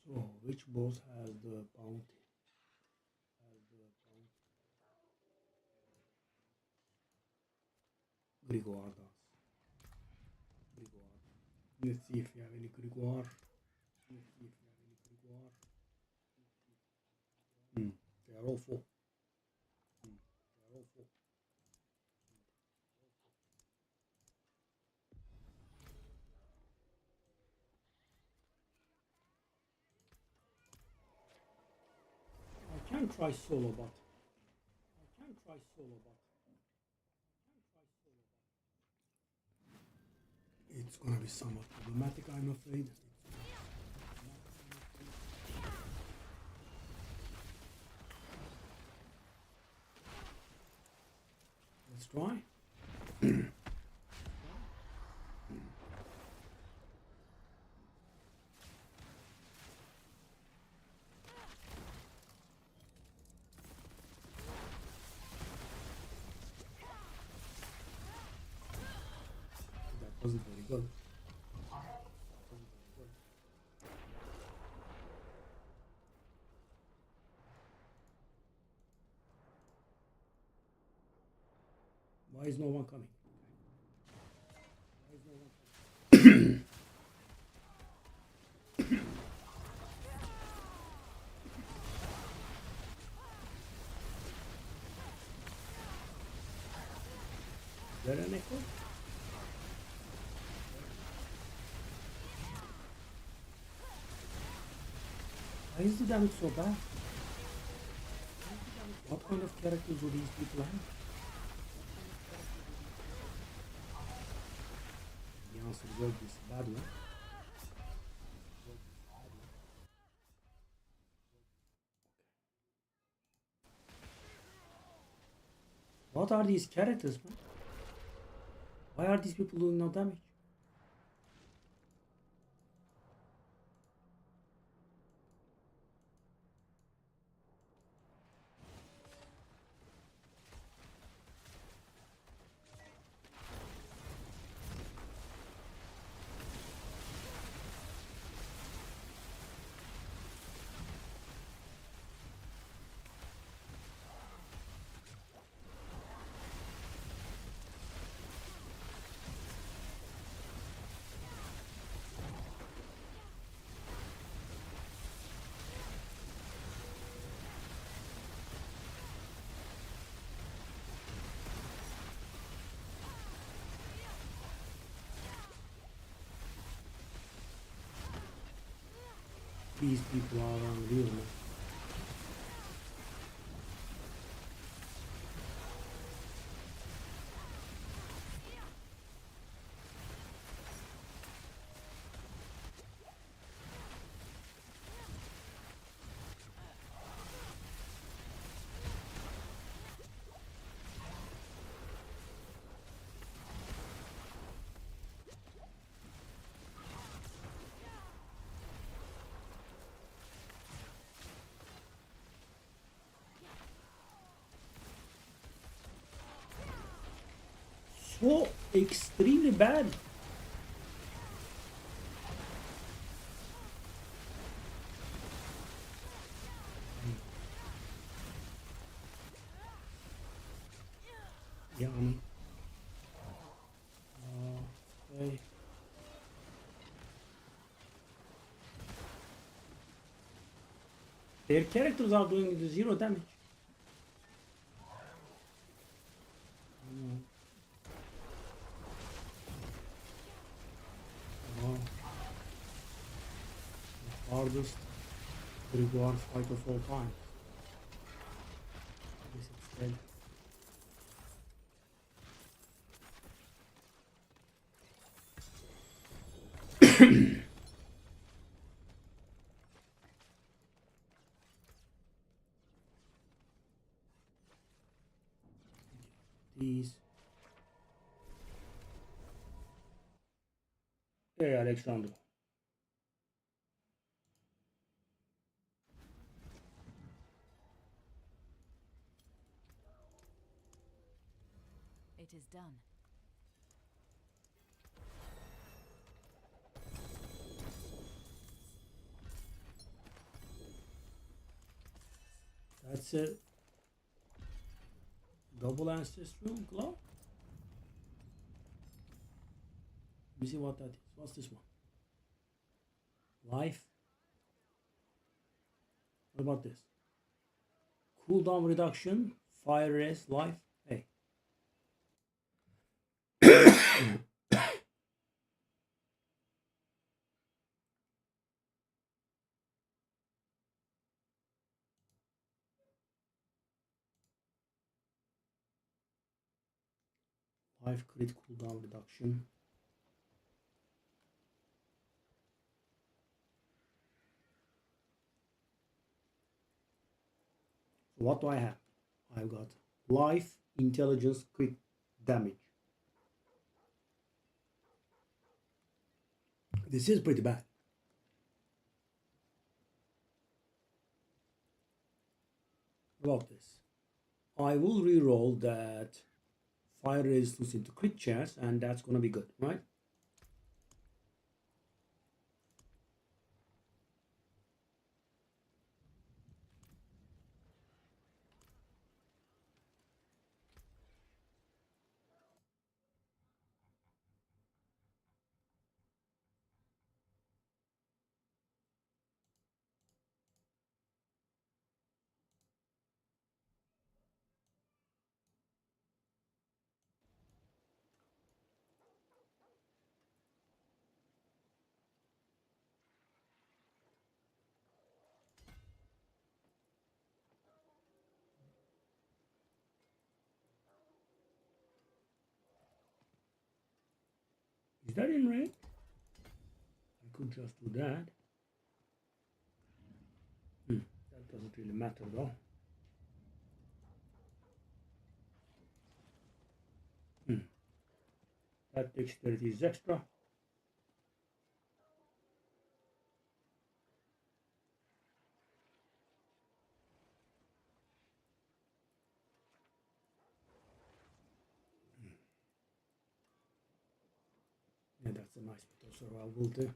So, which boss has the bounty? Grigor does. Grigor. Let's see if we have any Grigor. They are all full. They are all full. I can try solo, but it's gonna be somewhat problematic, I'm afraid. Let's try. That wasn't very good. Why is no one coming? Is there an echo? Why is the damage so bad? What kind of characters do these people have? The answer is obvious, bad one. What are these characters, man? Why are these people doing no damage? These people are unreal, man. So extremely bad. Yeah, I mean, okay. Their characters are doing the zero damage. Wow. The hardest reward fight of all time. This is dead. These. Hey, Alexander. It is done. That's a double ancestral glove. Let me see what that is. What's this one? Life. What about this? Cooldown reduction, fire res, life. Hey. Life crit cooldown reduction. So what do I have? I've got life, intelligence, quick damage. This is pretty bad. What about this? I will re-roll that fire resistance into crit chance, and that's gonna be good, right? Is that in range? I could just do that. That doesn't really matter though. That dexterity is extra. Yeah, that's a nice bit of survival will do.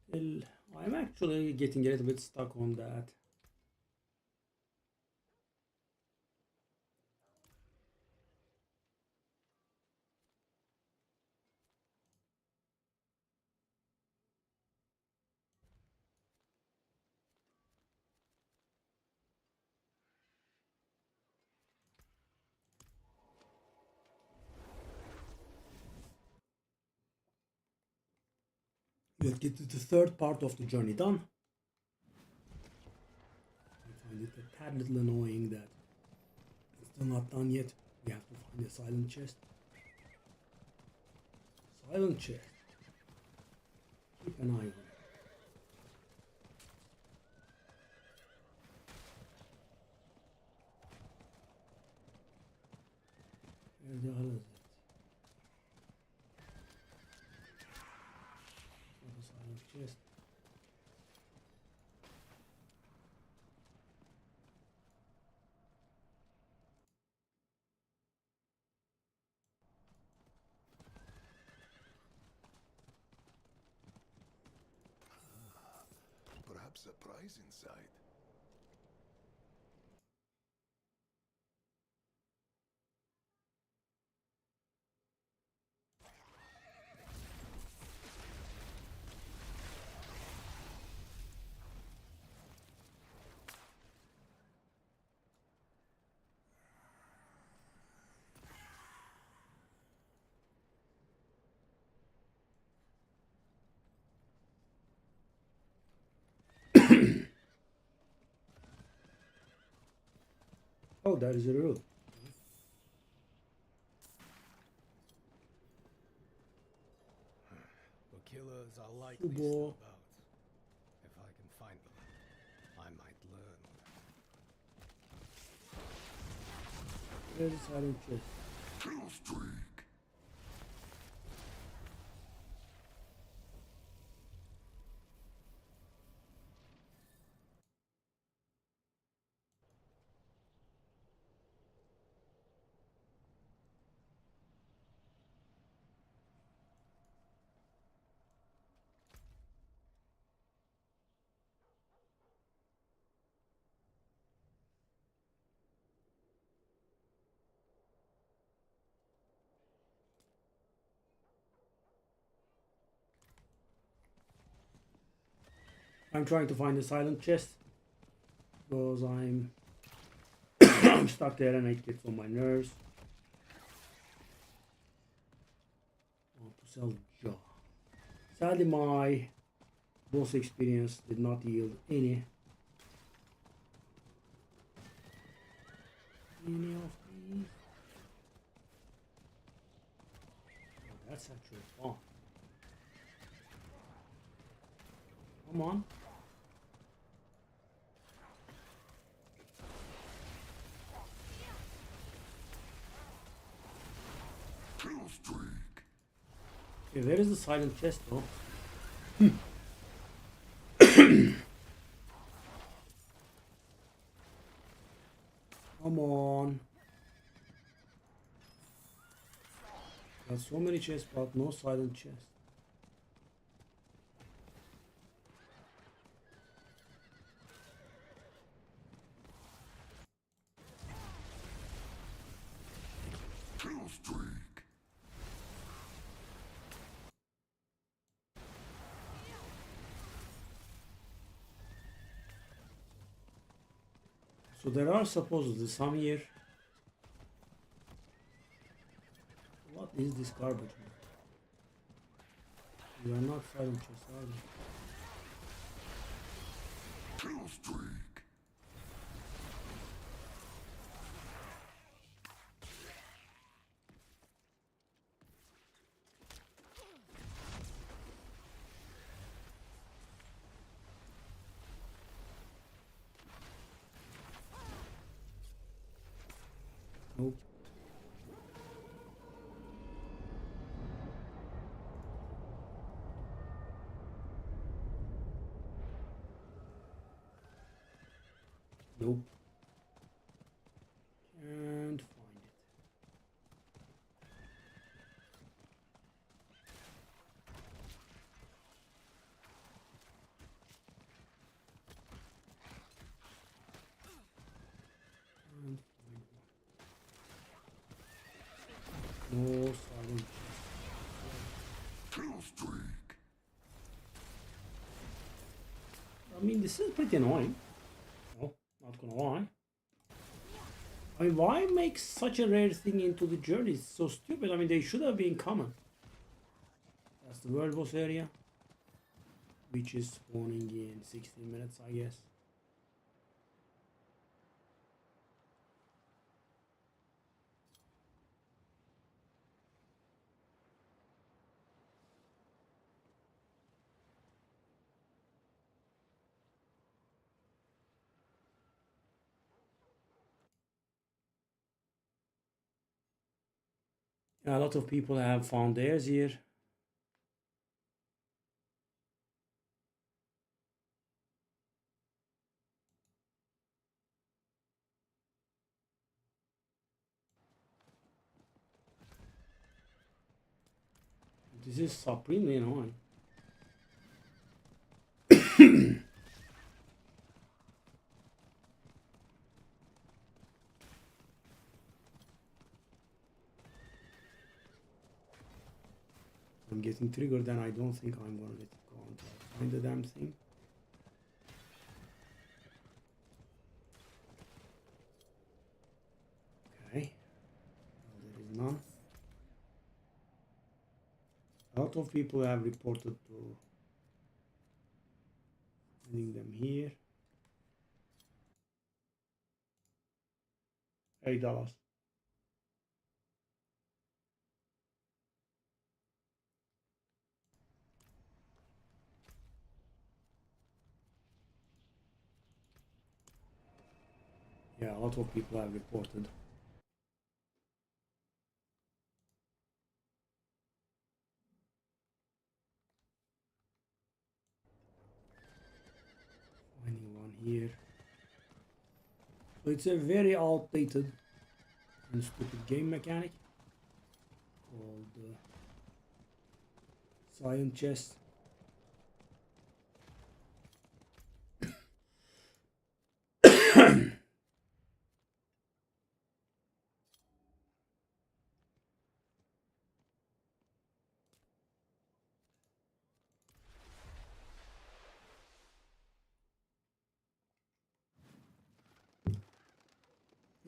Well, I'm actually getting a little bit stuck on that. Let's get to the third part of the journey done. I find it a tad little annoying that it's still not done yet. We have to find a silent chest. Silent chest. Keep an eye on it. Where the hell is it? Not a silent chest. Perhaps a prize inside. Oh, that is a rule. The killers are likely Fubo. still about. If I can find them, I might learn. Where's the silent chest? Kill streak. I'm trying to find the silent chest because I'm stuck there and it gets on my nerves. I want to sell the jaw. Sadly, my boss experience did not yield any of these. Oh, that's actually fun. Come on. Kill streak. Okay, where is the silent chest though? Come on. Got so many chests but no silent chest. Kill streak. So there are supposedly some here. What is this garbage, man? You are not silent chests, are you? Kill streak. Nope. Nope. Can't find it. Can't find one. No silent chest. Kill streak. I mean, this is pretty annoying. No, not gonna lie. I mean, why make such a rare thing into the journey? It's so stupid. I mean, they should have been common. That's the world boss area, which is spawning in 16 minutes, I guess. A lot of people have found theirs here. This is supremely annoying. I'm getting triggered and I don't think I'm gonna let it go until I find the damn thing. Okay. Well, there is none. A lot of people have reported to finding them here. $8. Yeah, a lot of people have reported. So it's a very outdated and stupid game mechanic called Science Chess.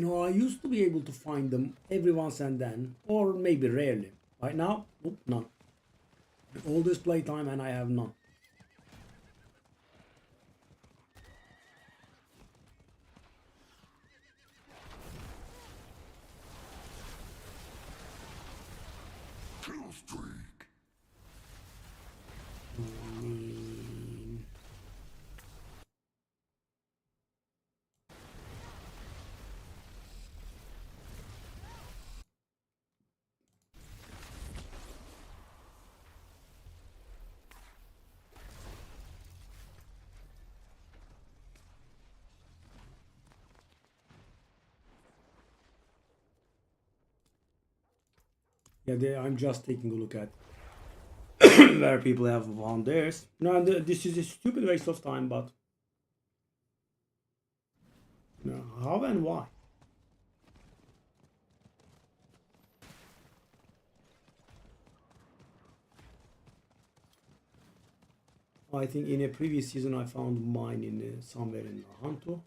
No, I used to be able to find them every once and then, or maybe rarely. Right now, nope, none. All this playtime and I have none. Kill streak. I mean, yeah, I'm just taking a look at where people have found theirs. No, this is a stupid waste of time, but no, how and why? I think in a previous season I found mine in somewhere in Hanto.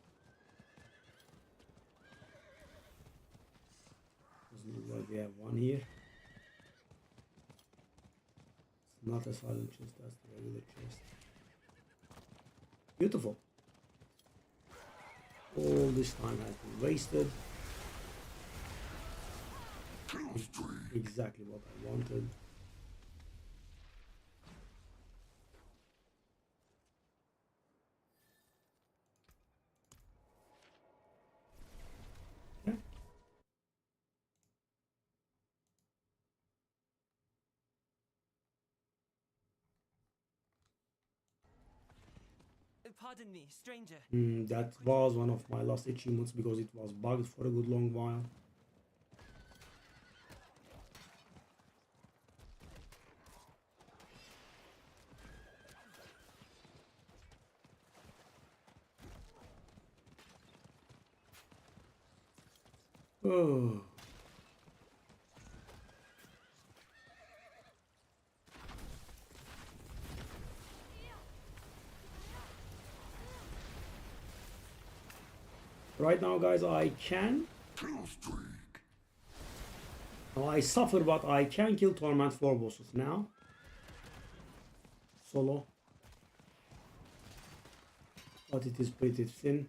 Doesn't look like we have one here. It's not a silent chest, that's the regular chest. Beautiful. All this time has been wasted. Kill streak. Exactly what I wanted. Yeah. Pardon me, stranger. That was one of my last achievements because it was bugged for a good long while. Oh. Right now, guys, I can. Kill streak. I suffer, but I can kill Torment 4 bosses now. Solo. But it is pretty thin.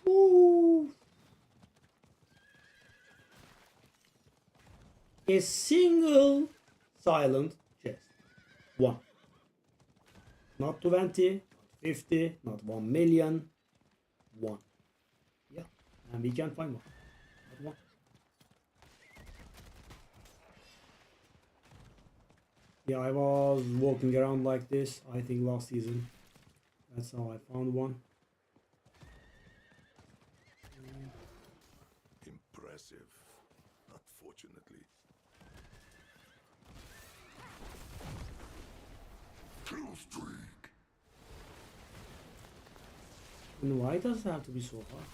Ooh. A single silent chest. One. Not 20, not 50, not 1 million. One. Yeah. And we can find one. Not one. Yeah, I was walking around like this, I think last season. That's how I found one. Impressive. Unfortunately. Kill streak. And why does it have to be so hard?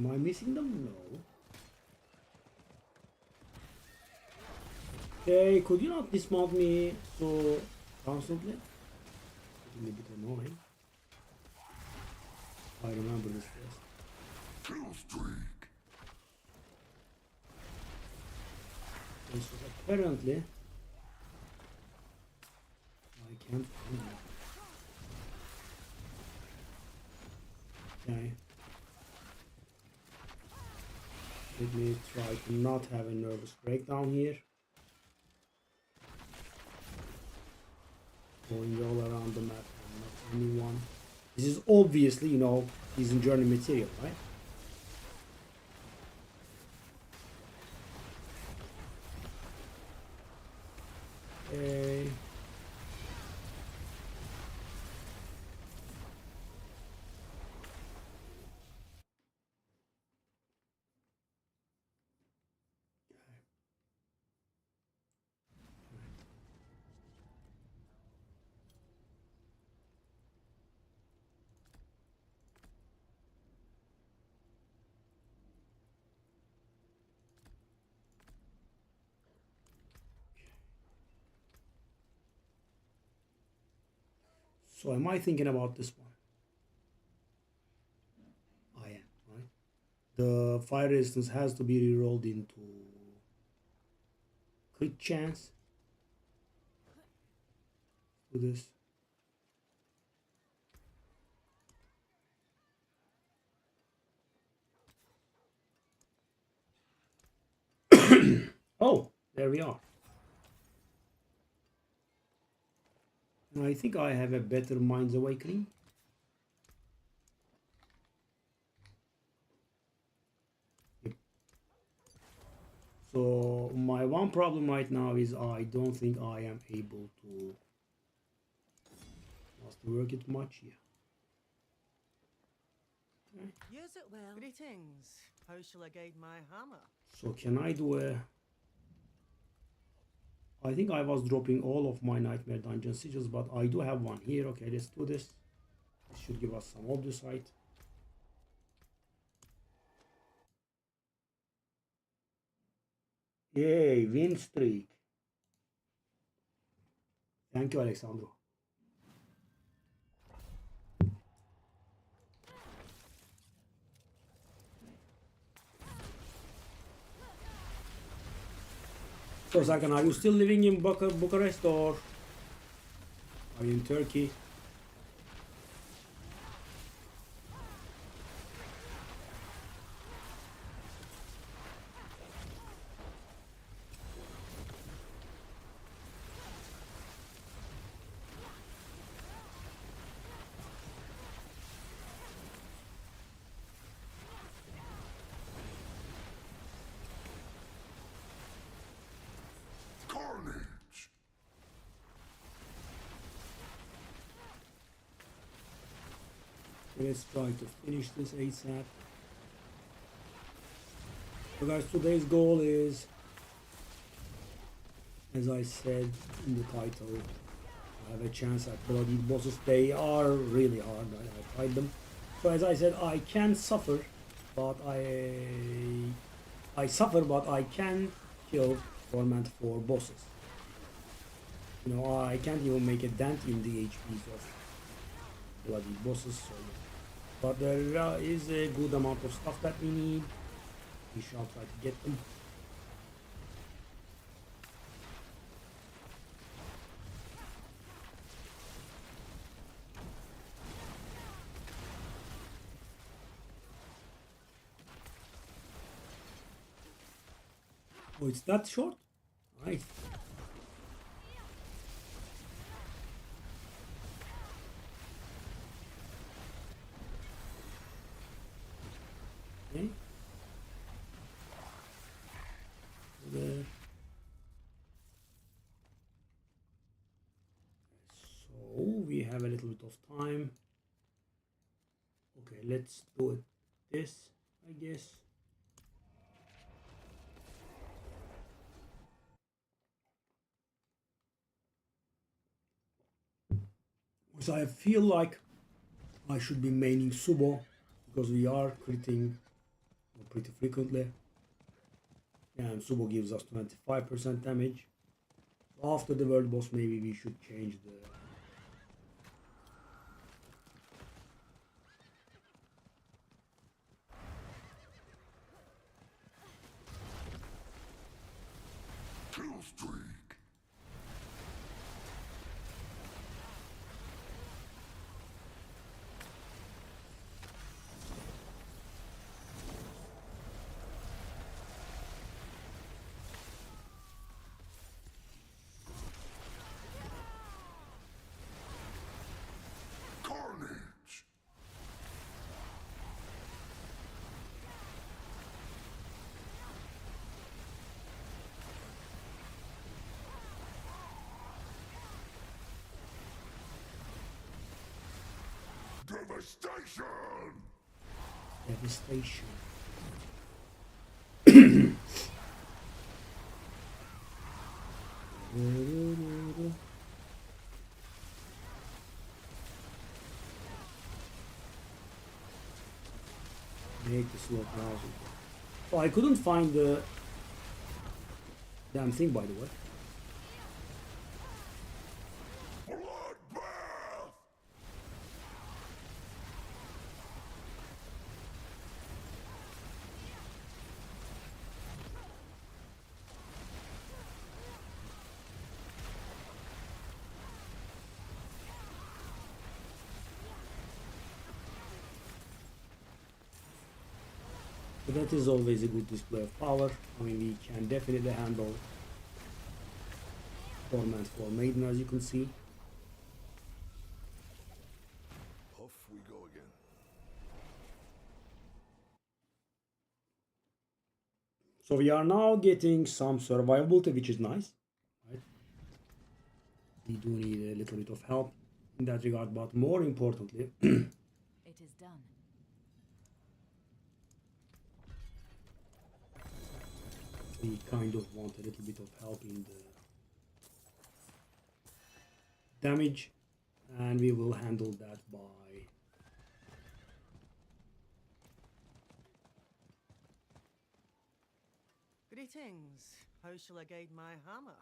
Am I missing them? No. Okay, could you not dismount me so constantly? It's a little bit annoying. I remember this first. Kill streak. Okay, so apparently I can't find it. Okay. Let me try to not have a nervous breakdown here. going all around the map and not anyone. This is obviously, you know, season journey material, right? Okay. So am I thinking about this one? I am, right? The fire resistance has to be rerolled into crit chance. Do this. Oh, there we are. And I think I have a better Mind's Awakening. Yep. So my one problem right now is I don't think I am able to work it much here. Okay. Use it well. Greetings. How shall I guide my hammer? So can I do a... I think I was dropping all of my Nightmare Dungeon sigils, but I do have one here. Okay, let's do this. This should give us some obdusite. Yay, win streak. Thank you, Alexandro. So, Sakan, are you still living in Bucharest or are you in Turkey? Carnage. Let's try to finish this ASAP. So guys, today's goal is, as I said in the title, I have a chance at Bloodied Bosses. They are really hard. I tried them. So as I said, I can suffer, but I suffer, but I can kill Torment 4 bosses. You know, I can't even make a dent in the HPs of Bloodied Bosses. So, but there is a good amount of stuff that we need. We shall try to get them. Oh, it's that short? Nice. Okay. There. So we have a little bit of time. Okay, let's do it this, I guess. So I feel like I should be maining Subo because we are critting pretty frequently. And Subo gives us 25% damage. After the world boss, maybe we should change the... Kill streak. Devastation! Devastation. Make the slot browser. So I couldn't find the damn thing, by the way. Bloodbath! So that is always a good display of power. I mean, we can definitely handle Torment for Maiden, as you can see. Off we go again. So we are now getting some survivability, which is nice. Right? We do need a little bit of help in that regard, but more importantly, It is done. we kind of want a little bit of help in the damage, and we will handle that by Greetings. How shall I guide my hammer?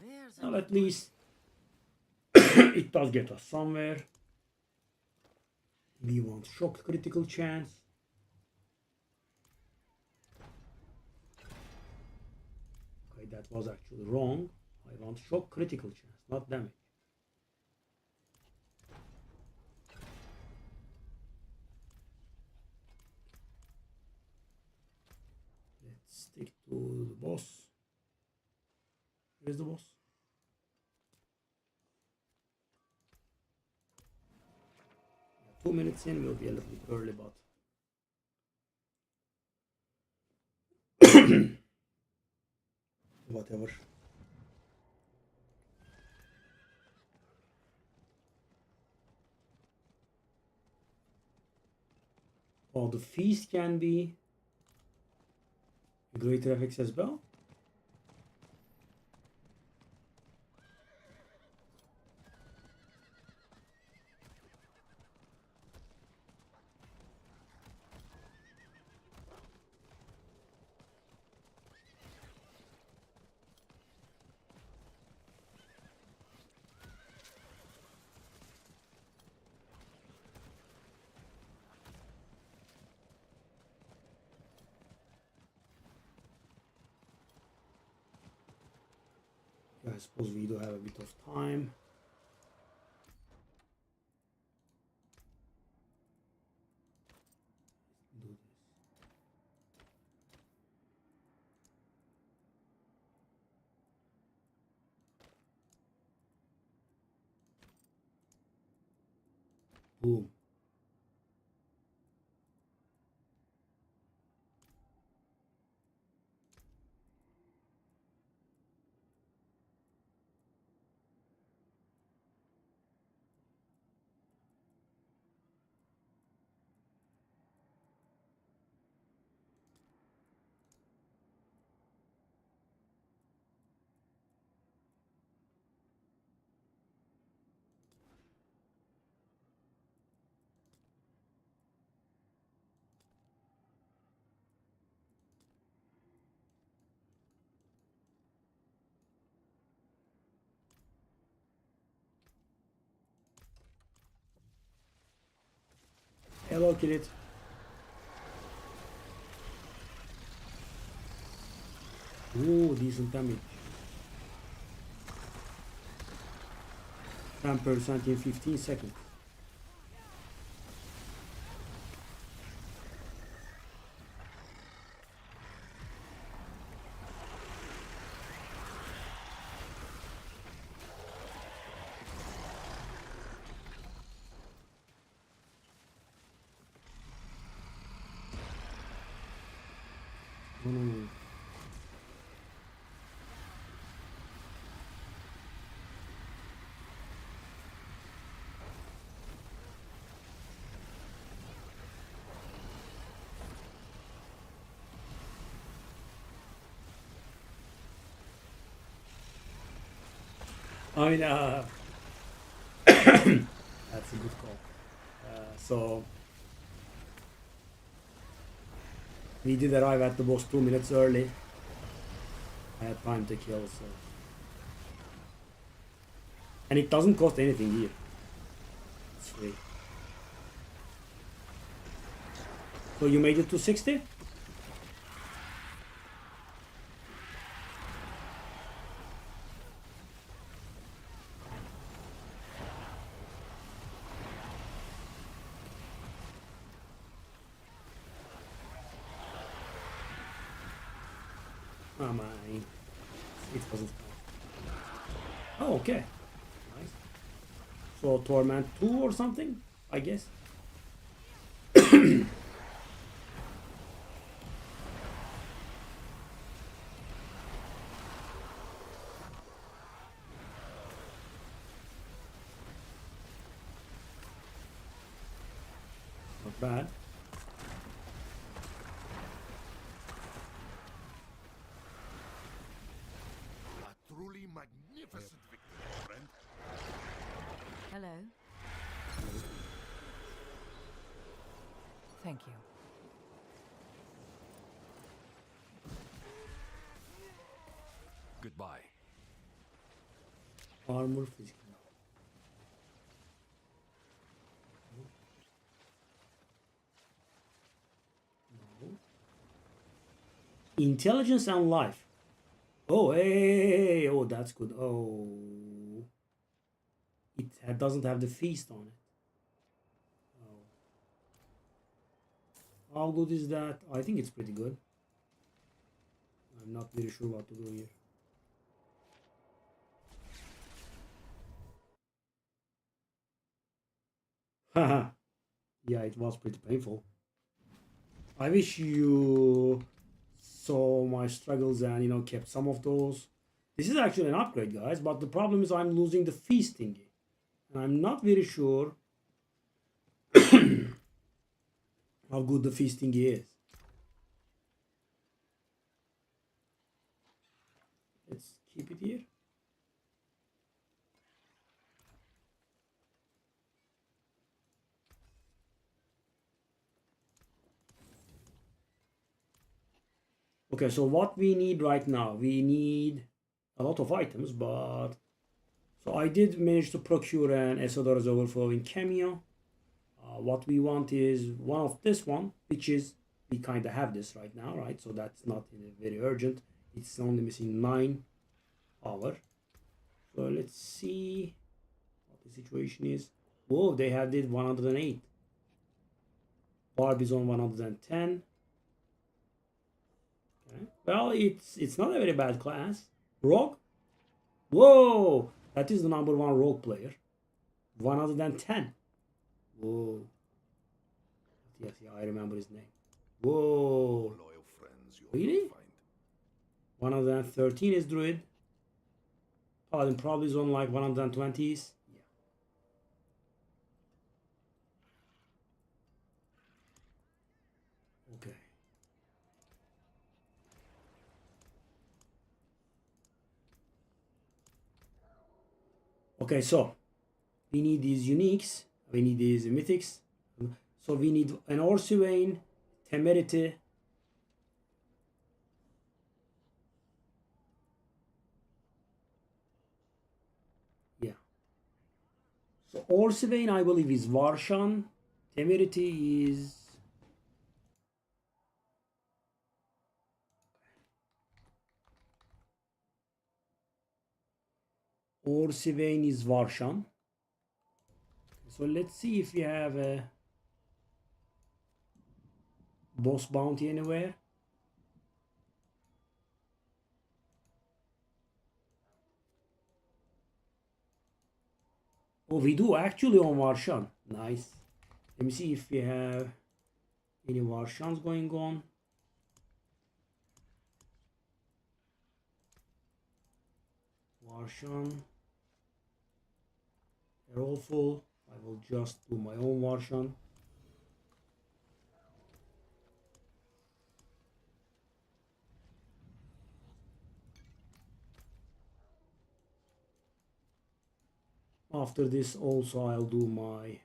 There's a well, at good one. least it does get us somewhere. We want shock critical chance. Okay, that was actually wrong. I want shock critical chance, not damage. Let's stick to the boss. Where's the boss? 2 minutes in will be a little bit early, but whatever. Oh, the feast can be a greater FX as well. I suppose we do have a bit of time. Do this. Boom. Hello, kid. Ooh, decent damage. 10% in 15 seconds. No. I mean, that's a good call. So we did arrive at the boss 2 minutes early. I had time to kill, so. And it doesn't cost anything here. It's free. So you made it to 60? Oh my. It wasn't. Oh, okay. Nice. So Torment 2 or something, I guess. Not bad. A truly magnificent victory, friend. Hello. Thank you. Goodbye. Armor physical. No. Intelligence and life. Oh, hey, oh, that's good. Oh, it doesn't have the feast on it. Oh. How good is that? I think it's pretty good. I'm not very sure what to do here. Haha. Yeah, it was pretty painful. I wish you saw my struggles and, you know, kept some of those. This is actually an upgrade, guys, but the problem is I'm losing the feast thingy. And I'm not very sure how good the feast thingy is. Let's keep it here. Okay, so what we need right now, we need a lot of items, but so I did manage to procure an Esodor's overflowing cameo. What we want is one of this one, which is we kind of have this right now, right? So that's not very urgent. It's only missing 9 power. So let's see what the situation is. Whoa, they had it 108. Barb is on 110. Okay. Well, it's not a very bad class. Rogue? Whoa! That is the number 1 rogue player. 110. Whoa. Yes, yeah, I remember his name. Whoa. Loyal friends you'll Really? find. 113 is Druid. Paladin probably is on like 120s. Yeah. Okay. Okay, so we need these uniques. We need these mythics. So we need an Orsivain, Temerity. Yeah. So Orsivain, I believe, is Varshan. Temerity is. Orsivain is Varshan. So let's see if we have a boss bounty anywhere. Oh, we do actually on Varshan. Nice. Let me see if we have any Varshans going on. Varshan. They're all full. I will just do my own Varshan. After this also I'll do my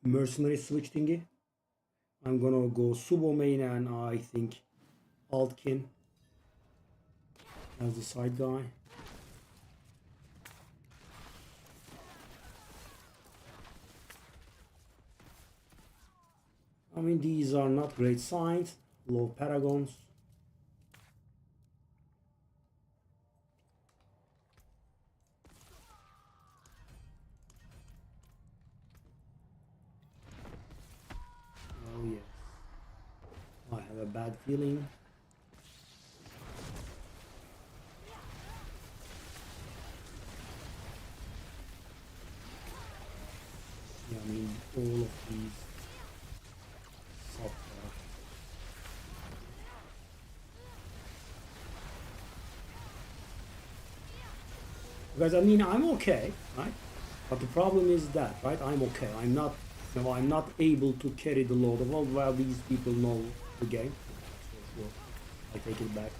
mercenary switch thingy. I'm gonna go Subo main and I think Altkin as the side guy. I mean, these are not great signs. Low paragons. Oh yes. I have a bad feeling. Yeah, I mean, all of these software. Because I mean, I'm okay, right? But the problem is that, right? I'm okay. I'm not, you know, I'm not able to carry the load of all while these people know the game. So sure, I take it back.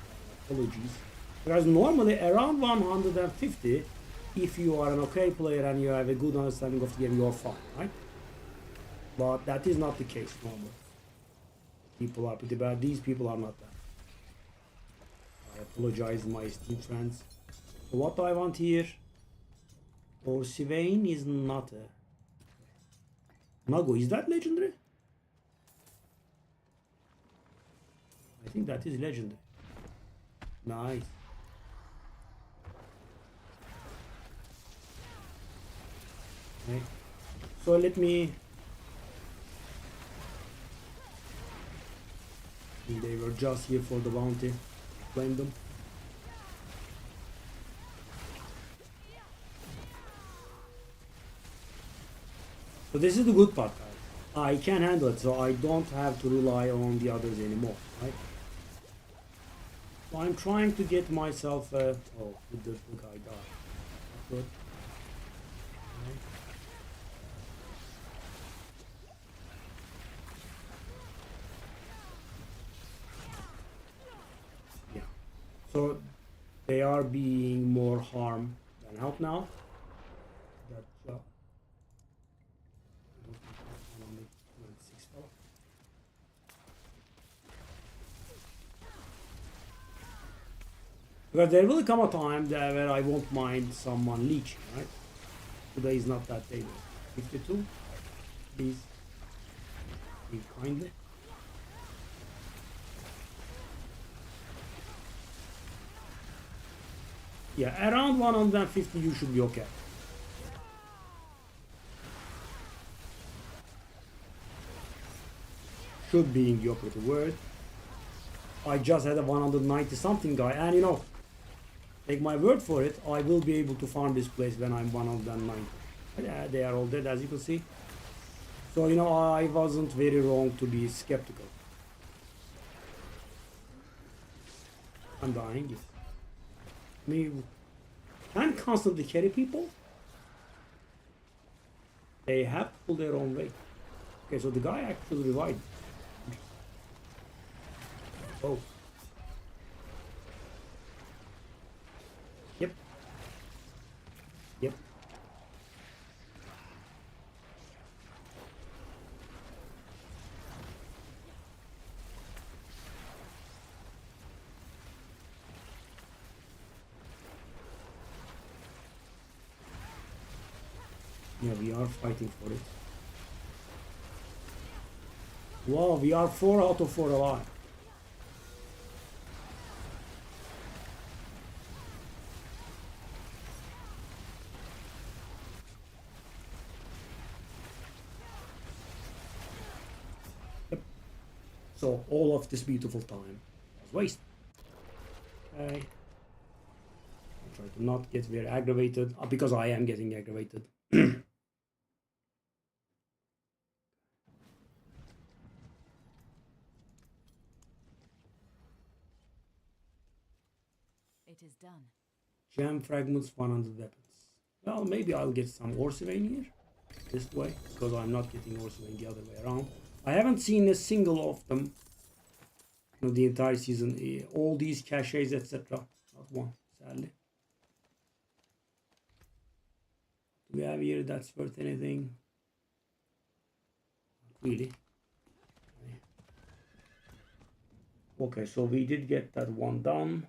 Apologies. Because normally around 150, if you are an okay player and you have a good understanding of the game, you're fine, right? But that is not the case normally. People are pretty bad. These people are not that. I apologize, my esteemed friends. So what do I want here? Or Sivane is not a... Nago, is that legendary? I think that is legendary. Nice. Okay. So let me... They were just here for the bounty. Claim them. So this is the good part, guys. I can handle it, so I don't have to rely on the others anymore, right? So I'm trying to get myself oh, the guy died. Good. Okay. Yeah. So they are being more harm than help now. That because there will come a time that where I won't mind someone leeching, right? Today is not that day. 52. Please. Be kindly. Yeah, around 150 you should be okay. Should being the operative word. I just had a 190 something guy, and you know, take my word for it, I will be able to farm this place when I'm 190. Yeah, they are all dead, as you can see. So, you know, I wasn't very wrong to be skeptical. I'm dying. Yes. I mean, can constantly carry people. They have to pull their own weight. Okay, so the guy actually revived. Oh. Yep. Yep. Yeah, we are fighting for it. Wow, we are 4 out of 4 alive. Yep. So all of this beautiful time was wasted. Okay. I'll try to not get very aggravated, because I am getting aggravated. It is done. Gem fragments, 100 weapons. Well, maybe I'll get some Orsivane here. This way, because I'm not getting Orsivane the other way around. I haven't seen a single of them You know, the entire season, all these caches, etc. Not one, sadly. Do we have here that's worth anything? Not really. Okay, so we did get that one done.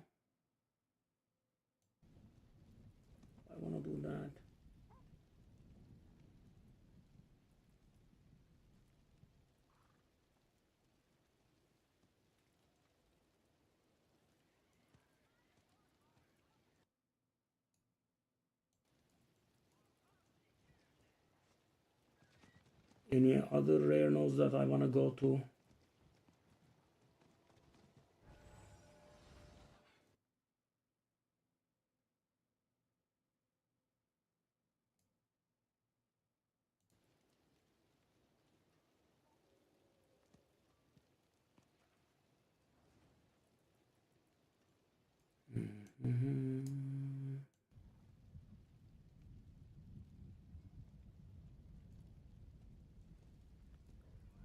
I want to do that. Any other rare nodes that I want to go to?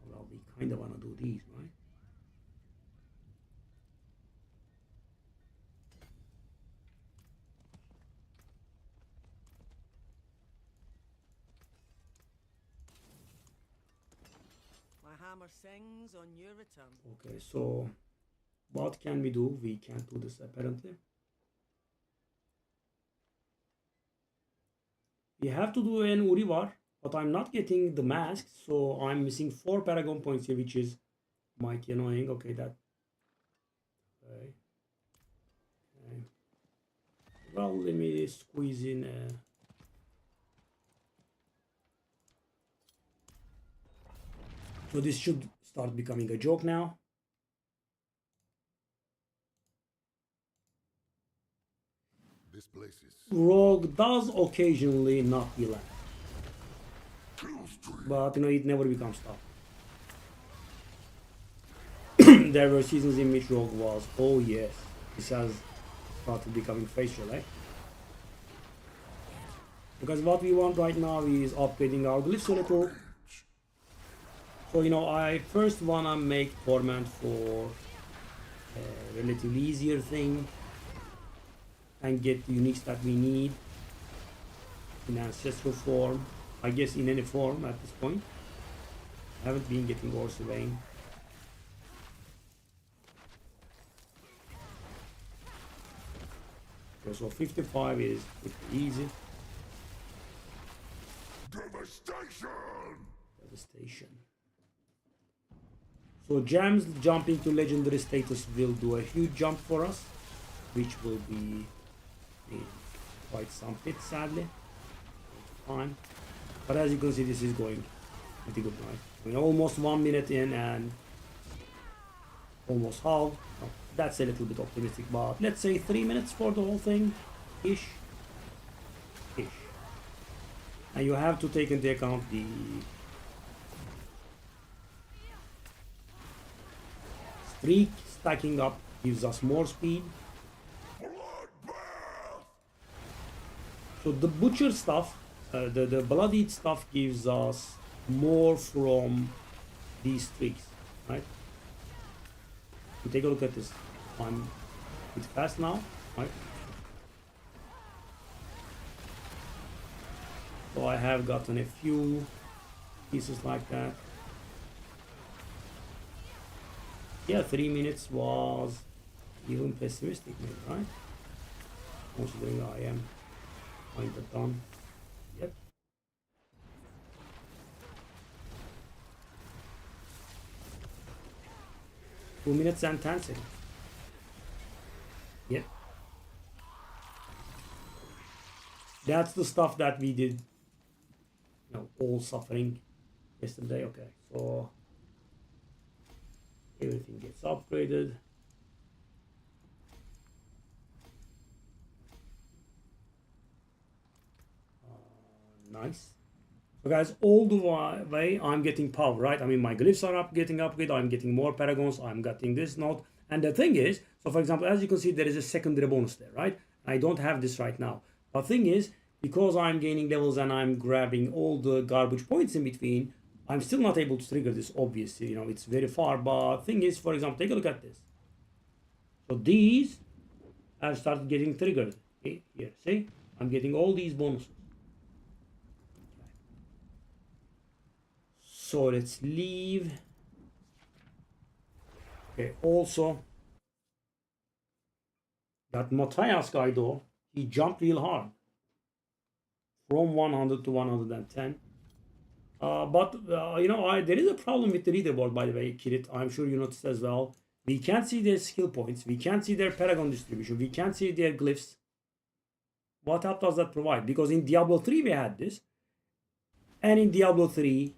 Well, we kind of want to do these, right? My hammer sings on your return. Okay, so what can we do? We can't do this apparently. We have to do an Urivar, but I'm not getting the mask, so I'm missing 4 Paragon points here, which is mighty annoying. Okay, that. Okay. Okay. Well, let me squeeze in. So this should start becoming a joke now. This place is Rogue does occasionally not be land, but you know it never becomes tough. There were seasons in which Rogue was, oh yes, this has started becoming facial, eh? Because what we want right now is upgrading our glyphs a little. So you know, I first wanna make Torment for a relatively easier thing and get the uniques that we need in ancestral form. I guess in any form at this point. I haven't been getting Ore Surveying. Okay, so 55 is pretty easy. devastation. Devastation. So Gems jumping to legendary status will do a huge jump for us, which will be quite some hit, sadly. Fine. But as you can see, this is going pretty good, right? We're almost 1 minute in and almost half. Oh, that's a little bit optimistic, but let's say 3 minutes for the whole thing, ish. And you have to take into account the streak stacking up gives us more speed. So the butcher stuff, the bloodied stuff gives us more from these streaks, right? You take a look at this. I'm a bit fast now, right? So I have gotten a few pieces like that. Yeah, 3 minutes was even pessimistic, maybe, right? Considering I am kind of done. Yep. Two minutes and 10 seconds. Yep. That's the stuff that we did, you know, all suffering yesterday. Okay, so everything gets upgraded. Nice. So guys, all the way I'm getting power, right? I mean, my glyphs are getting upgraded. I'm getting more paragons. I'm getting this node. And the thing is, so for example, as you can see, there is a secondary bonus there, right? I don't have this right now. But the thing is, because I'm gaining levels and I'm grabbing all the garbage points in between, I'm still not able to trigger this, obviously. You know, it's very far. But thing is, for example, take a look at this. So these have started getting triggered. Okay, here, see? I'm getting all these bonuses. So let's leave. Okay, also, that Matthias guy though, he jumped real hard. From 100 to 110. But there is a problem with the leaderboard, by the way, Kirit. I'm sure you noticed as well. We can't see their skill points. We can't see their paragon distribution. We can't see their glyphs. What help does that provide? Because in Diablo 3 we had this. And in Diablo 3,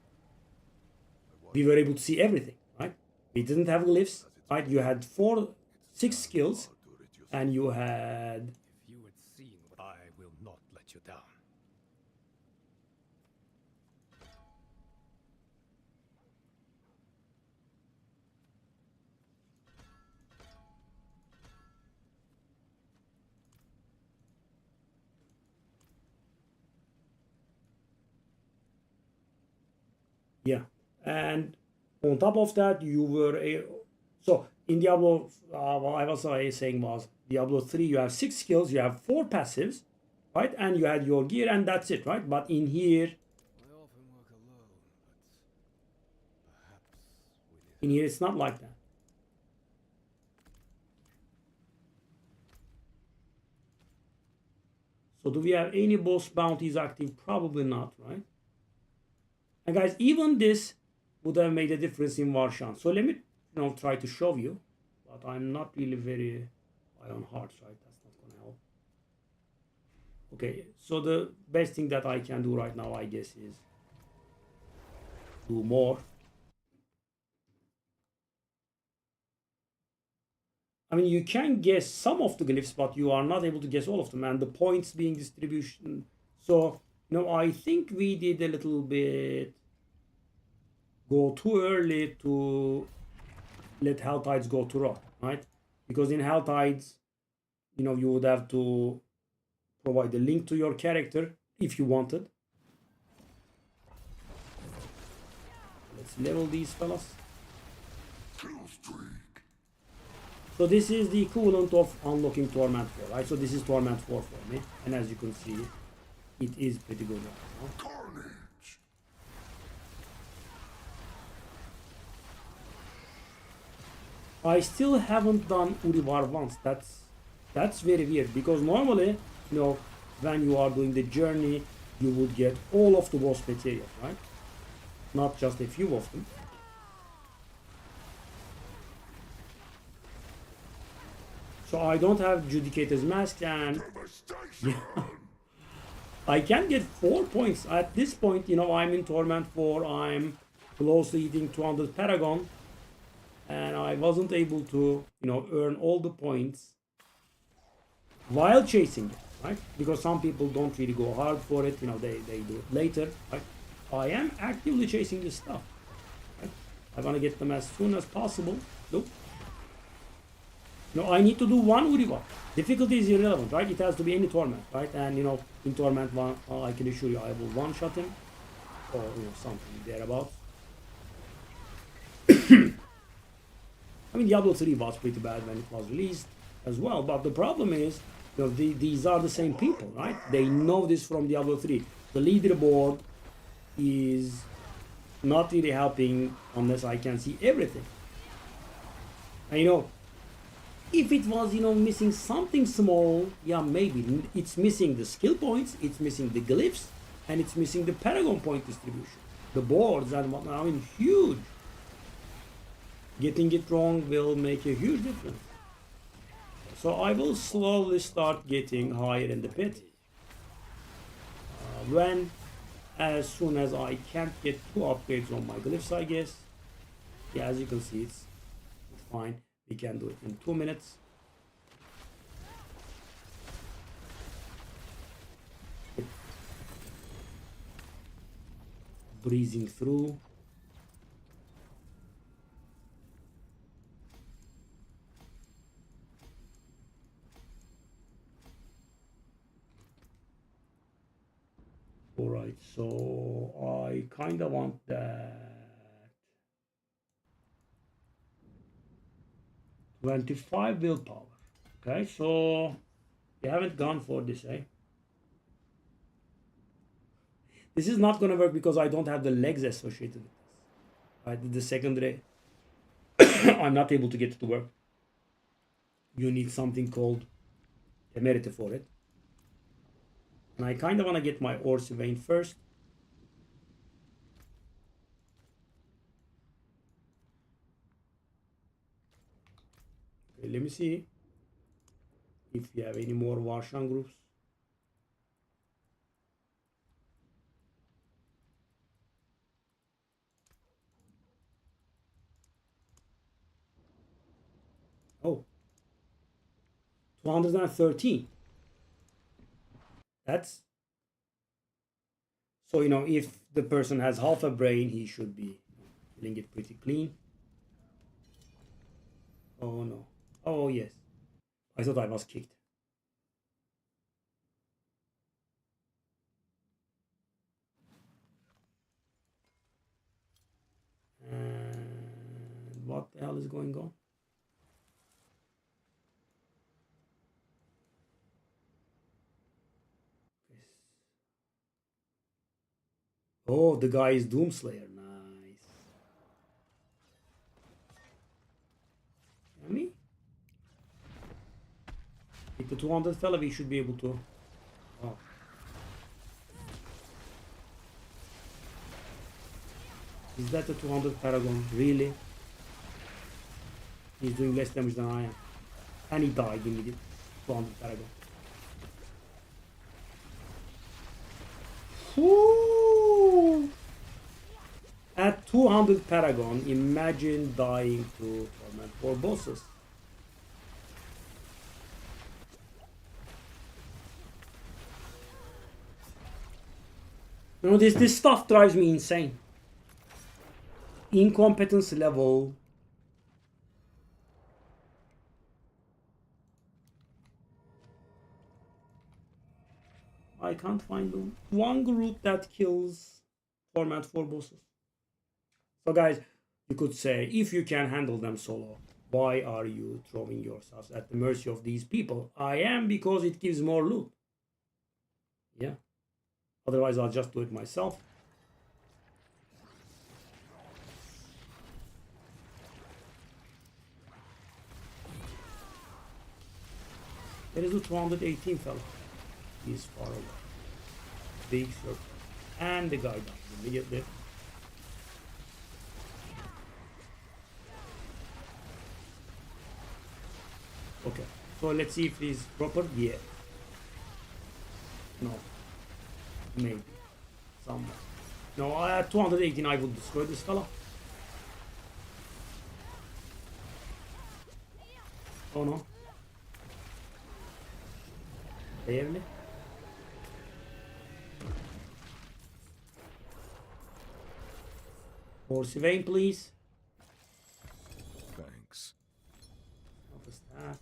we were able to see everything, right? We didn't have glyphs, right? You had 6 skills. And you had... If you had seen what I will not let you down. Yeah, and on top of that, you were so in Diablo. What I was saying was Diablo 3. You have 6 skills. You have 4 passives, right? And you had your gear, and that's it, right? But in here, I often work alone, but perhaps with in here, it's not like that. So do we have any boss bounties active? Probably not, right? And guys, even this would have made a difference in Varshan. So let me try to show you. But I'm not really very high on hearts, right? That's not going to help. Okay, so the best thing that I can do right now, I guess, is do more. I mean, you can guess some of the glyphs, but you are not able to guess all of them. And the points being distribution. So, I think we did a little bit go too early to let Hell Tides go to Raw, right? Because in Hell Tides, you would have to provide a link to your character if you wanted. Let's level these fellas. Kill streak. So this is the equivalent of unlocking Torment 4, right? So this is Torment 4 for me. And as you can see, it is pretty good right now. Carnage. I still haven't done Urivar once. That's very weird, because normally, when you are doing the journey, you would get all of the boss materials, right? Not just a few of them. So I don't have Judicator's Mask, and I can get 4 points. At this point, I'm in Torment 4, I'm close to hitting 200 Paragon, and I wasn't able to, earn all the points while chasing it, right? Because some people don't really go hard for it, they do it later, right? I am actively chasing this stuff, right? I want to get them as soon as possible. Nope. I need to do 1 Uriva. Difficulty is irrelevant, right? It has to be any Torment, right? And, in Torment 1, I can assure you I will one-shot him. Or, something thereabouts. I mean, Diablo 3 was pretty bad when it was released as well. But the problem is, these are the same people, right? They know this from Diablo 3. The leaderboard is not really helping unless I can see everything. And, if it was, missing something small, yeah, maybe. It's missing the skill points, it's missing the glyphs, and it's missing the Paragon point distribution. The boards and whatnot, I mean, huge. Getting it wrong will make a huge difference. So I will slowly start getting higher in the pit. As soon as I can't get 2 upgrades on my glyphs, I guess. Yeah, as you can see, it's fine. We can do it in 2 minutes. Breezing through. Alright, so I kind of want that 25 willpower. Okay, so you haven't gone for this, eh? This is not gonna work because I don't have the legs associated with this. I did the secondary. I'm not able to get it to work. You need something called temerity for it. And I kind of want to get my Orsi vein first. Okay, let me see if you have any more Warshan groups. Oh, 213. That's so, if the person has half a brain, he should be killing it pretty clean. Oh no. Oh yes. I thought I was kicked. And what the hell is going on? Oh, the guy is Doomslayer. Nice. Yummy. With the 200 fella, we should be able to. Oh. Is that a 200 Paragon? Really? He's doing less damage than I am. And he died immediately. 200 Paragon. Woo! At 200 Paragon, imagine dying to Torment 4 bosses. This stuff drives me insane. Incompetence level. I can't find one group that kills Format 4 bosses. So guys, you could say, if you can handle them solo, why are you throwing yourselves at the mercy of these people? I am, because it gives more loot. Yeah. Otherwise, I'll just do it myself. There is a 218 fellow. He's far away. Big circle. And the guy died immediately. Okay, so let's see if he's proper. Yeah. No. Maybe. Somewhere. No, at 218 I would destroy this fella. Oh no. Barely. More Sylvain, please. Thanks. Of a staff.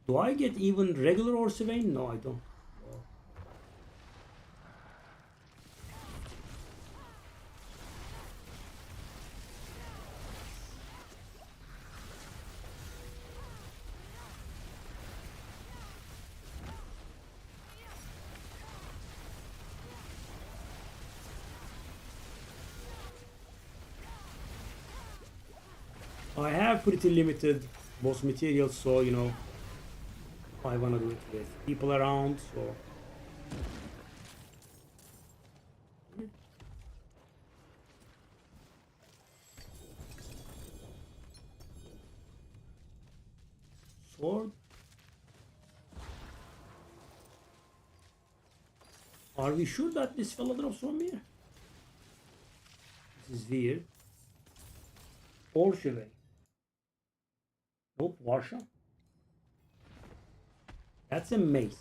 Do I get even regular or Sylvain? No, I don't. Oh. I have pretty limited boss materials, so I wanna do it with people around, so sword. Are we sure that this fella drops from here? This is weird. Bolshevik. Nope, Warsaw. That's a mace.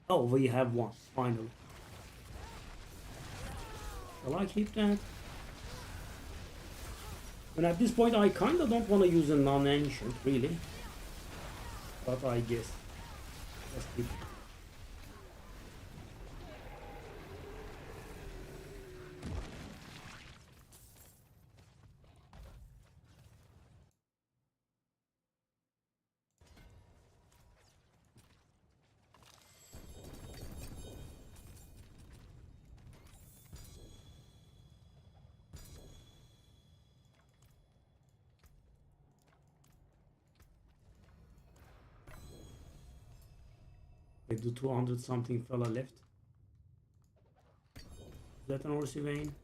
Oh, we have one, finally. Shall I keep that? And at this point, I kinda don't want to use a non-ancient, really. But I guess. Let's keep it. Like the 200 something fella left. Is that an Orsi vein?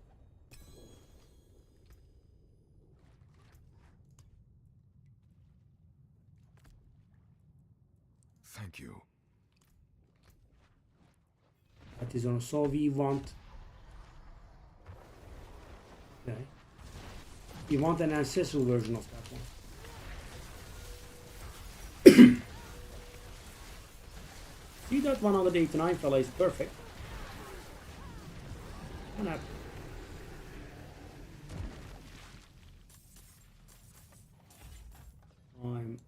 Thank you. That is on. So we want. Okay. We want an ancestral version of that one. See that 189 fella is perfect. What happened? I'm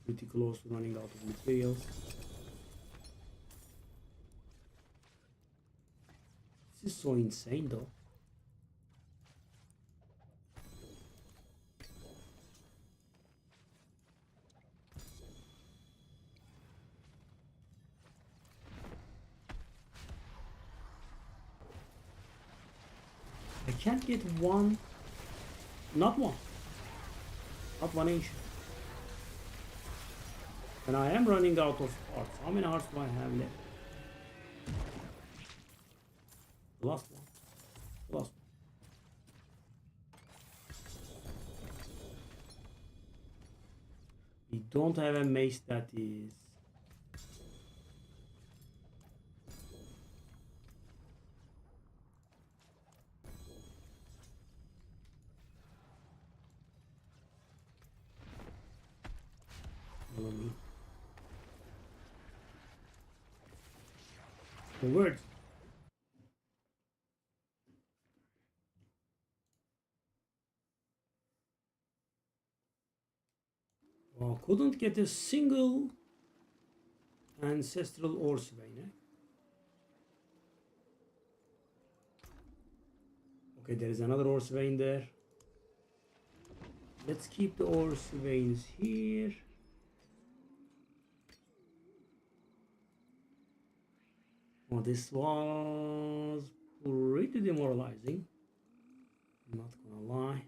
pretty close to running out of materials. This is so insane though. I can't get one, not one ancient. And I am running out of hearts. How many hearts do I have left? The last one. The last one. We don't have a mace that is. Follow me. The words. Well, couldn't get a single ancestral Orsi vein, eh? Okay, there is another Orsi vein there. Let's keep the Orsi veins here. Well, this was pretty demoralizing. I'm not gonna lie.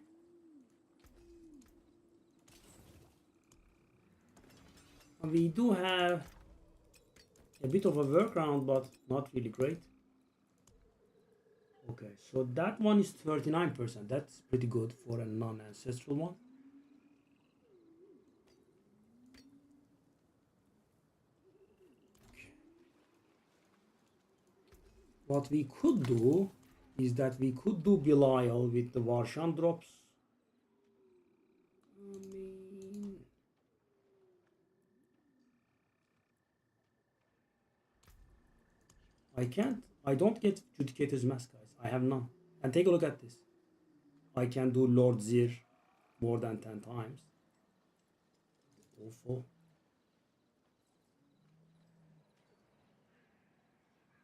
We do have a bit of a workaround, but not really great. Okay, so that one is 39%. That's pretty good for a non-ancestral one. Okay. What we could do is that we could do Belial with the Varshan drops. I don't get Judicator's Mask, guys. I have none. And take a look at this. I can do Lord Zir more than 10 times. Awful.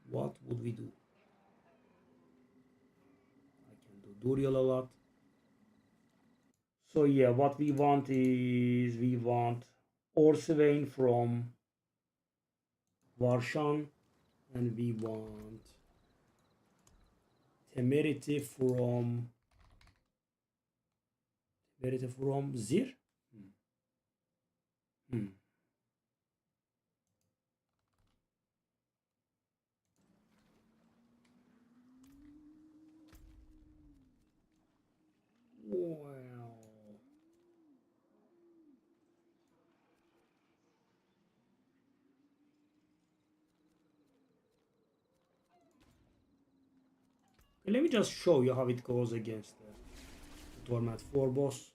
What would we do? I can do Duriel a lot. So yeah, what we want is we want Orsivain from Varshan, and we want Temerity from Zir. Well, let me just show you how it goes against the Torment 4 boss.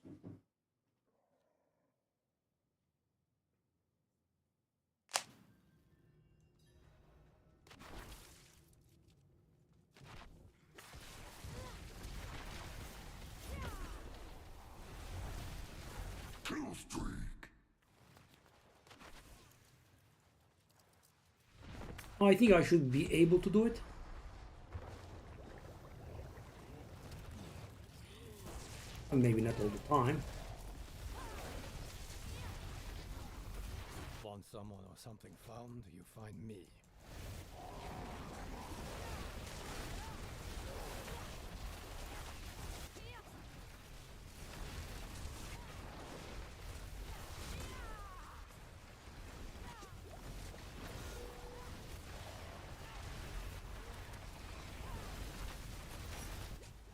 Kill streak. I think I should be able to do it. And maybe not all the time. Want someone or something found, you find me.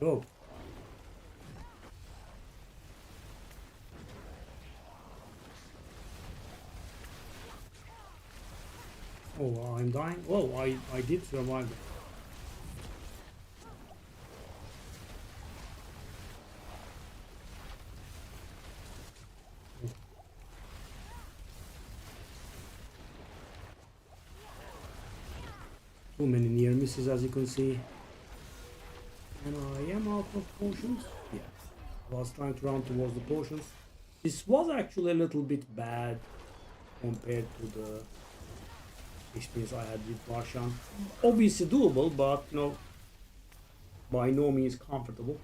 Oh. Oh, I'm dying. Oh, I did survive it. Too many near misses, as you can see. And I am out of potions. Yeah. I was trying to run towards the potions. This was actually a little bit bad compared to the experience I had with Barshan. Obviously doable, but you know, by no means comfortable.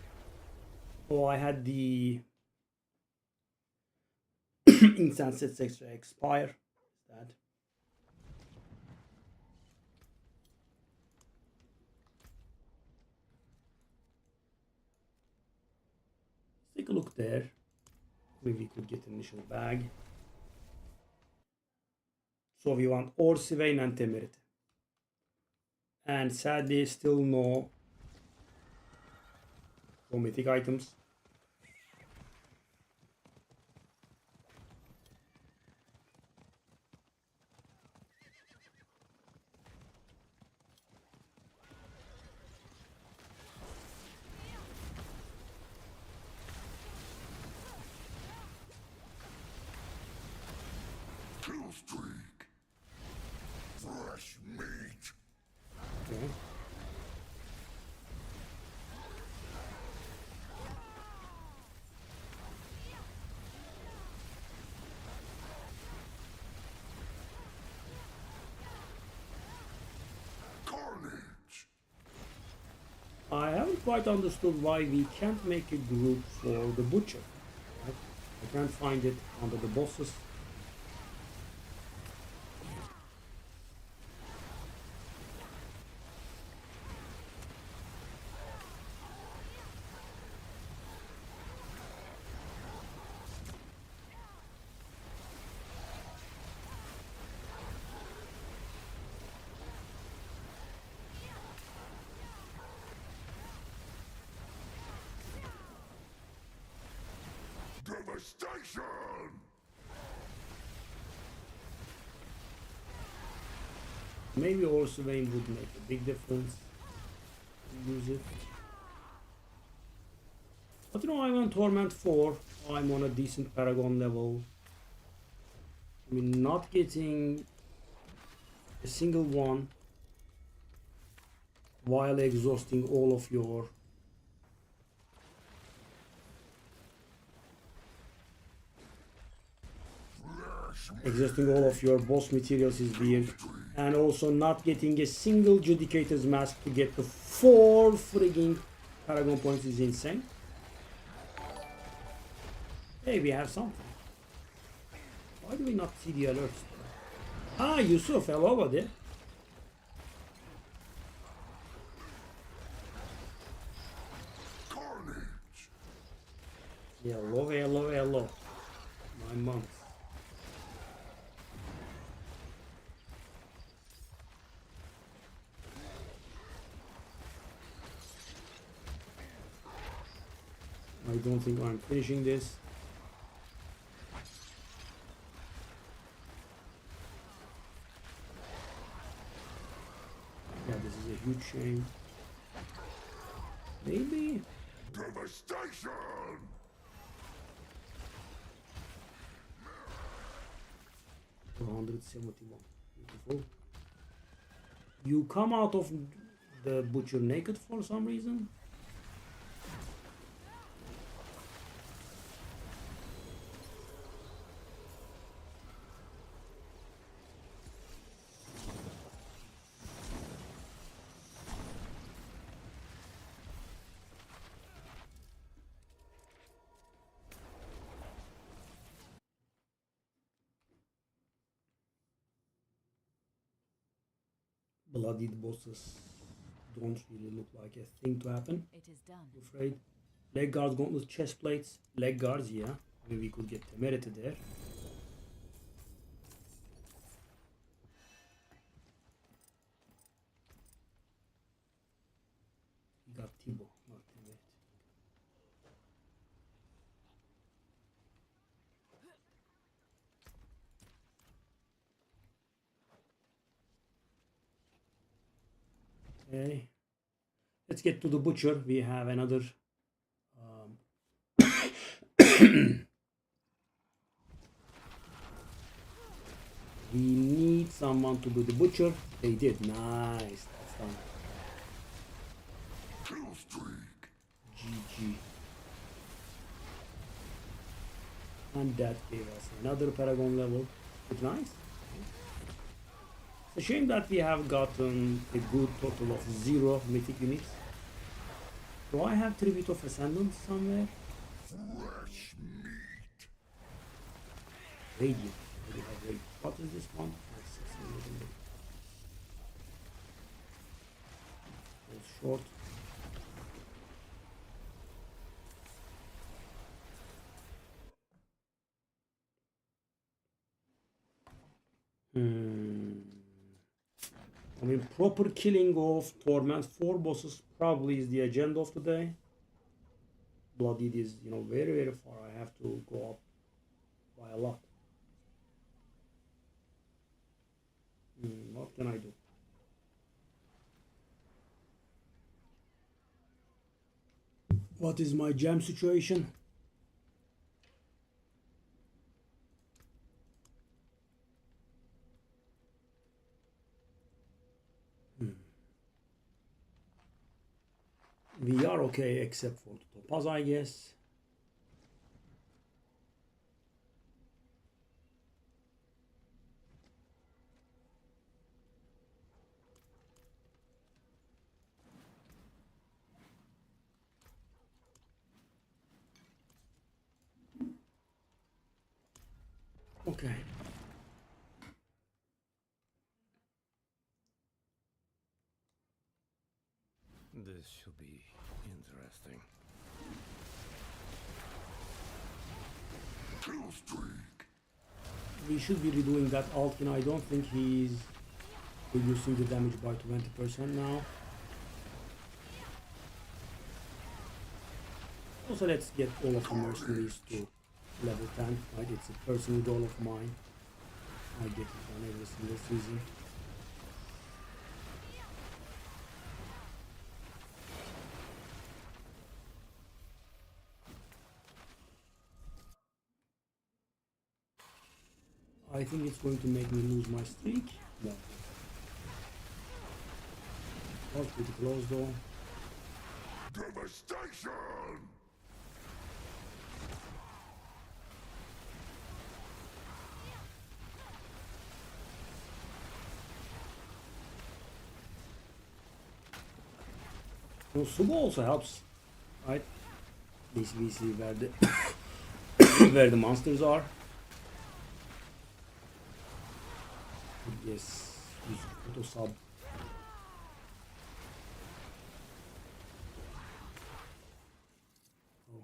Oh, I had the instance extra expire. That. Take a look there. Maybe we could get an initial bag. So we want Orsivain and Temerity. And sadly, still no mythic items. Kill streak. Fresh meat. Okay. Carnage. I haven't quite understood why we can't make a group for the butcher. Right? I can't find it under the bosses. Devastation. Maybe Orsivain would make a big difference. Use it. But you know, I'm on Torment 4. I'm on a decent Paragon level. I mean, not getting a single one while exhausting all of your boss materials is weird. And also not getting a single Judicator's Mask to get the 4 frigging Paragon points is insane. Hey, we have something. Why do we not see the alerts? Ah, Yusuf, hello over there. Carnage. Hello, hello, hello. 9 months. I don't think I'm finishing this. Yeah, this is a huge shame. Maybe? Devastation. 171. Beautiful. You come out of the butcher naked for some reason? Bloodied Bosses don't really look like a thing to happen. It is done. I'm afraid. Leg guards, gauntlet, chest plates. Leg guards, yeah. Maybe we could get Temerity there. We got Tibo, not Temerity. Okay. Let's get to the butcher. We have another. We need someone to do the butcher. They did. Nice. That's done. Kill streak. GG. And that gave us another Paragon level. It's nice. It's a shame that we have gotten a good total of 0 mythic units. Do I have Tribute of Ascendance somewhere? Fresh meat. Radiant. I do have Radiant. What is this one? That's 600. It's short. I mean, proper killing of Torment 4 bosses probably is the agenda of today. Bloodied is, you know, very, very far. I have to go up by a lot. What can I do? What is my jam situation? We are okay except for the Topaz, I guess. Okay. This should be interesting. Kill streak. We should be redoing that Altkin. I don't think he's reducing the damage by 20% now. Also, let's get all of the mercenaries to level 10. Right, it's a personal goal of mine. I get it on every single season. I think it's going to make me lose my streak. No. That was pretty close though. Devastation. So Subo also helps, right? This we see where the where the monsters are. Yes, use auto sub. Oh.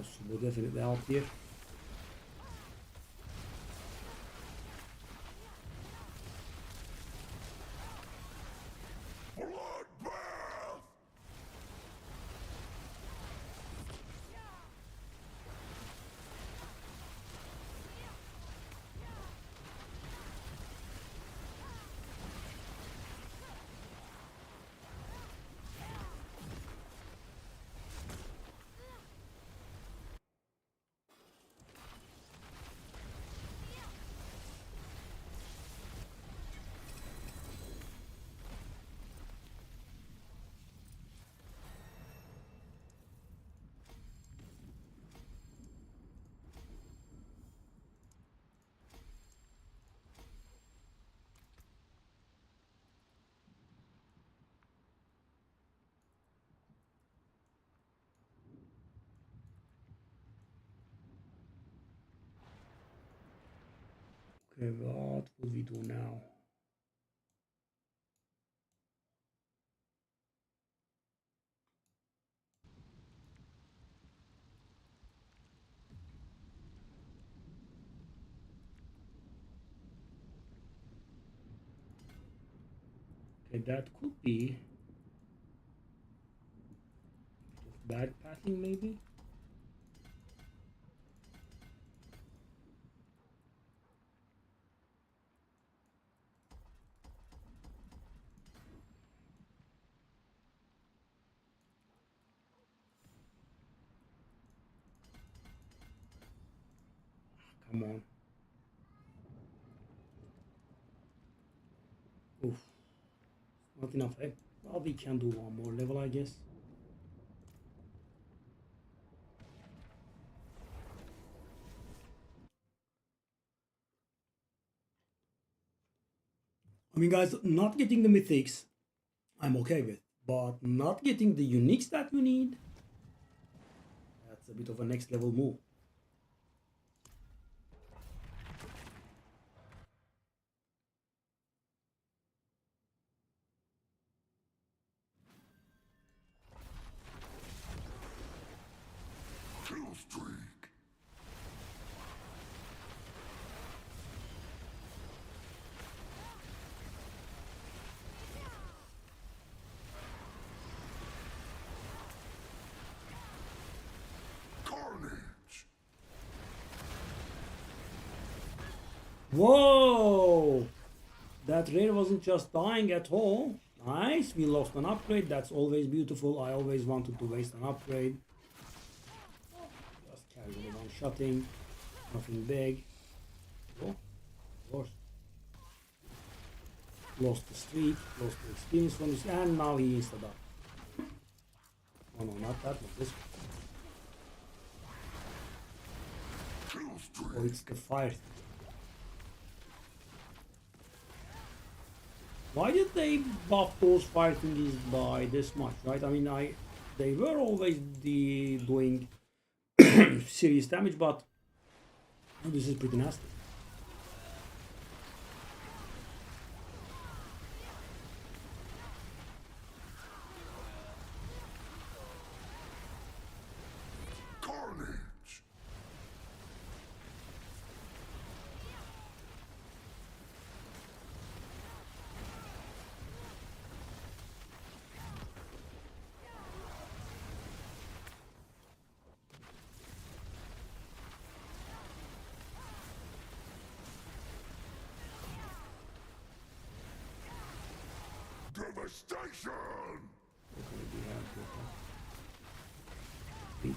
Subo definitely help here. Bloodbath. Okay, what will we do now? Okay, that could be bad pathing maybe. Come on. Oof. Not enough, eh? Well, we can do one more level, I guess. I mean, guys, not getting the mythics, I'm okay with. But not getting the uniques that you need, that's a bit of a next level move. Kill streak. Carnage. Whoa! That rare wasn't just dying at all. Nice, we lost an upgrade. That's always beautiful. I always wanted to waste an upgrade. Just casually one-shotting. Nothing big. Oh, of course. Lost the streak, lost the experience from this, and now he insta up. Oh no, not that one, this one. Kill streak. Oh, it's the fire. Why did they buff those fire thingies by this much, right? I mean, they were always doing serious damage, but this is pretty nasty. Carnage. Devastation. Okay, we have to speak.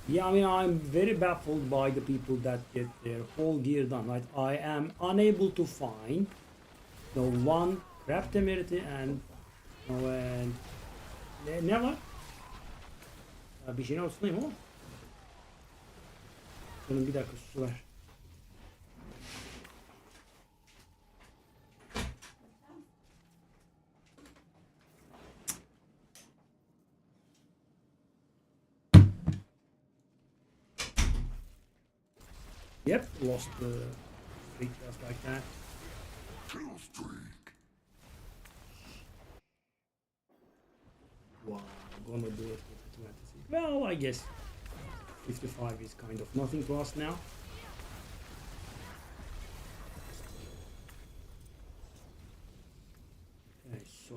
Yeah, I mean, I'm very baffled by the people that get their whole gear done, right? I am unable to find the one crap temerity and ne var? Bir şeyin altındayım ama. Bunun bir dakika su ver. Yep, lost the streak just like that. Kill streak. Wow, I'm gonna do it with the 26. Well, I guess 55 is kind of nothing to us now. Okay, so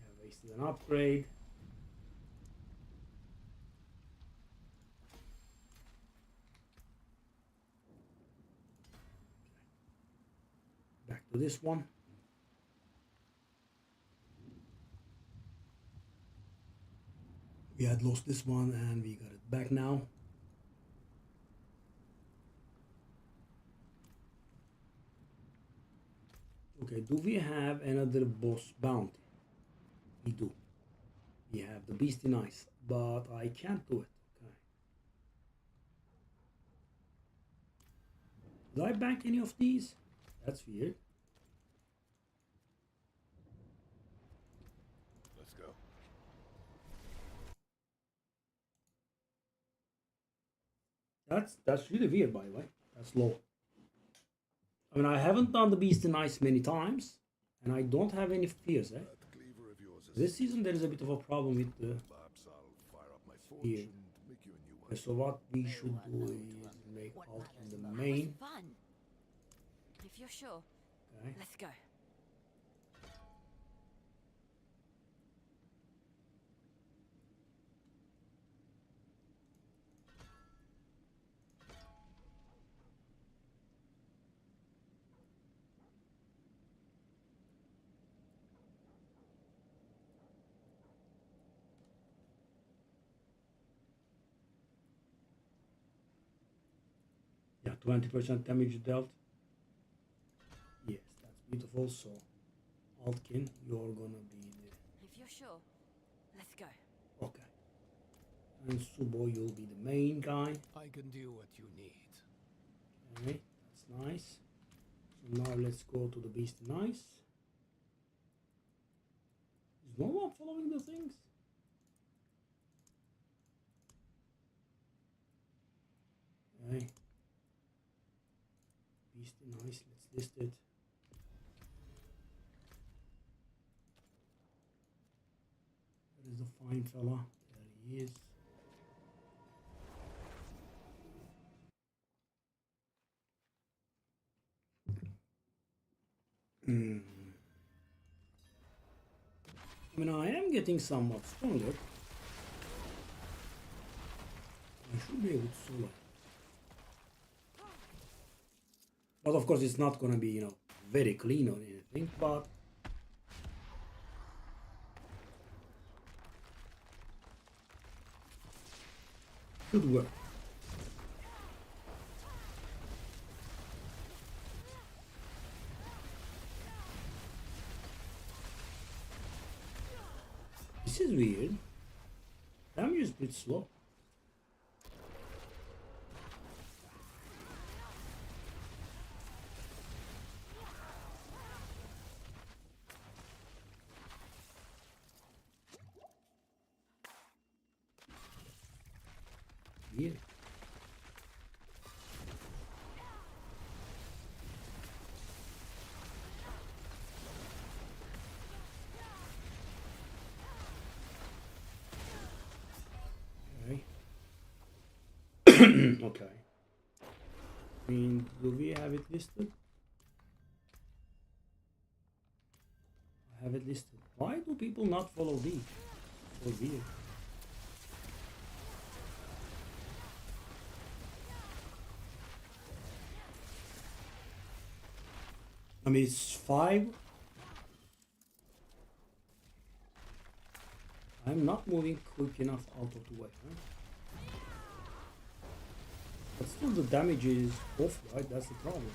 yeah, wasted an upgrade. Back to this one. We had lost this one and we got it back now. Okay, do we have another boss bounty? We do. We have the Beastie Nice, but I can't do it. Okay. Did I bank any of these? That's weird. Let's go. That's really weird, by the way. That's low. I mean, I haven't done the Beast and Ice many times, and I don't have any fears, eh? That cleaver of yours is This season there is a bit of a problem with the perhaps I'll fire up my forge Here. and make you a new one. Okay, so what we should do is make alt in the main. Fun. If you're sure, Okay. let's go. 20% damage dealt. Yes, that's beautiful. So, Altkin, you're gonna be the... If you're sure, let's go. Okay. And Subo, you'll be the main guy. I can do what you need. Okay, that's nice. So now let's go to the Beast in Ice. Is no one following the things? Okay. Beast in Ice, let's list it. There is the fine fella. There he is. I mean, I am getting somewhat stronger. I should be able to solo. But of course, it's not gonna be, you know, very clean or anything, but should work. This is weird. Damage is pretty slow. Weird. Okay. I mean, do we have it listed? I have it listed. Why do people not follow these? So weird. I mean, it's 5. I'm not moving quick enough out of the way, huh? But still the damage is off, right? That's the problem.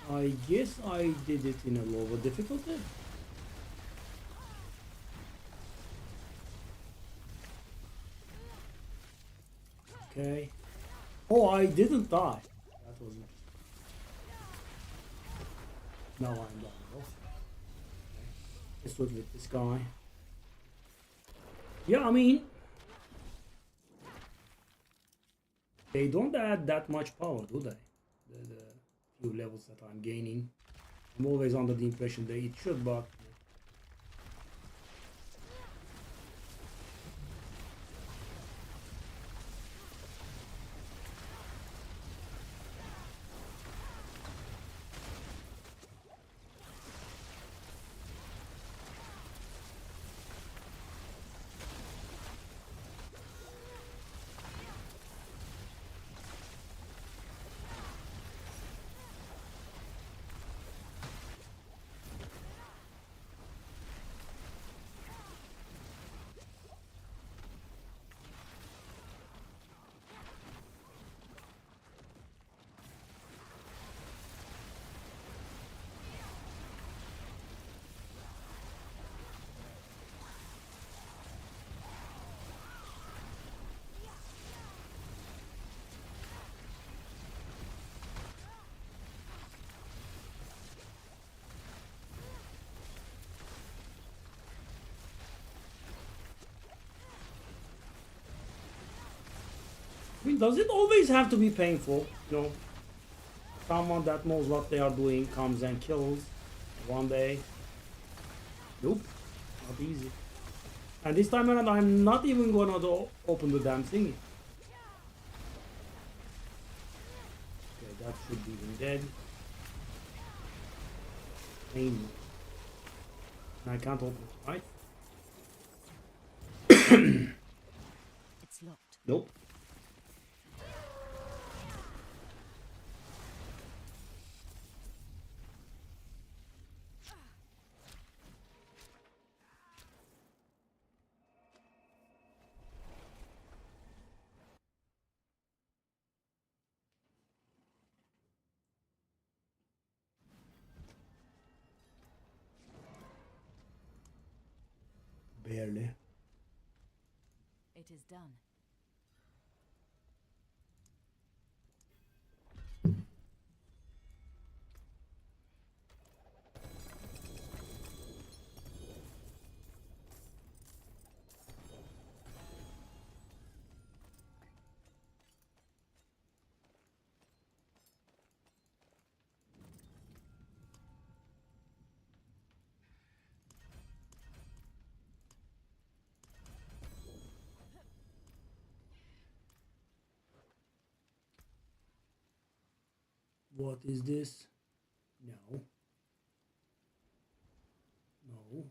I guess I did it in a lower difficulty. Okay. Oh, I didn't die. That was it. Now I'm done. Okay. Let's do it with this guy. Yeah, I mean, they don't add that much power, do they? The few levels that I'm gaining. I'm always under the impression that it should, but I mean, does it always have to be painful? You know, someone that knows what they are doing comes and kills one day. Nope, not easy. And this time around, I'm not even gonna open the damn thingy. Okay, that should be even dead. Pain. And I can't open it, right? It's locked. Nope. Barely. It is done. What is this? No. No.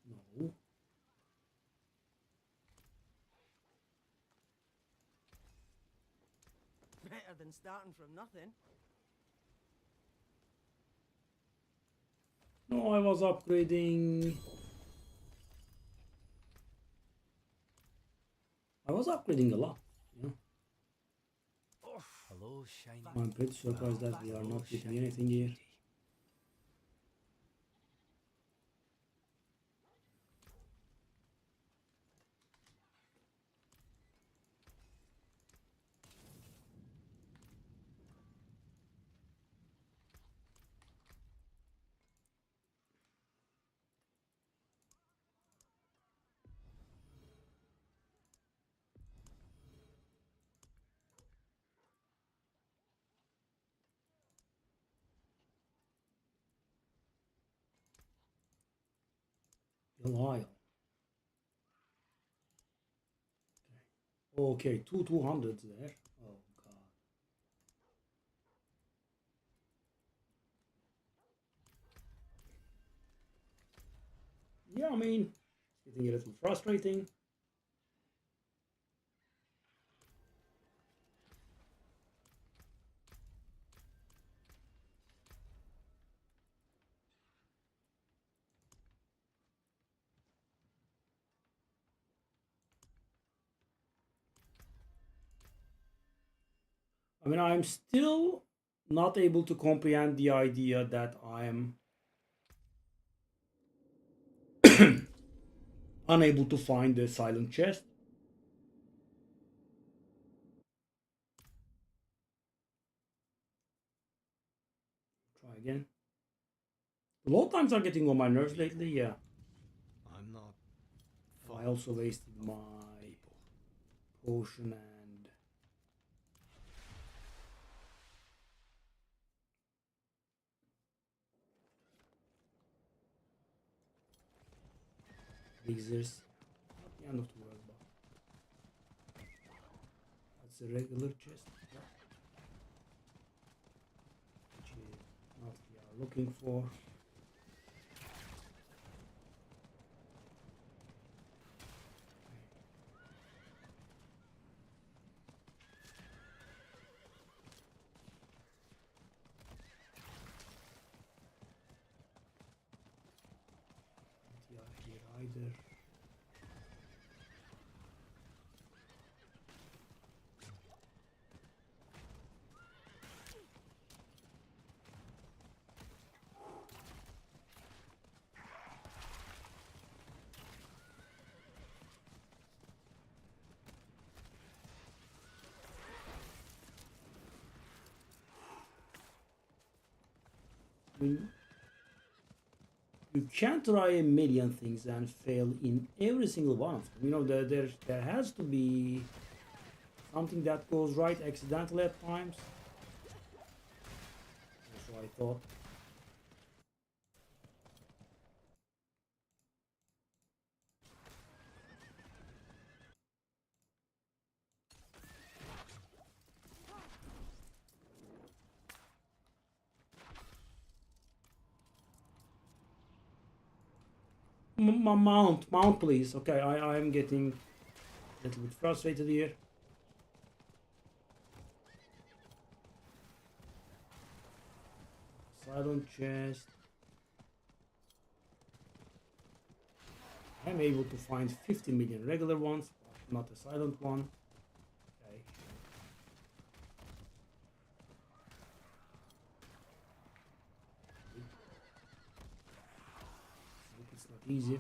No. Better than starting from nothing. No, I was upgrading. I was upgrading a lot. You know? Hello, shiny. I'm pretty surprised that we are Hello, not getting shiny anything here. beauty. Belial. Okay, 200s there. Oh god. Yeah, I mean, it's getting a little frustrating. I mean, I'm still not able to comprehend the idea that I'm unable to find the silent chest. Try again. The load times are getting on my nerves lately, yeah. I'm not. I also wasted my people. potion and lasers. Not the end of the world, but that's a regular chest. Yeah. Which is not what we are looking for. Not here either. I mean, you can't try a million things and fail in every single one of them. You know, there has to be something that goes right accidentally at times. That's what I thought. Mount, please. Okay, I am getting a little bit frustrated here. Silent chest. I'm able to find 50 million regular ones, but not a silent one. Okay. easy.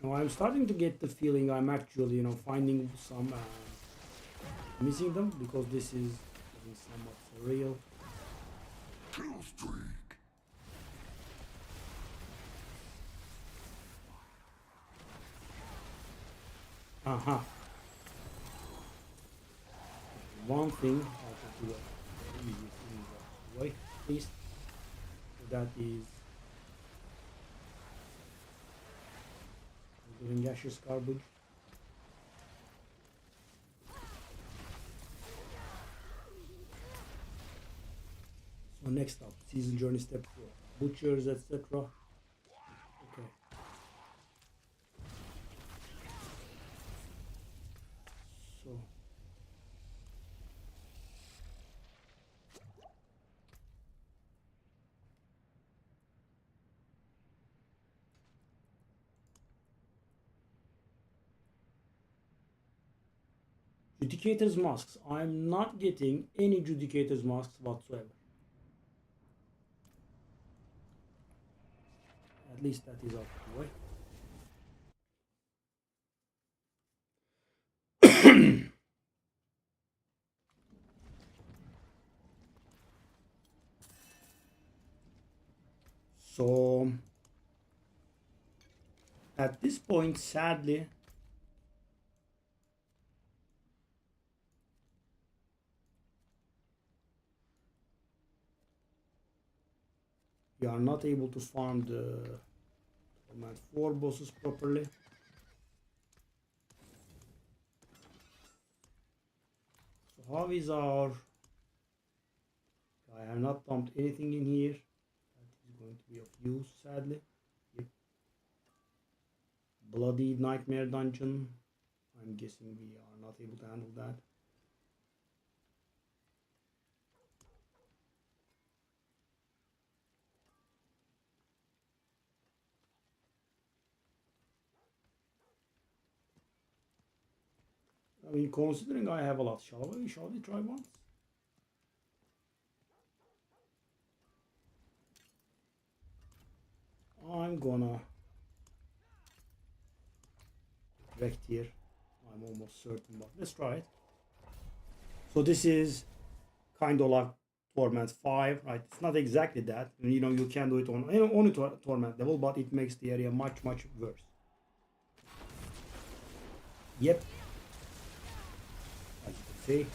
Now I'm starting to get the feeling I'm actually, you know, finding some missing them because this is getting somewhat surreal. Kill streak. Aha. One thing I can do very easy thing away, at least. So that is doing gaseous garbage. So next up, season journey step 4, butchers, etc. Okay. So Judicator's masks. I'm not getting any Judicator's masks whatsoever. At least that is out of the way. So at this point, sadly, we are not able to farm the Torment 4 bosses properly. So how is our... I have not dumped anything in here. That is going to be of use, sadly. Yep. Bloody Nightmare Dungeon. I'm guessing we are not able to handle that. I mean, considering I have a lot, shall we try once? I'm gonna wrecked here. I'm almost certain, but let's try it. So this is kind of like Torment 5, right? It's not exactly that. You know, you can do it on only Torment level, but it makes the area much worse. Yep. As you can see.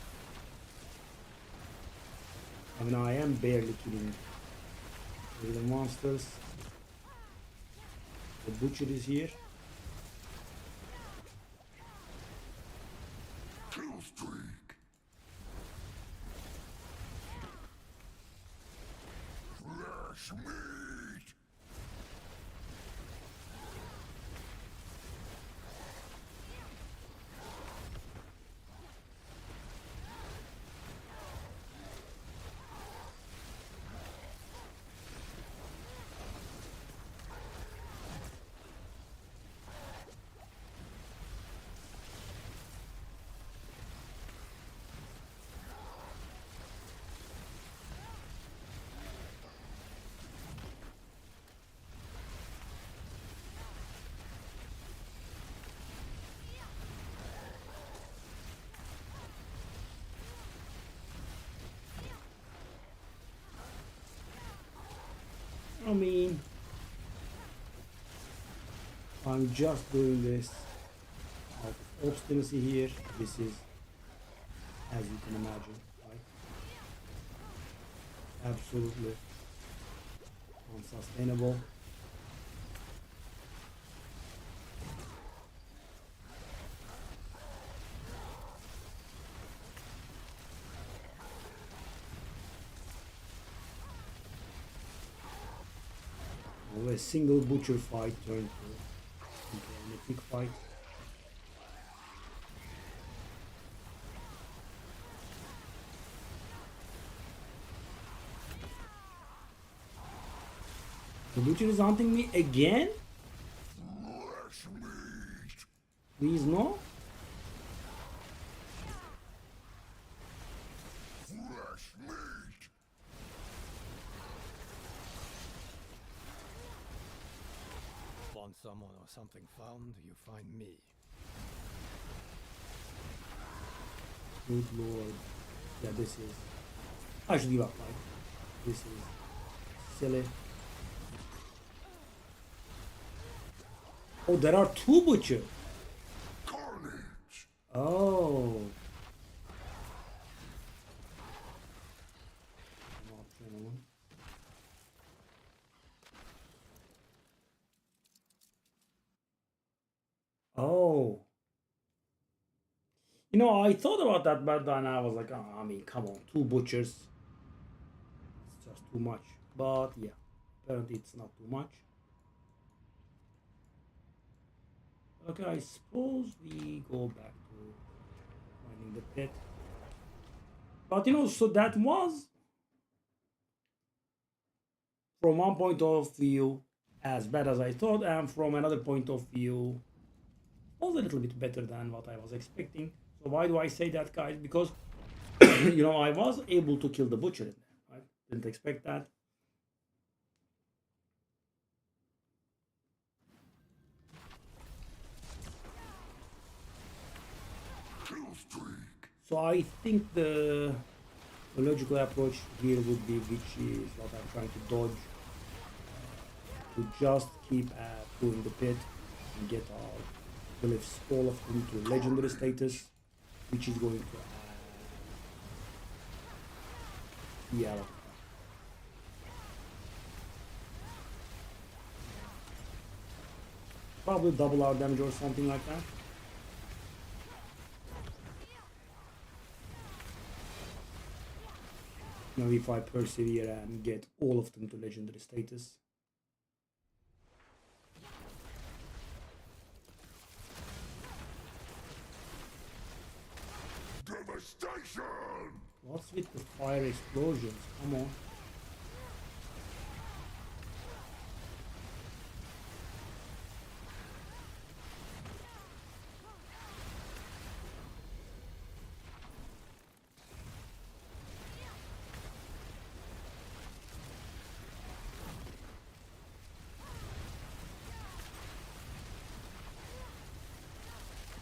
I mean, I am barely killing the monsters. The butcher is here. Kill streak. Flesh meat. I mean, I'm just doing this out of obstinacy here. This is, as you can imagine, right? Absolutely unsustainable. A single butcher fight turned into an epic fight. The butcher is hunting me again? Flesh meat. Please no? Flesh want someone or something found, you find me. Good lord. Yeah, this is... I should give up, like. This is silly. Oh, there are two butchers. Carnage! Oh. Oh. You know, I thought about that, but then I was like, oh, I mean, come on, two butchers. It's just too much. But yeah, apparently it's not too much. Okay, I suppose we go back to finding the pit. But you know, so that was, from one point of view, as bad as I thought, and from another point of view, was a little bit better than what I was expecting. So why do I say that, guys? Because you know, I was able to kill the butcher in there. I didn't expect that. Kill streak! So I think the logical approach here would be, which is what I'm trying to dodge, to just keep doing the pit and get our glyphs, all of them, to legendary status, which is going to yeah. Probably double our damage or something like that. Now if I persevere and get all of them to legendary status. Devastation! What's with the fire explosions? Come on.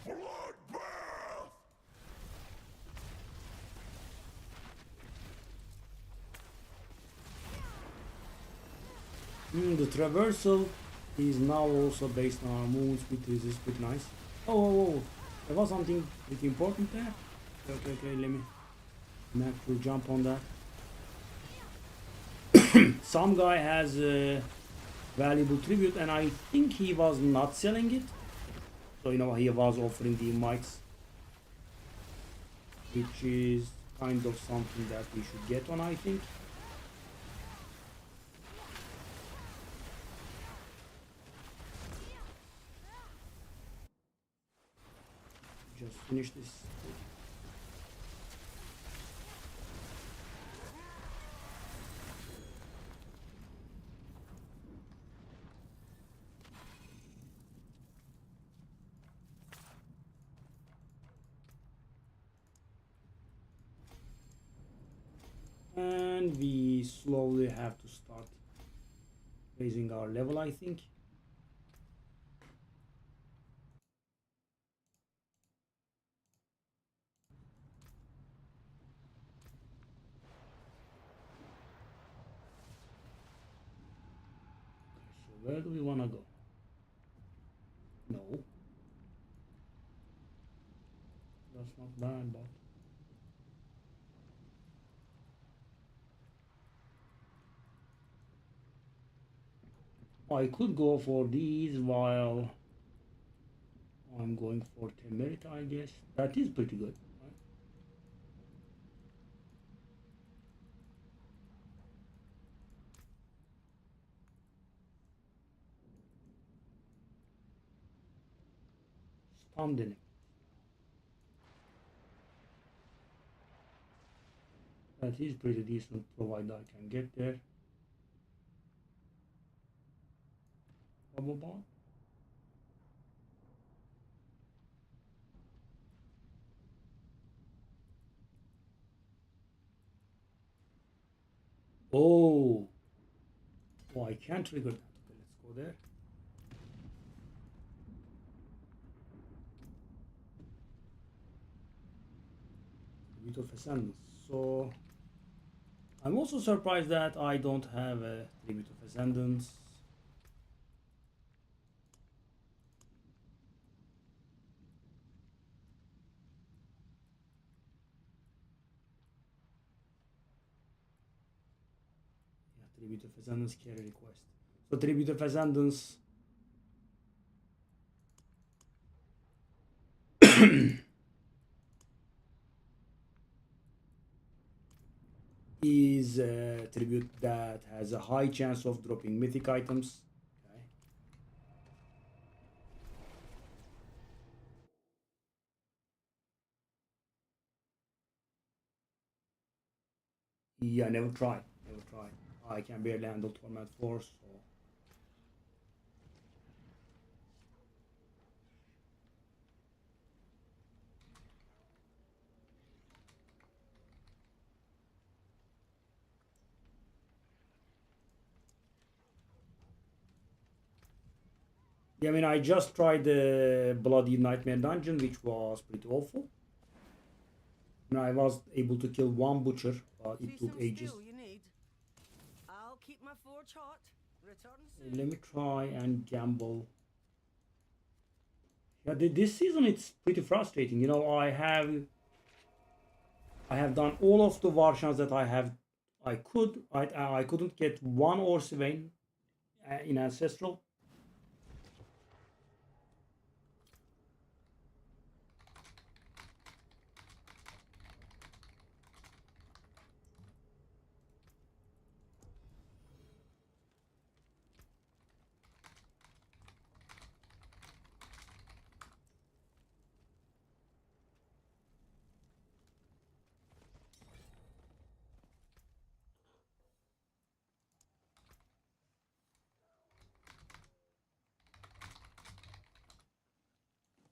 Bloodbath! The traversal is now also based on our moves, which is pretty nice. Oh, there was something pretty important there. Okay, let me have to jump on that. Some guy has a valuable tribute, and I think he was not selling it. So you know, he was offering the mics, which is kind of something that we should get on, I think. Just finish this. And we slowly have to start raising our level, I think. So where do we want to go? No. That's not bad, but... I could go for these while I'm going for Temerita, I guess. That is pretty good, right? Stunned enemy. That is pretty decent, provided I can get there. Bubble bomb. Oh, I can't trigger that. Okay, let's go there. Tribute of Ascendance. So I'm also surprised that I don't have a Tribute of Ascendance. Yeah, Tribute of Ascendance carry request. So Tribute of Ascendance is a tribute that has a high chance of dropping mythic items. Okay. Yeah, never tried. Never tried. I can barely handle Torment Force. So. Yeah, I mean, I just tried the Bloody Nightmare Dungeon, which was pretty awful. I mean, I was able to kill one butcher, but it See took some ages. steel you need. I'll keep my forge hot. Return soon. Let me try and gamble. Yeah, this season it's pretty frustrating. You know, I have done all of the Varshans that I could. I couldn't get one Orsivain in Ancestral.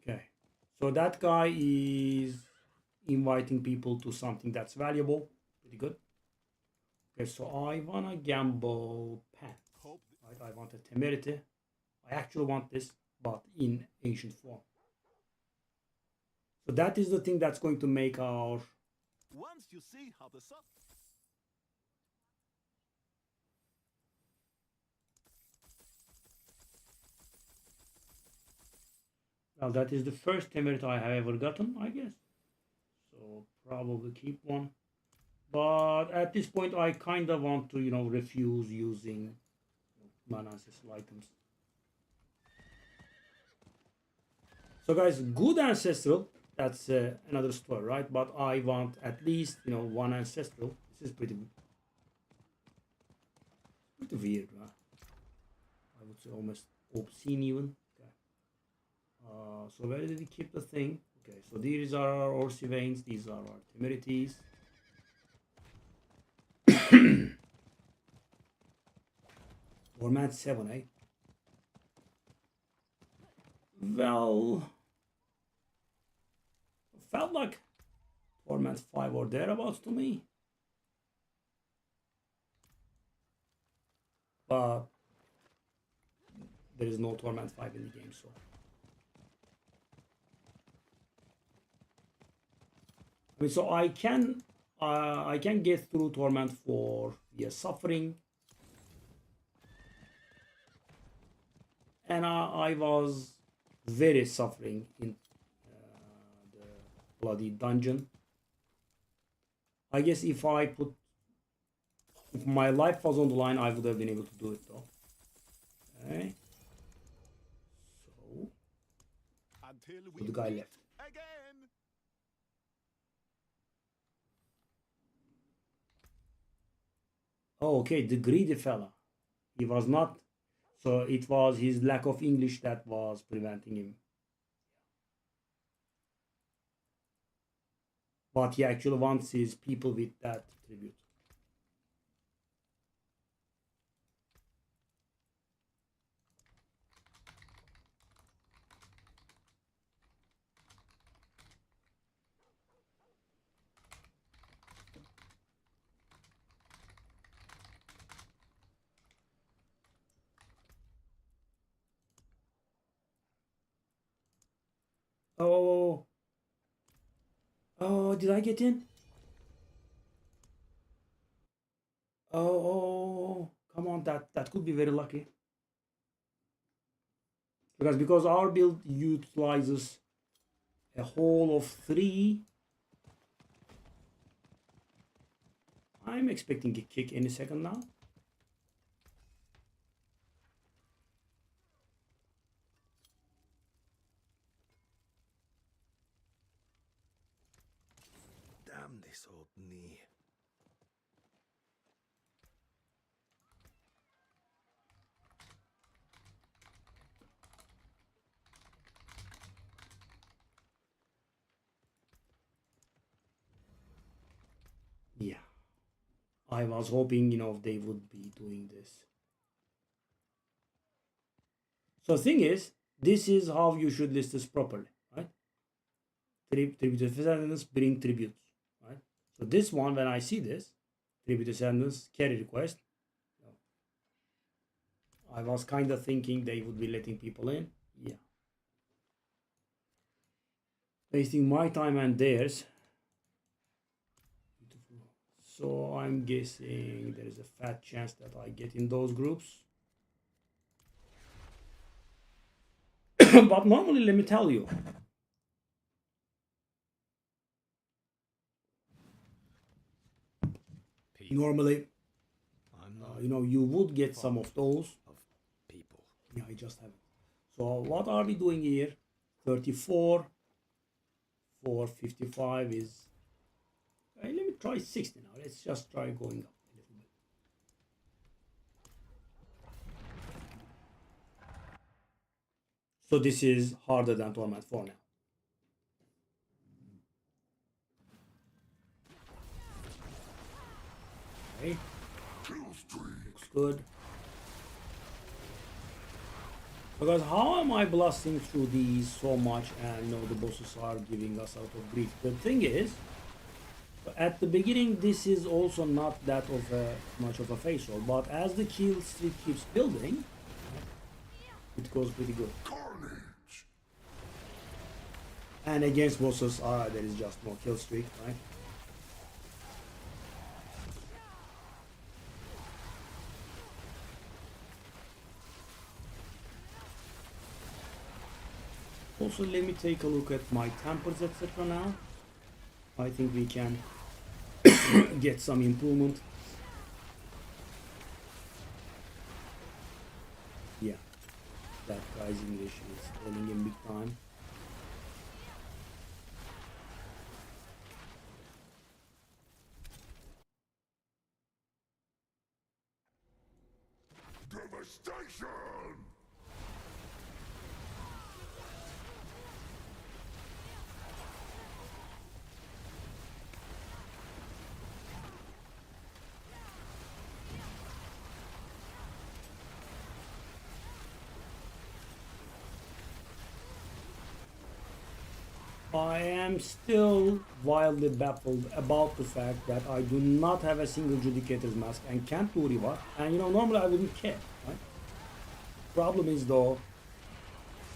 Okay, so that guy is inviting people to something that's valuable. Pretty good. Okay, so I wanna gamble pants. Right, I want a temerity. I actually want this, but in ancient form. So that is the thing that's going to make our. Once you see how the sun. Well, that is the first temerity I have ever gotten, I guess. So probably keep one. But at this point, I kind of want to, refuse using non-ancestral items. So guys, good ancestral, that's another story, right? But I want at least, one ancestral. This is pretty weird, right? I would say almost obscene even. Okay. So where did we keep the thing? Okay, so these are our Orsivains, these are our Temerities. Torment 7, eh? Well, felt like Torment 5 or thereabouts to me. But there is no Torment 5 in the game, so. I mean, so I can get through Torment 4 via suffering. And I was very suffering in the bloody dungeon. I guess if my life was on the line, I would have been able to do it though. Okay. So Until the guy left. again. Oh, okay, the greedy fella. He was not. So it was his lack of English that was preventing him. But he actually wants his people with that tribute. Oh, oh, did I get in? Oh, come on, that could be very lucky. Because our build utilizes a whole of 3. I'm expecting a kick any second now. Damn this old knee. Yeah. I was hoping, they would be doing this. So the thing is, this is how you should list this properly, right? Tribute descendants bring tributes, right? So this one, when I see this, tribute descendants carry request, I was kind of thinking they would be letting people in. Yeah. Wasting my time and theirs. Beautiful. So I'm guessing there is a fat chance that I get in those groups. But normally, let me tell you, People. normally, I'm not you would get some of those. of people. Yeah, I just haven't. So what are we doing here? 34 for 55 is... let me try 60 now. Let's just try going up a little bit. So this is harder than Torment 4 now. Okay, Kill streak. looks good. Because how am I blasting through these so much and the bosses are giving us out of grief? The thing is, at the beginning this is also not that of much of a face roll, but as the kill streak keeps building, it goes pretty good. Carnage. And against bosses, there is just no kill streak, right? Also, let me take a look at my tempers, etc. now. I think we can get some improvement. Yeah, that guy's English is telling him big time. Devastation. I am still wildly baffled about the fact that I do not have a single Judicator's Mask and can't do reward. And normally I wouldn't care, right? Problem is though,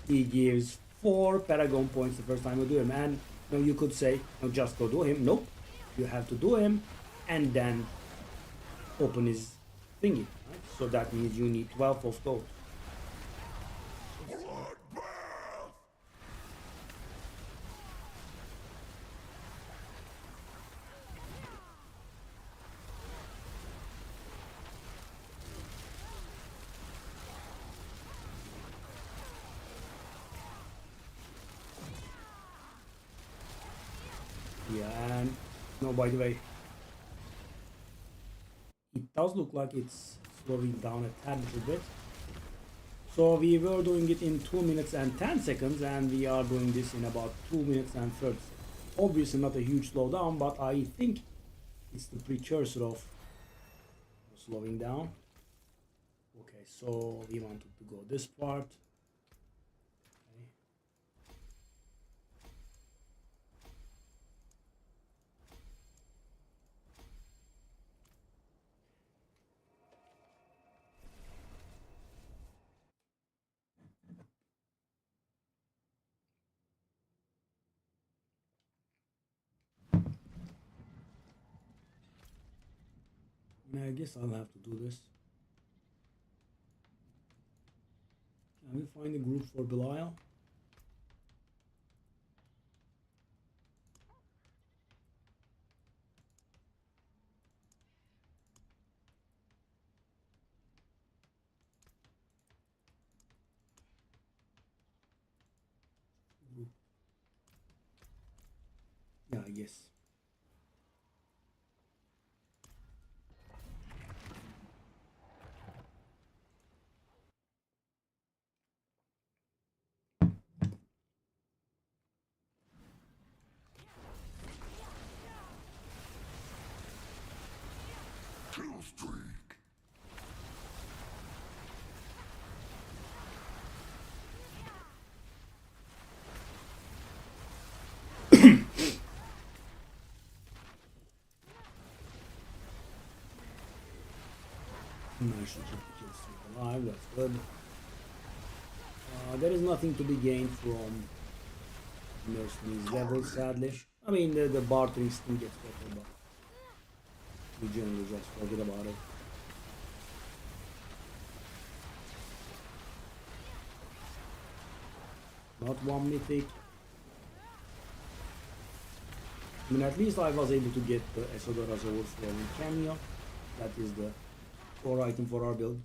he gives 4 Paragon points the first time you do him. And you could say, just go do him. Nope. You have to do him and then open his thingy, right? So that means you need 12 of those. Bloodbath. Yeah, and by the way, it does look like it's slowing down a tad little bit. So we were doing it in 2 minutes and 10 seconds, and we are doing this in about 2 minutes and 30 seconds. Obviously not a huge slowdown, but I think it's the precursor of slowing down. Okay, so we wanted to go this part. Okay. I guess I'll have to do this. Can we find a group for Belial? Yeah, I guess. Kill streak. I should keep the kill streak alive, that's good. There is nothing to be gained from mercenaries levels, sadly. I mean, the bartering still gets better, but we generally just forget about it. Not one mythic. I mean, at least I was able to get the Esodora's overflowing cameo. That is the core item for our build.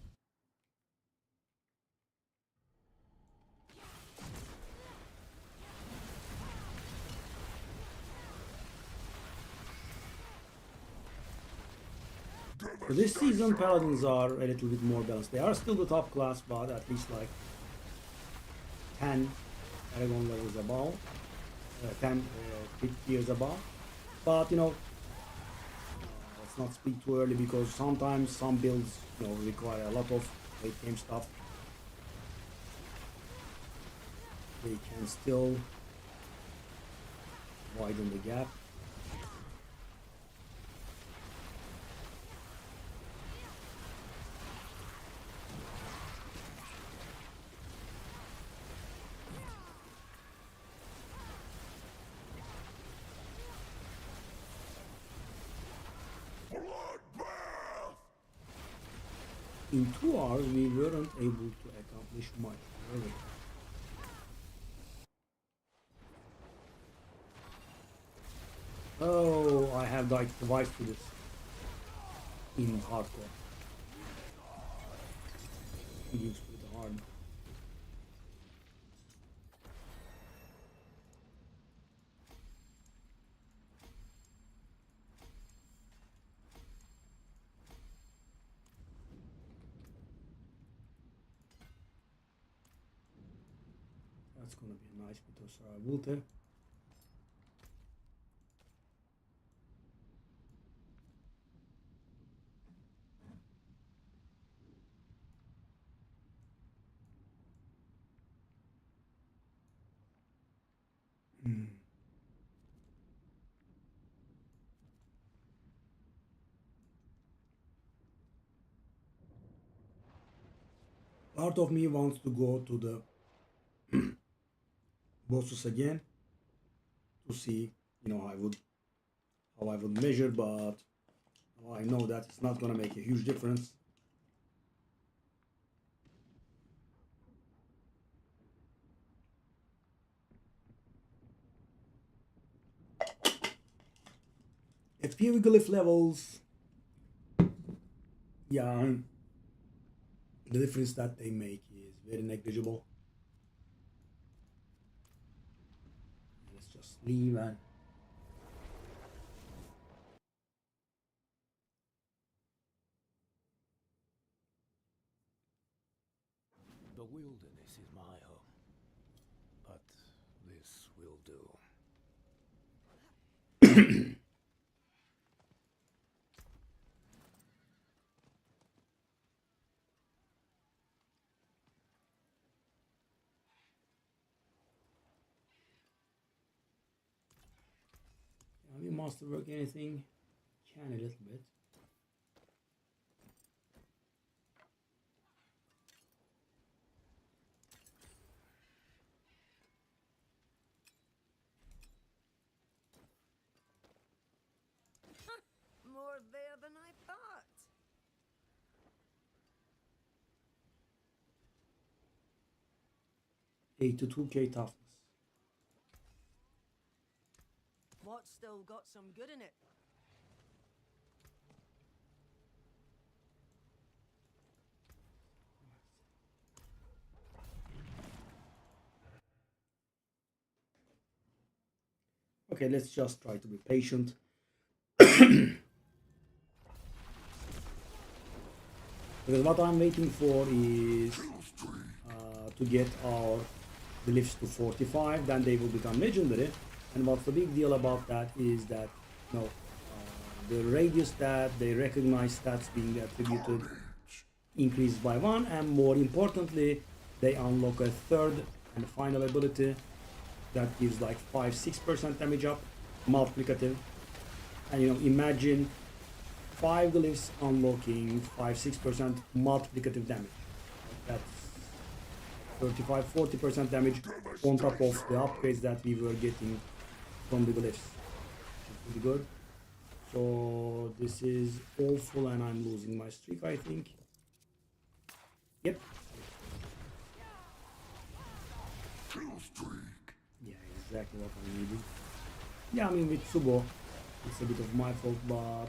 So this season paladins are a little bit more balanced. They are still the top class, but at least like 10 Aragon levels above, 10 50 years above. But you know, let's not speak too early because sometimes some builds, you know, require a lot of late game stuff. They can still widen the gap. In 2 hours, we weren't able to accomplish much, were we? Oh, I have died twice to this in hardcore. It is pretty hard. That's gonna be a nice bit of Saravulte. Part of me wants to go to the bosses again to see, you know, how I would measure, but I know that it's not gonna make a huge difference. At few glyph levels, yeah, the difference that they make is very negligible. Let's just leave and The wilderness is my home, but this will do. can we masterwork anything? Can a little bit. More there than I thought. 82k toughness. What's still got some good in it? Okay, let's just try to be patient. Because what I'm waiting for is to get our beliefs to 45, then they will become legendary. And what's the big deal about that is that, you know, the radius that they recognize stats being attributed increases by 1, and more importantly, they unlock a third and final ability that gives like 5-6% damage up, multiplicative. And you know, imagine 5 glyphs unlocking 5-6% multiplicative damage. That's 35-40% damage on top of the upgrades that we were getting from the glyphs. Pretty good. So this is awful, and I'm losing my streak, I think. Yep. Kill streak. Yeah, exactly what I needed. Yeah, I mean with Subo, it's a bit of my fault, but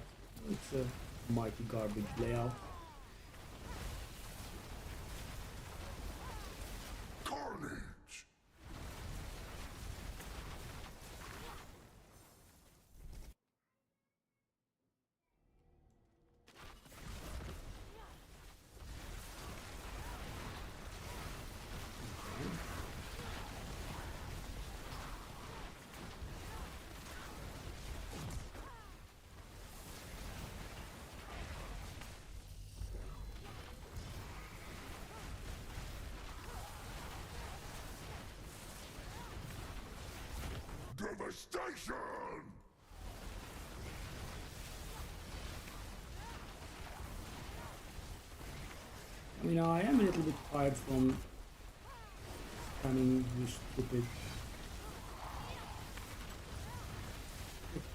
it's a mighty garbage layout. Carnage. Devastation. I mean, I am a little bit tired from spamming this stupid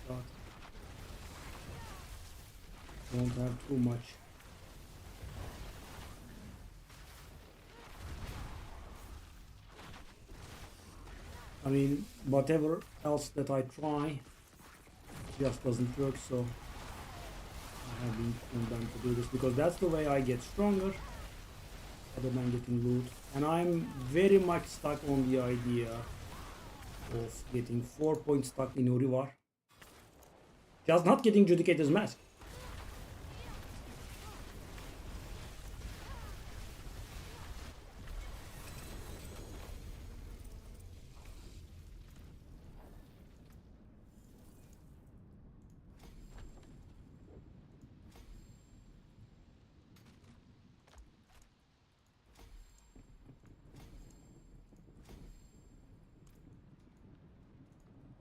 shot. Don't have too much. I mean, whatever else that I try just doesn't work, so I have been condemned to do this because that's the way I get stronger, other than getting loot. And I'm very much stuck on the idea of getting 4 points stuck in Urivar. Just not getting Judicator's Mask.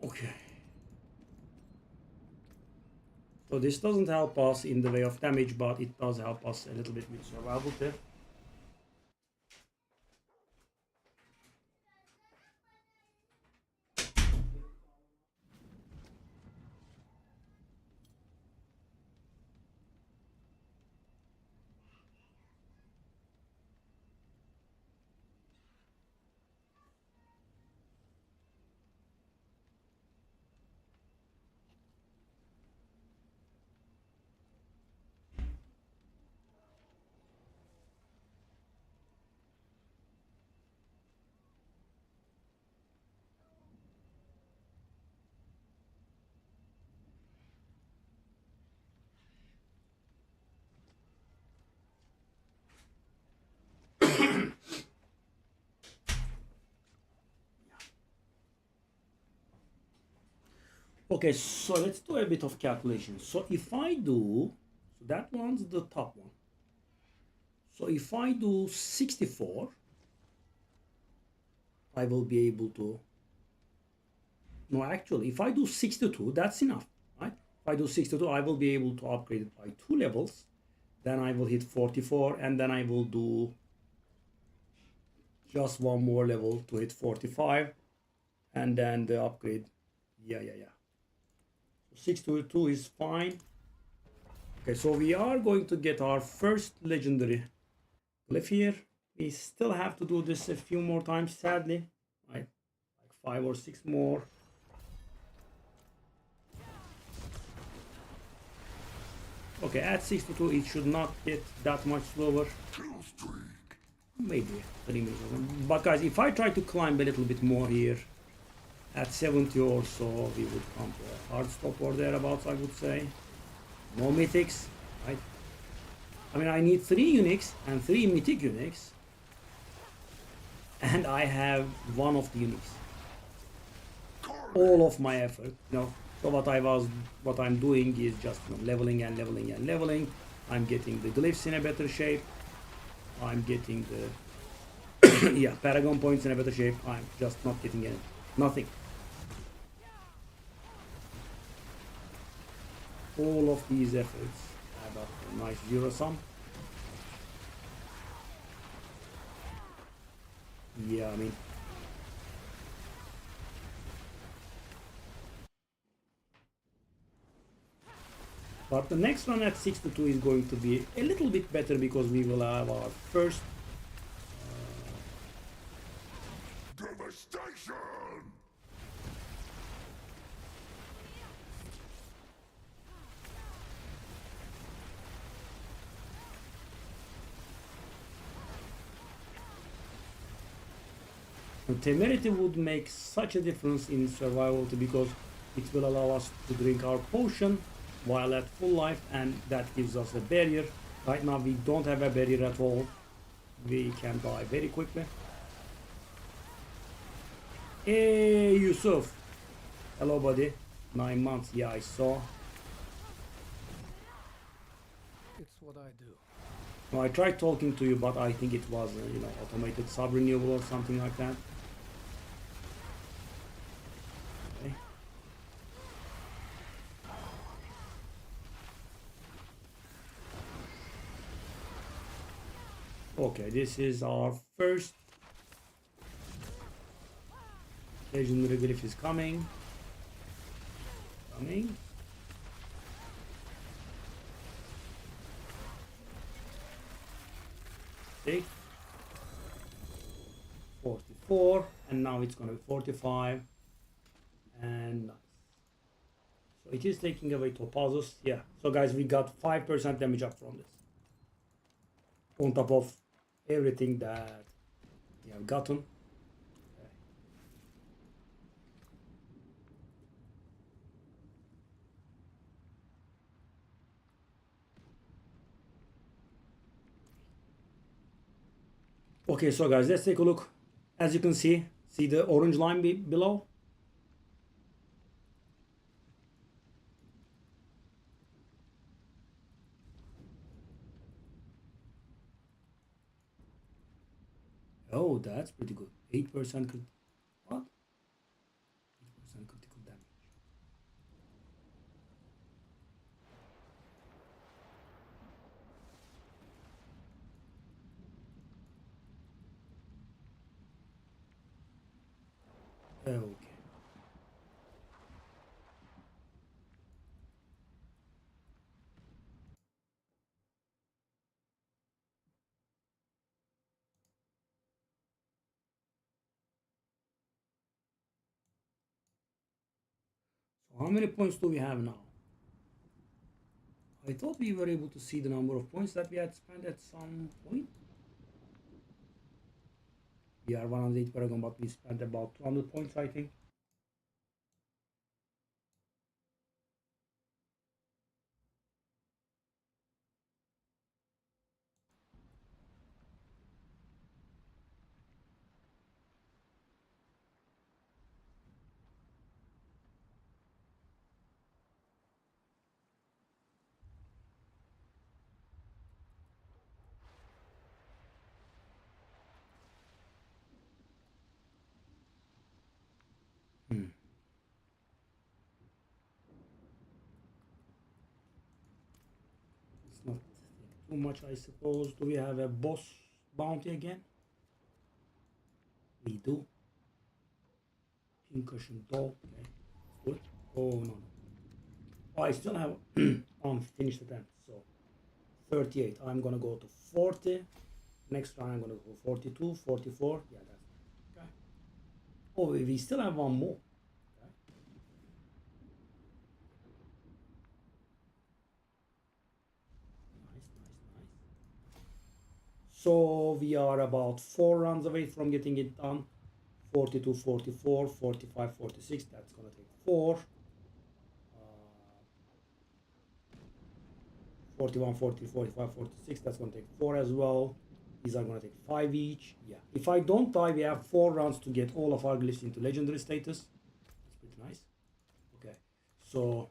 Okay. So this doesn't help us in the way of damage, but it does help us a little bit with survival there. Okay, so let's do a bit of calculation. So if I do, so that one's the top one. So if I do 64, I will be able to, no, actually, if I do 62, that's enough, right? If I do 62, I will be able to upgrade it by 2 levels. Then I will hit 44, and then I will do just 1 more level to hit 45, and then the upgrade, yeah. 622 is fine. Okay, so we are going to get our first legendary glyph here. We still have to do this a few more times, sadly. Right? Like 5 or 6 more. Okay, at 62 it should not get that much slower. Kill streak. Maybe 3 minutes. But guys, if I try to climb a little bit more here, at 70 or so, we would come to a hard stop or thereabouts, I would say. No mythics, right? I mean, I need 3 uniques and 3 mythic uniques. And I have 1 of the uniques. All of my effort, you know. So what I'm doing is just, you know, leveling and leveling and leveling. I'm getting the glyphs in a better shape. I'm getting the yeah, paragon points in a better shape. I'm just not getting any, nothing. All of these efforts add up to a nice zero sum. Yeah, I mean, but the next run at 62 is going to be a little bit better because we will have our first Devastation. temerity would make such a difference in survival because it will allow us to drink our potion while at full life, and that gives us a barrier. Right now we don't have a barrier at all. We can die very quickly. Hey Yusuf, hello buddy. 9 months, yeah, I saw. It's what I do. No, I tried talking to you, but I think it was you know, automated sub renewal or something like that. Okay. Okay, this is our first legendary glyph is coming. Coming. Six. 44, and now it's gonna be 45, and nice. So it is taking away Topazos. Yeah. So guys, we got 5% damage up from this. On top of everything that we have gotten. Okay. Okay, so guys, let's take a look. As you can see the orange line below. Oh, that's pretty good. 8% crit. What? 8% critical damage. Okay. So how many points do we have now? I thought we were able to see the number of points that we had spent at some point. We are 108 Paragon, but we spent about 200 points, I think. Hmm. It's not too much, I suppose. Do we have a boss bounty again? We do. Pincushion dog. Okay. Good. Oh no. Oh, I still have unfinished attempt. So 38. I'm gonna go to 40. next round I'm gonna go 42, 44. Yeah, that's okay. Oh, we still have one more. Okay. Nice, nice, nice. So we are about 4 rounds away from getting it done. 42, 44, 45, 46. That's gonna take 4. 41, 40, 45, 46. That's gonna take 4 as well. These are gonna take 5 each. Yeah. If I don't die, we have 4 rounds to get all of our glyphs into legendary status. That's pretty nice. Okay. So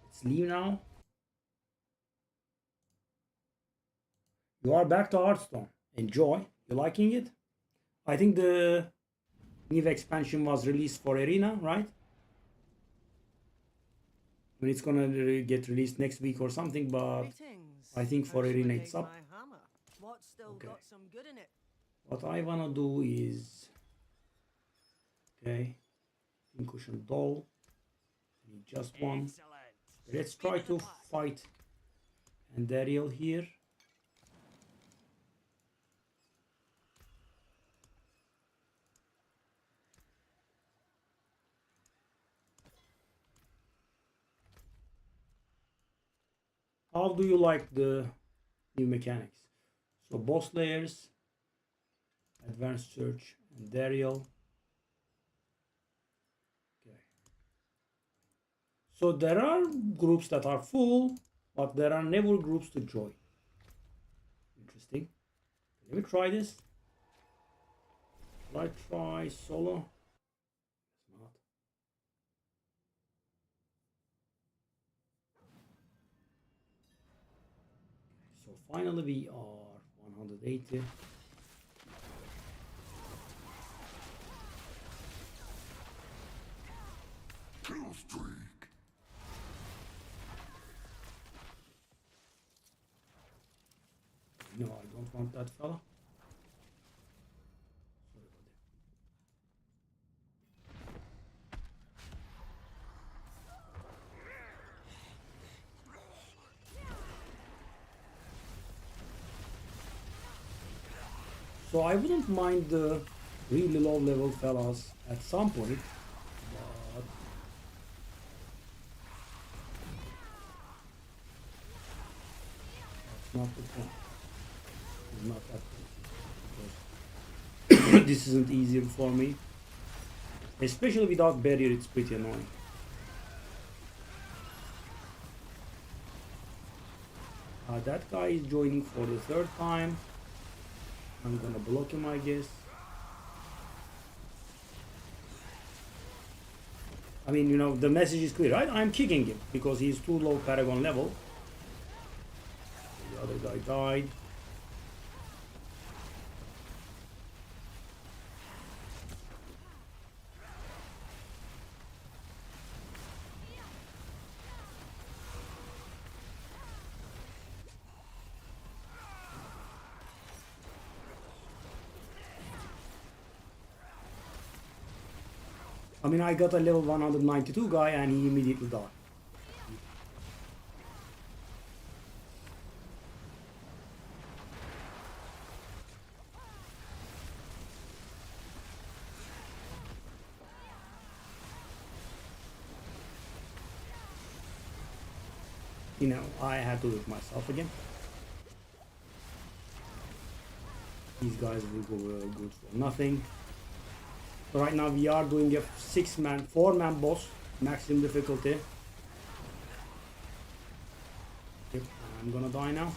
let's leave now. You are back to Hearthstone. Enjoy. You liking it? I think the new expansion was released for Arena, right? I mean, it's gonna get released next week or something, but Greetings. I think for How shall I Arena make it's up. my hammer? What's still Okay. got some good in it? What I wanna do is, okay, pincushion doll. Need just one. Excellent. Let's try to fight and Daryl here. How do you like the new mechanics? So boss layers, advanced search, and Daryl. Okay. So there are groups that are full, but there are never groups to join. Interesting. Let me try this. Shall I try solo? It's not. So finally we are 180. Kill streak. No, I don't want that fella. Sorry about that. So I wouldn't mind the really low level fellas at some point, but that's not the point. It's not that point. Because this isn't easier for me. Especially without barrier, it's pretty annoying. That guy is joining for the 3rd time. I'm gonna block him, I guess. I mean, you know, the message is clear, right? I'm kicking him because he's too low Paragon level. The other guy died. I mean, I got a level 192 guy and he immediately died. You know, I had to do it myself again. These guys will go good for nothing. So right now we are doing a 4-man boss, maximum difficulty. Yep, I'm gonna die now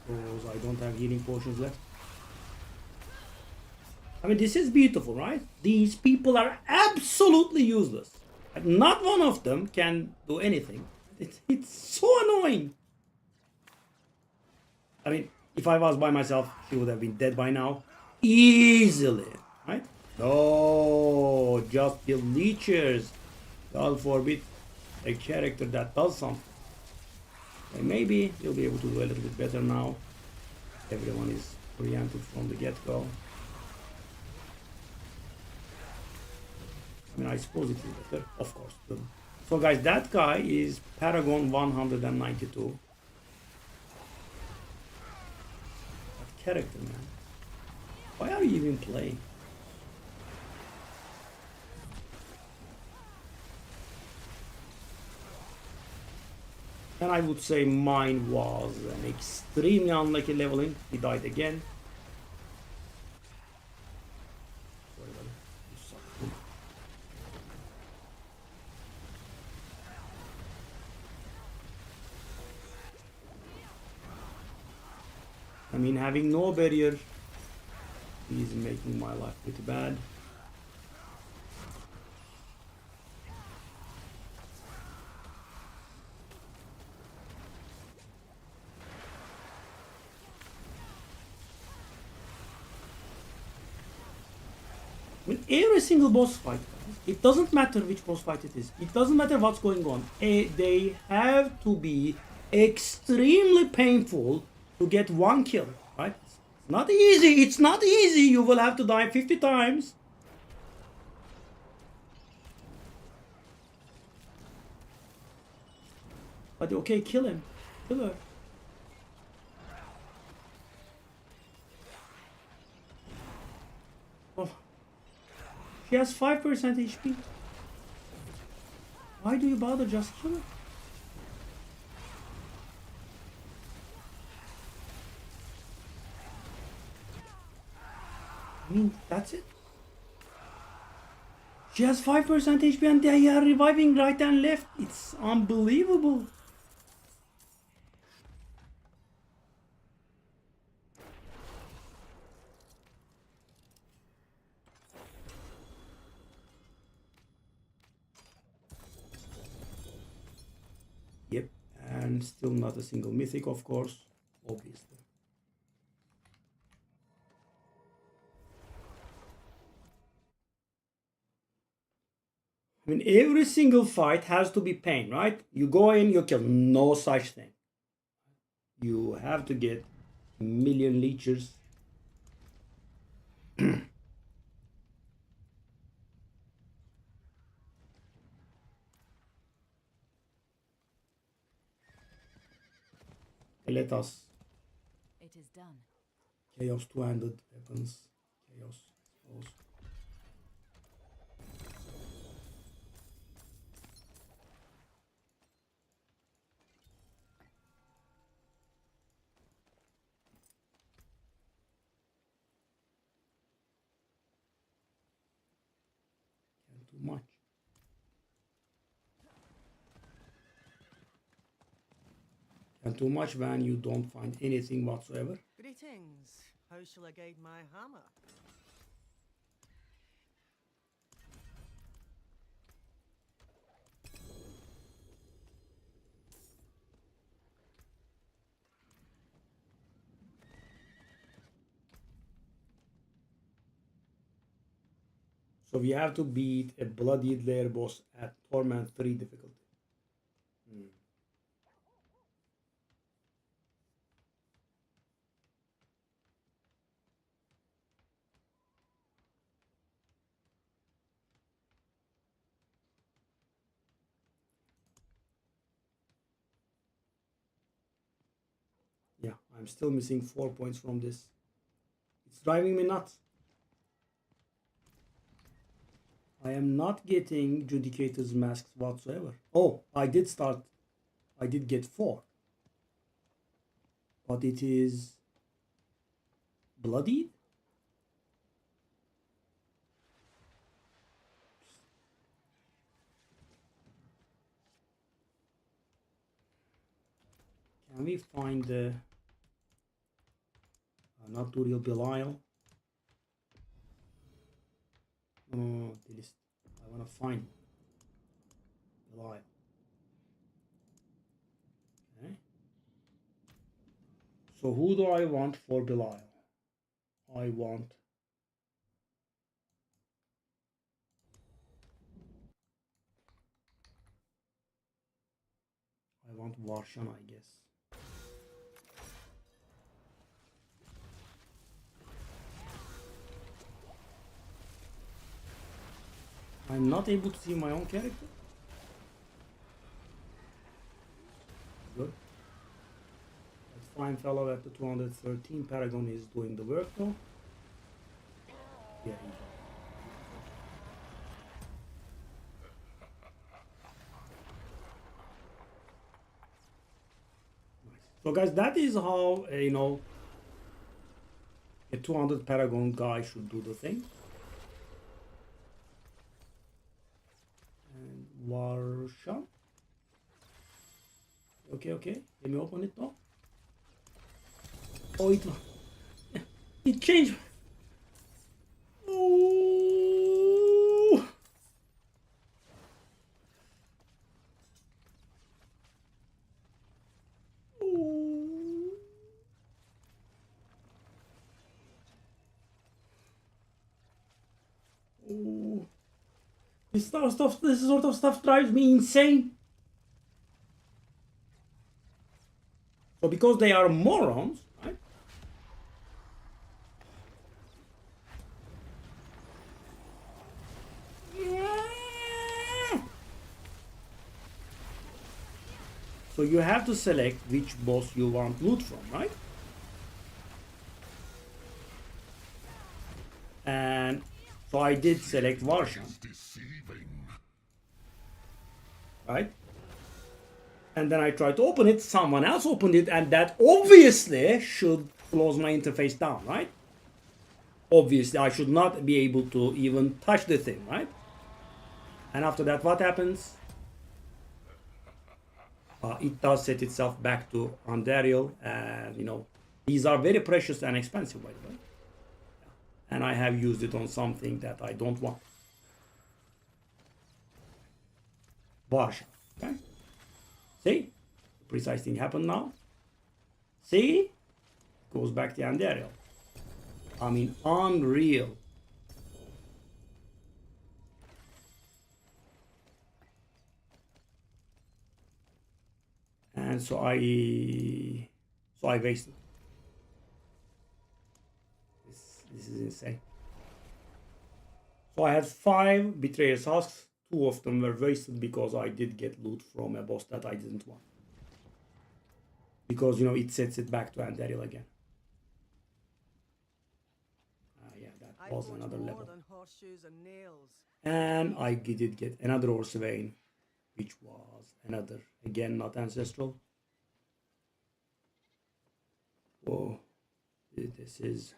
because I don't have healing potions left. I mean, this is beautiful, right? These people are absolutely useless. Not one of them can do anything. It's so annoying. I mean, if I was by myself, she would have been dead by now. Easily. Right? No, just the leechers. God forbid a character that does something. And maybe you'll be able to do a little bit better now. Everyone is oriented from the get-go. I mean, I suppose it is better, of course. So guys, that guy is Paragon 192. character, man. Why are you even playing? And I would say mine was an extremely unlucky leveling. He died again. Sorry, buddy. You suck. I mean, having no barrier is making my life pretty bad. With every single boss fight, it doesn't matter which boss fight it is. It doesn't matter what's going on. They have to be extremely painful to get one kill, right? It's not easy. It's not easy. You will have to die 50 times. But okay, kill him. Kill her. Oh. She has 5% HP. Why do you bother just kill her? I mean, that's it. She has 5% HP and they are reviving right and left. It's unbelievable. Yep, and still not a single mythic, of course, obviously. I mean, every single fight has to be pain, right? You go in, you kill. No such thing. You have to get a million leeches. Let us. It is done. Chaos two-handed weapons. Chaos. Chaos. Can't do much. Can't do much when you don't find anything whatsoever. Greetings. How shall I guide my hammer? So we have to beat a bloodied lair boss at Torment 3 difficulty. Yeah, I'm still missing 4 points from this. It's driving me nuts. I am not getting Judicator's masks whatsoever. Oh, I did get 4. But it is bloodied? Can we find the not to real Belial? No, delist. I wanna find Belial. Okay. So who do I want for Belial? I want Varshan, I guess. I'm not able to see my own character. Good. That's fine fellow at the 213 Paragon is doing the work though. Yeah, he does. So guys, that is how you know a 200 Paragon guy should do the thing. And Warsha. Okay. Let me open it now. Oh, it changed. Ooh. Ooh. Ooh. This sort of stuff drives me insane. So because they are morons, right? Yeah. So you have to select which boss you want loot from, right? And so I did select Varshan, Deceiving. right? And then I tried to open it, someone else opened it, and that obviously should close my interface down, right? Obviously, I should not be able to even touch the thing, right? And after that, what happens? It does set itself back to Andariel, and you know, these are very precious and expensive, by the way. And I have used it on something that I don't want. Varsha, okay? See? The precise thing happened now. See? Goes back to Andariel. I mean, unreal. And so I wasted. This is insane. So I had 5 Betrayer's Husks. 2 of them were wasted because I did get loot from a boss that I didn't want. Because, you know, it sets it back to Andariel again. Yeah, that was another level. Than horseshoes and nails. And I did get another Orsevein, which was another, again, not ancestral. Whoa, this is,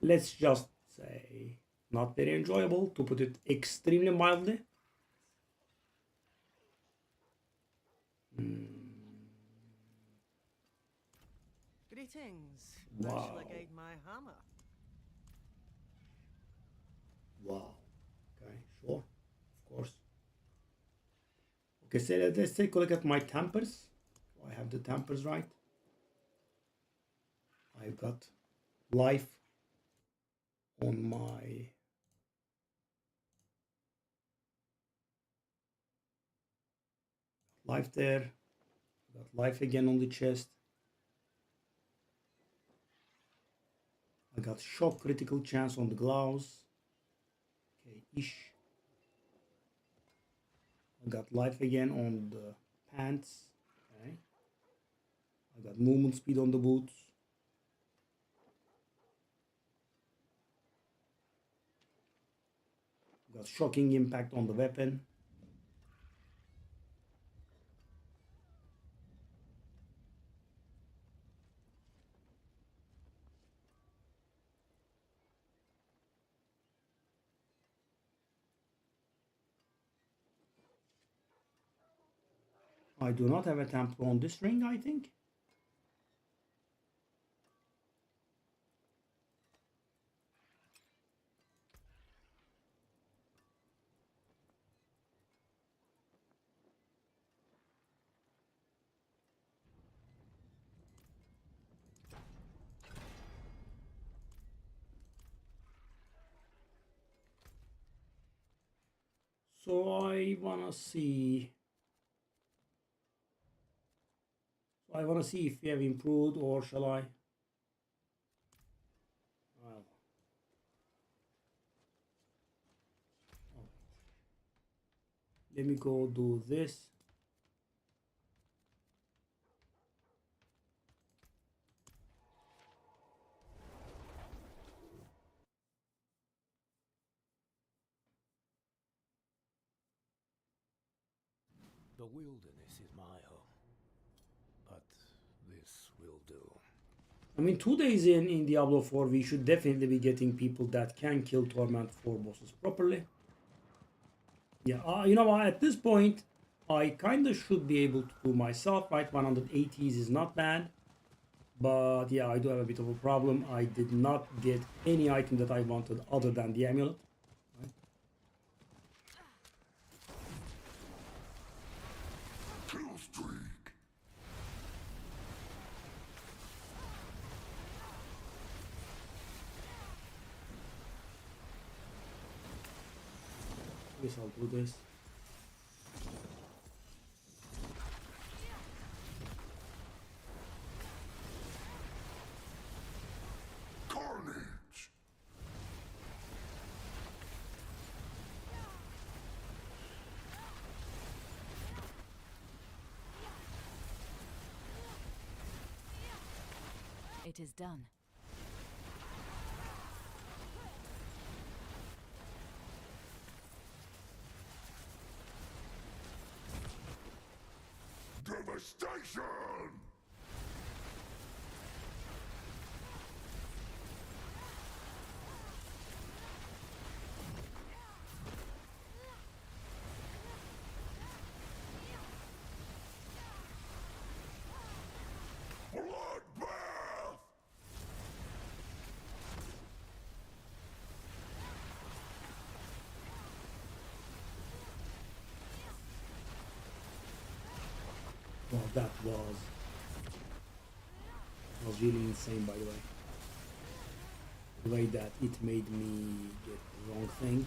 let's just say, not very enjoyable, to put it extremely mildly. Greetings. Wow. How shall I guide my hammer? Wow. Okay, sure, of course. Okay, so let's take a look at my tempers. Do I have the tempers right? I've got life on my life there. Got life again on the chest. I got shock critical chance on the gloves. Okay, ish. I got life again on the pants. Okay. I got movement speed on the boots. Got shocking impact on the weapon. I do not have a temper on this ring, I think. So I wanna see. I wanna see if we have improved, or shall I? Well, oh. Let me go do this. The wilderness is my home. But this will do. I mean, 2 days in Diablo 4, we should definitely be getting people that can kill Torment 4 bosses properly. Yeah, you know what, at this point, I kind of should be able to do myself, right? 180s is not bad. But yeah, I do have a bit of a problem. I did not get any item that I wanted other than the amulet. Right? Kill streak. Guess I'll do this. Carnage. It is done. Devastation. Bloodbath. Well, that was really insane, by the way. The way that it made me get the wrong thing.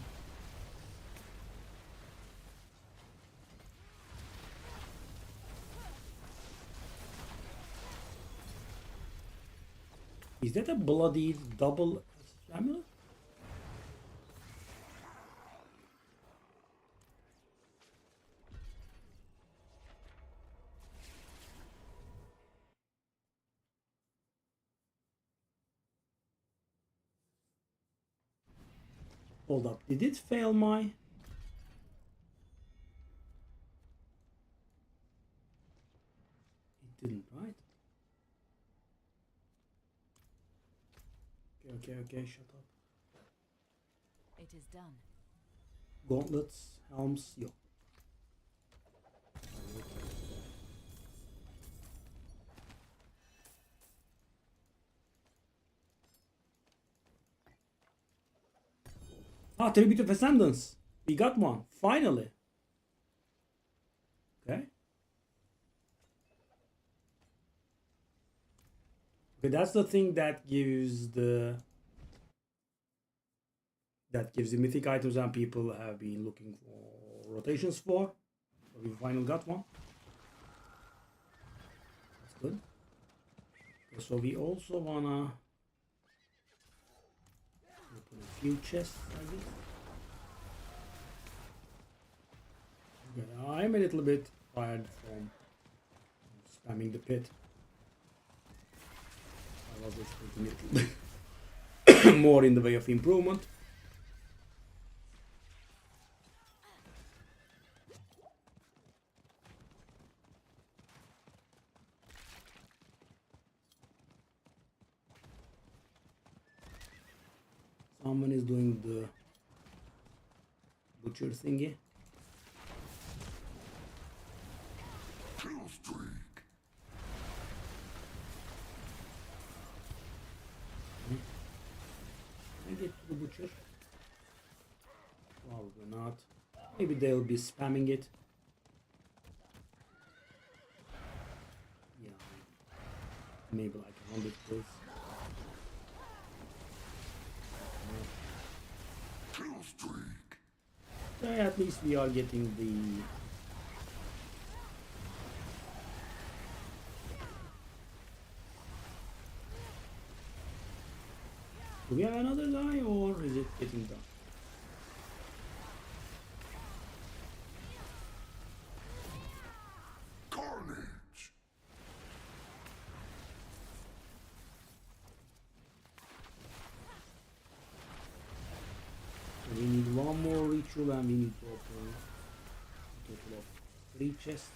Is that a bloody double amulet? Hold up, did it fail my... It didn't, right? Okay, shut up. It is done. Gauntlets, helms, yo. Ah, Tribute of Ascendance. We got one, finally. Okay. Okay, that's the thing that gives the mythic items and people have been looking for rotations for. So we finally got one. That's good. Okay, so we also wanna open a few chests, I guess. Okay, I'm a little bit tired from spamming the pit. I was expecting a little bit more in the way of improvement. Someone is doing the butcher thingy. Kill streak. Can I get to the butcher? Probably not. Maybe they'll be spamming it. Yeah, maybe like 100 kills. Kill streak. Okay, at least we are getting the... Do we have another guy or is it getting done? Carnage. So we need one more ritual and we need to open a total of Free chest.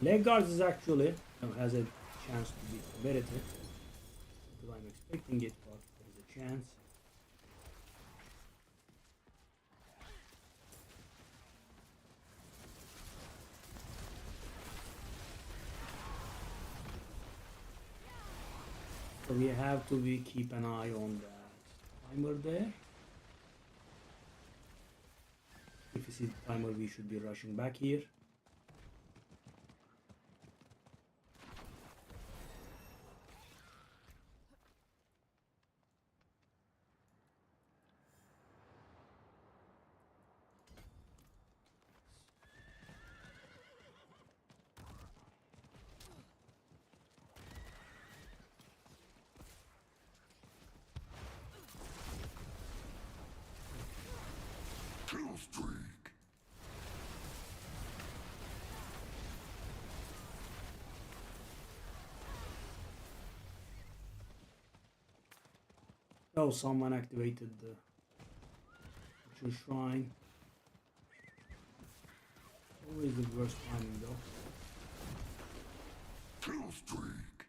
Leg guards is actually has a chance to be competitive. Because I'm expecting it, but there is a chance. So we have to keep an eye on that timer there. If you see the timer, we should be rushing back here. Kill streak. Oh, someone activated the Butcher Shrine. Always the worst timing though. Kill streak.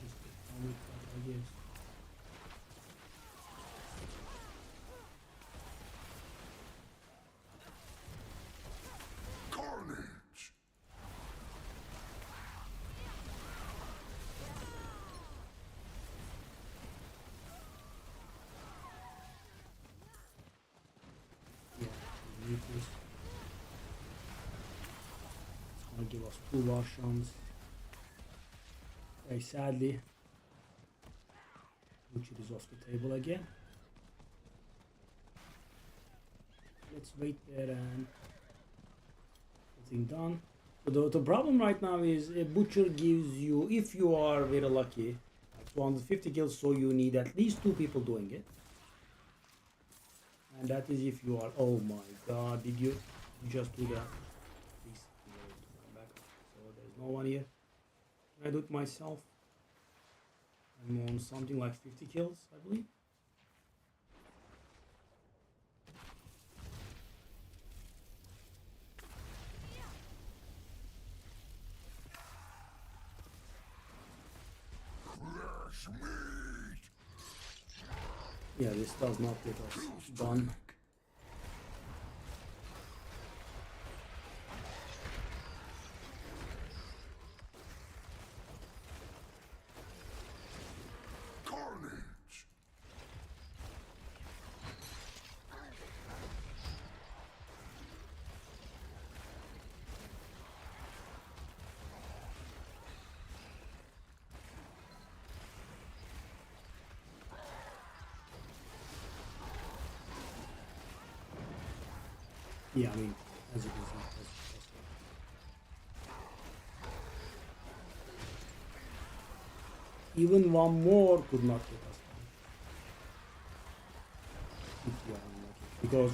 Just get on with that, I guess. Carnage. Yeah, we need this. It's gonna give us 2 Russians. Very sadly, Butcher is off the table again. Let's wait there and everything done. So the problem right now is a Butcher gives you, if you are very lucky, like 250 kills, so you need at least 2 people doing it. And that is if you are, oh my god, did you just do that? Please go to my backup. So there's no one here. Can I do it myself? I'm on something like 50 kills, I believe. Flesh meat. Yeah, this does not get us done. Carnage. Yeah, I mean, as you can see, that's even one more could not get us done. If we are unlucky. Because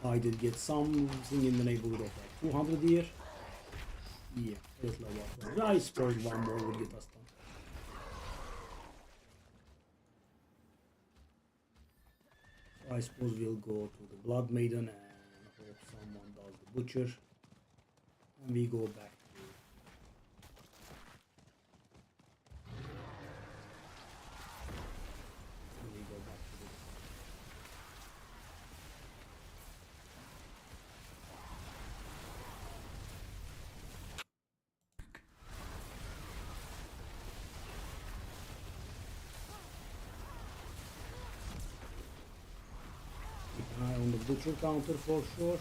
I did get something in the neighborhood of like 200 here. Yeah, a little over. I suppose one more would get us done. So I suppose we'll go to the Blood Maiden and hope someone does the Butcher. And we go back to the keep an eye on the Butcher counter for sure.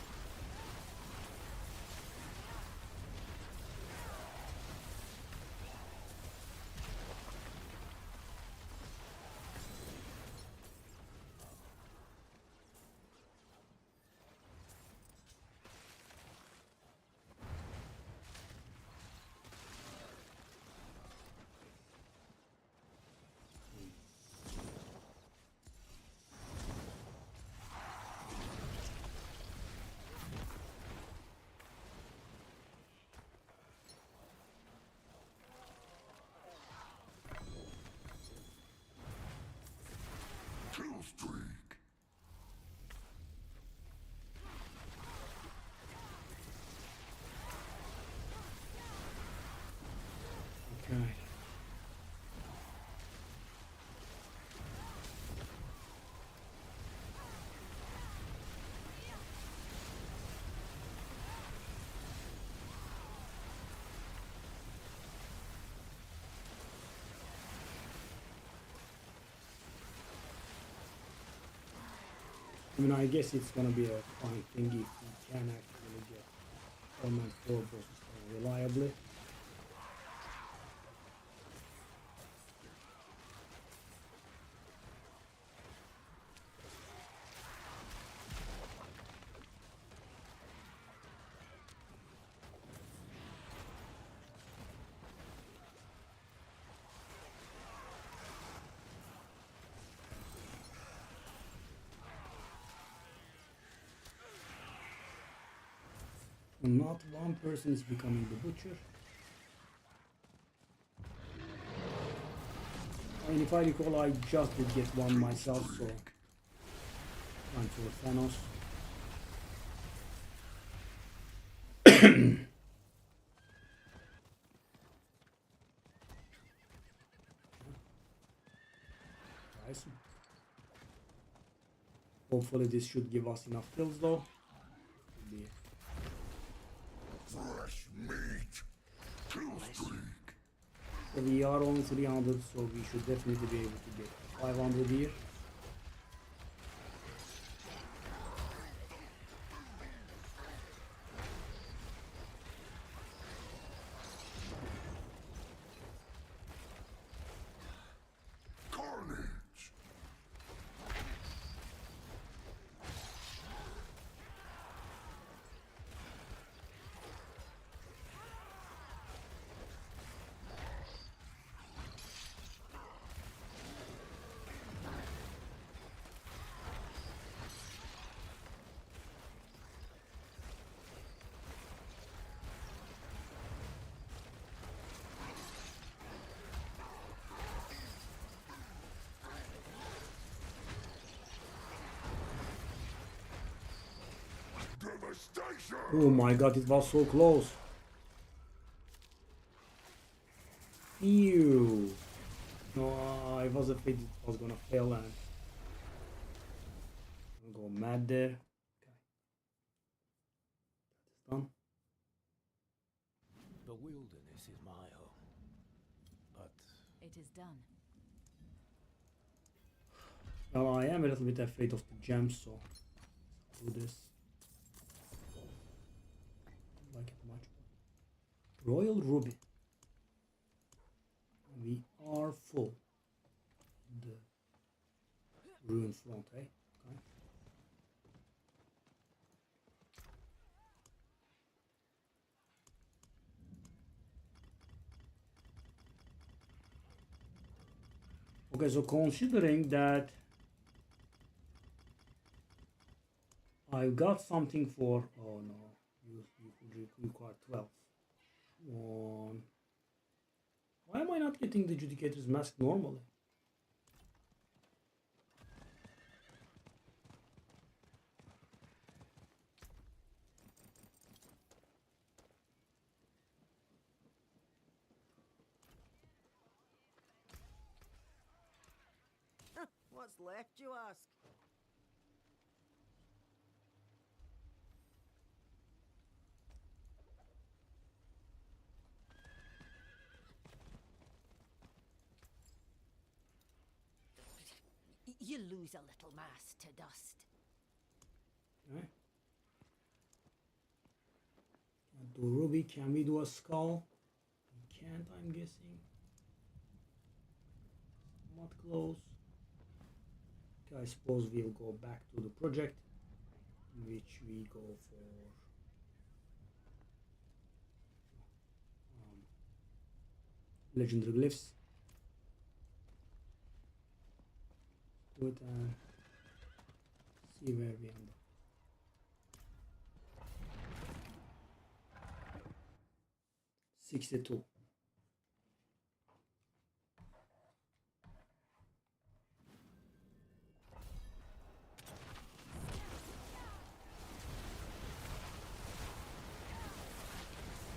I mean, I guess it's gonna be a fine thing if we can actually get 4 bosses reliably. Not one person is becoming the butcher. I mean, if I recall, I just did get one myself, so time for Thanos. Nice. Hopefully this should give us enough kills though. Be Fresh meat. Kill streak. So we are on 300, so we should definitely be able to get 500 here. Carnage. Devastation. Oh my god, it was so close. Ew. No, I was afraid it was gonna fail and I'm gonna go mad there. Okay. That's done. The wilderness is my home, but It is done. Well, I am a little bit afraid of the gems, so I'll do this. Don't like it much. Royal Ruby. We are full. The ruin front, eh? Okay. Okay, so considering that I've got something for, oh no, you require 12. One. Why am I not getting the Judicator's Mask normally? What's left, you ask? You lose a little mass to dust. Okay. Can't do Ruby. Can we do a skull? We can't, I'm guessing. Not close. Okay, I suppose we'll go back to the project, which we go for legendary glyphs. Do it and see where we end up. $62.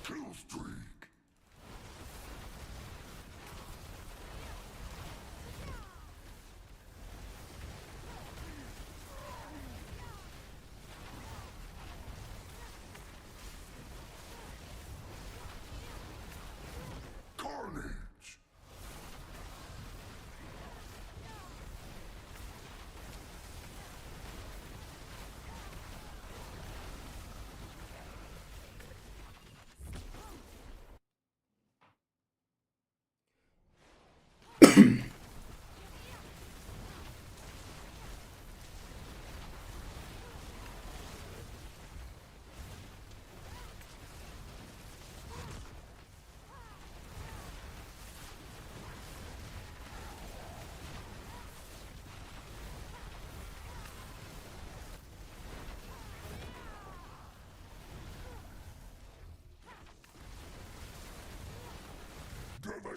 Kill streak.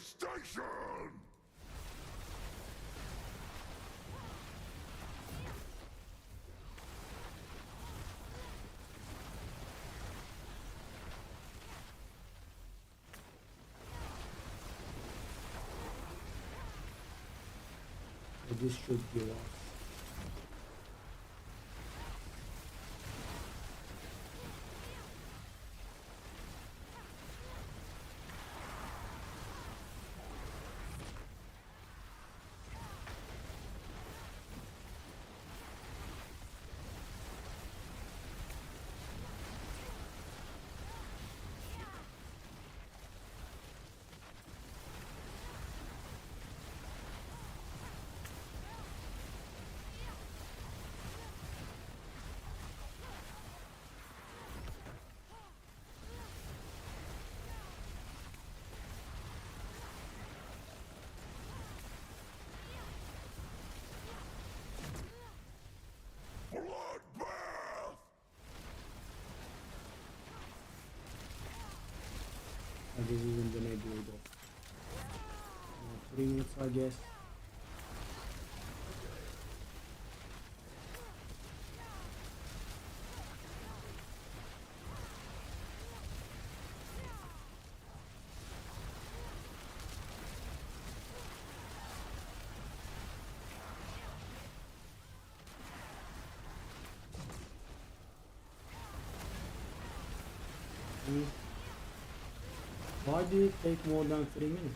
Devastation! This should give us. Bloodbath! This isn't the neighborhood of 3 minutes, I guess. Why did it take more than 3 minutes?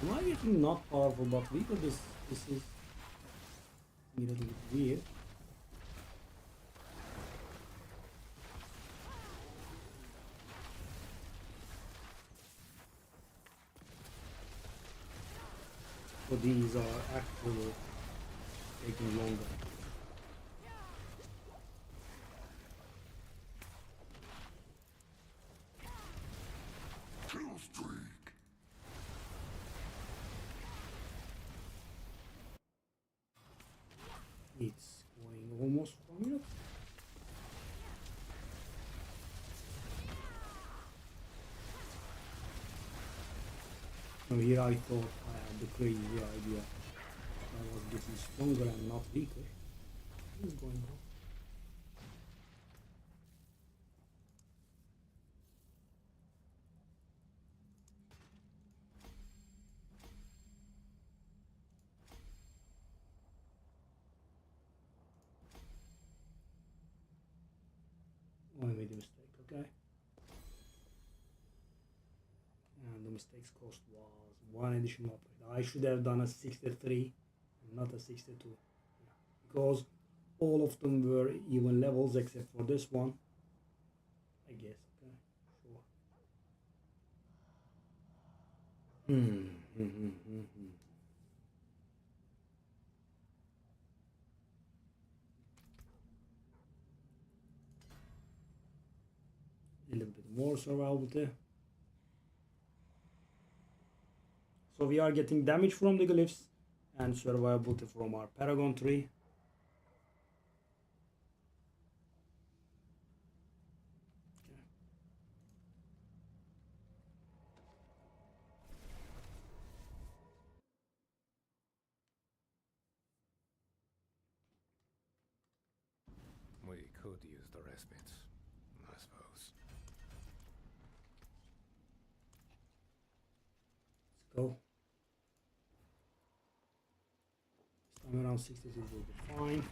Am I getting not powerful but weak, or this is a little bit weird? So these are actually taking longer. Kill streak! It's going almost 4 minutes. So here I thought I had the crazy idea. I was getting stronger and not weaker. What is going on? Oh, I made a mistake, okay? And the mistakes cost was 1 additional upgrade. I should have done a 63 and not a 62. Yeah. Because all of them were even levels except for this one. I guess, okay? Sure. A little bit more survivability. So we are getting damage from the glyphs and survivability from our Paragon tree. We could use the respite, I suppose. Let's go. This time around 66 will be fine.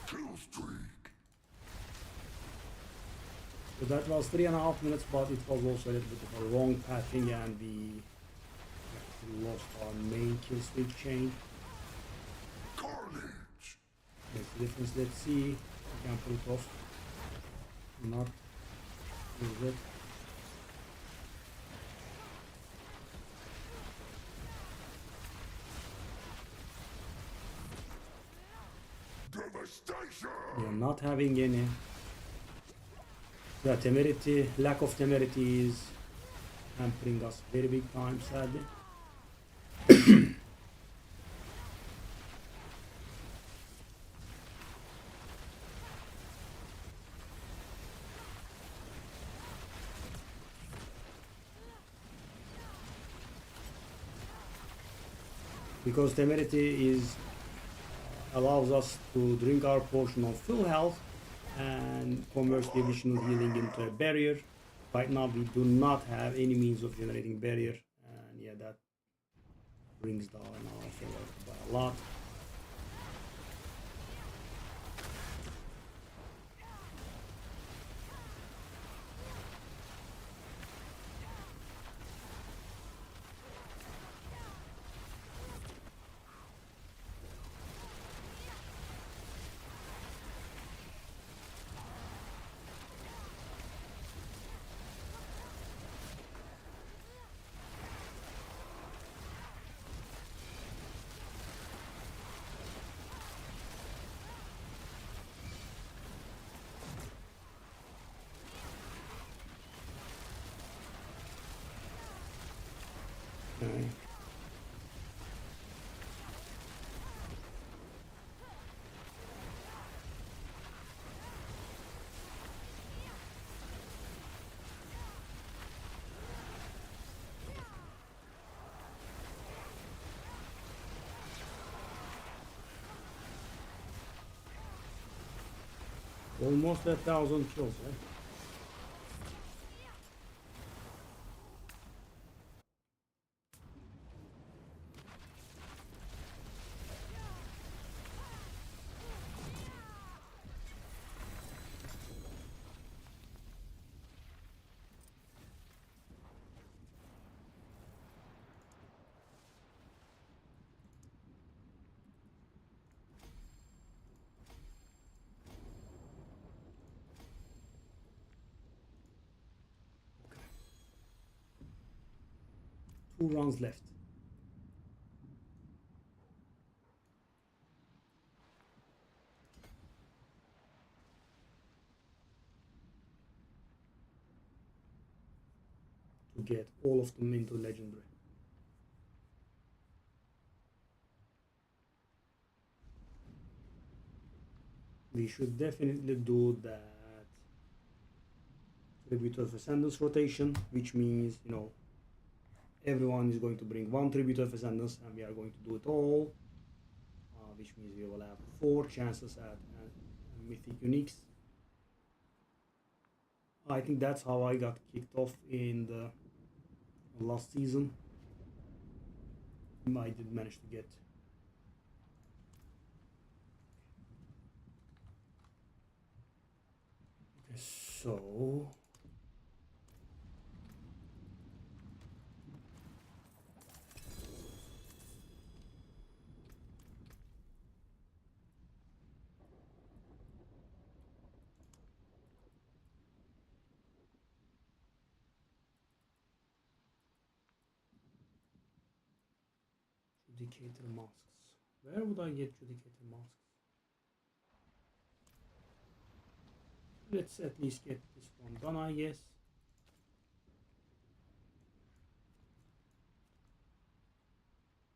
Kill streak! So that was 3.5 minutes, but it was also a little bit of a wrong pathing, and we actually lost our main kill streak chain. Carnage! Makes a difference. Let's see if we can pull it off. Not use it. Devastation! We are not having any Yeah, temerity, lack of temerity is hampering us very big time, sadly. Because temerity is allows us to drink our portion of full health and converts the additional healing into a barrier. Right now we do not have any means of generating barrier, and yeah, that brings down our favor by a lot. Okay. Almost 1,000 kills, right? Two rounds left. To get all of them into legendary. We should definitely do that Tribute of Ascendance rotation, which means, you know, everyone is going to bring one Tribute of Ascendance and we are going to do it all, which means we will have 4 chances at mythic uniques. I think that's how I got kicked off in the last season. I did manage to get okay, so Judicator masks. Where would I get Judicator masks? Let's at least get this one done, I guess.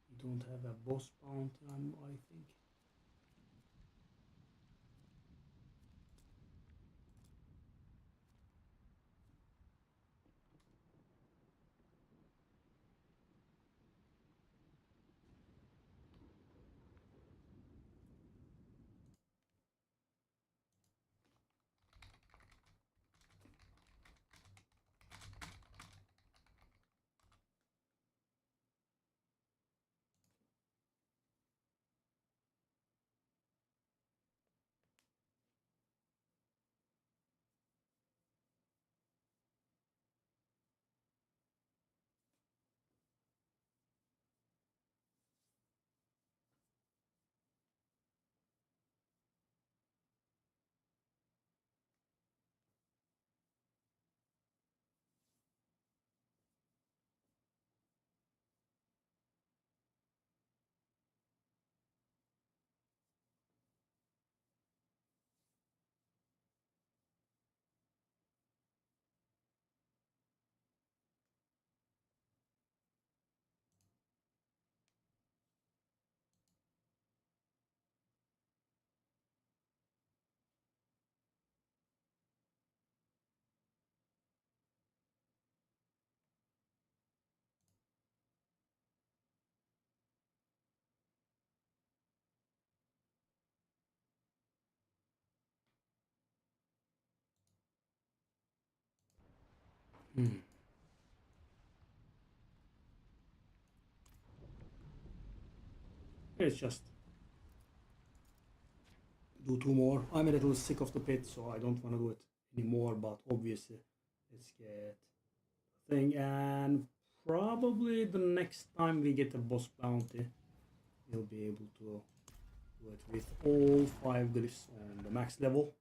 We don't have a boss bounty, I think. Let's just do two more. I'm a little sick of the pit, so I don't want to do it anymore, but obviously let's get thing, and probably the next time we get a boss bounty we'll be able to do it with all 5 glyphs on the max level.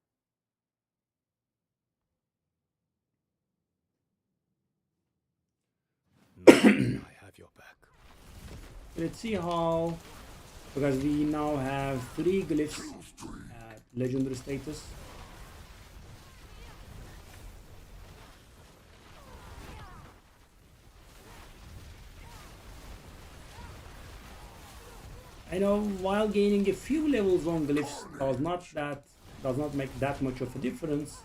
I have your back. Let's see how, because we now have 3 glyphs at legendary status. I know while gaining a few levels on glyphs does not make that much of a difference.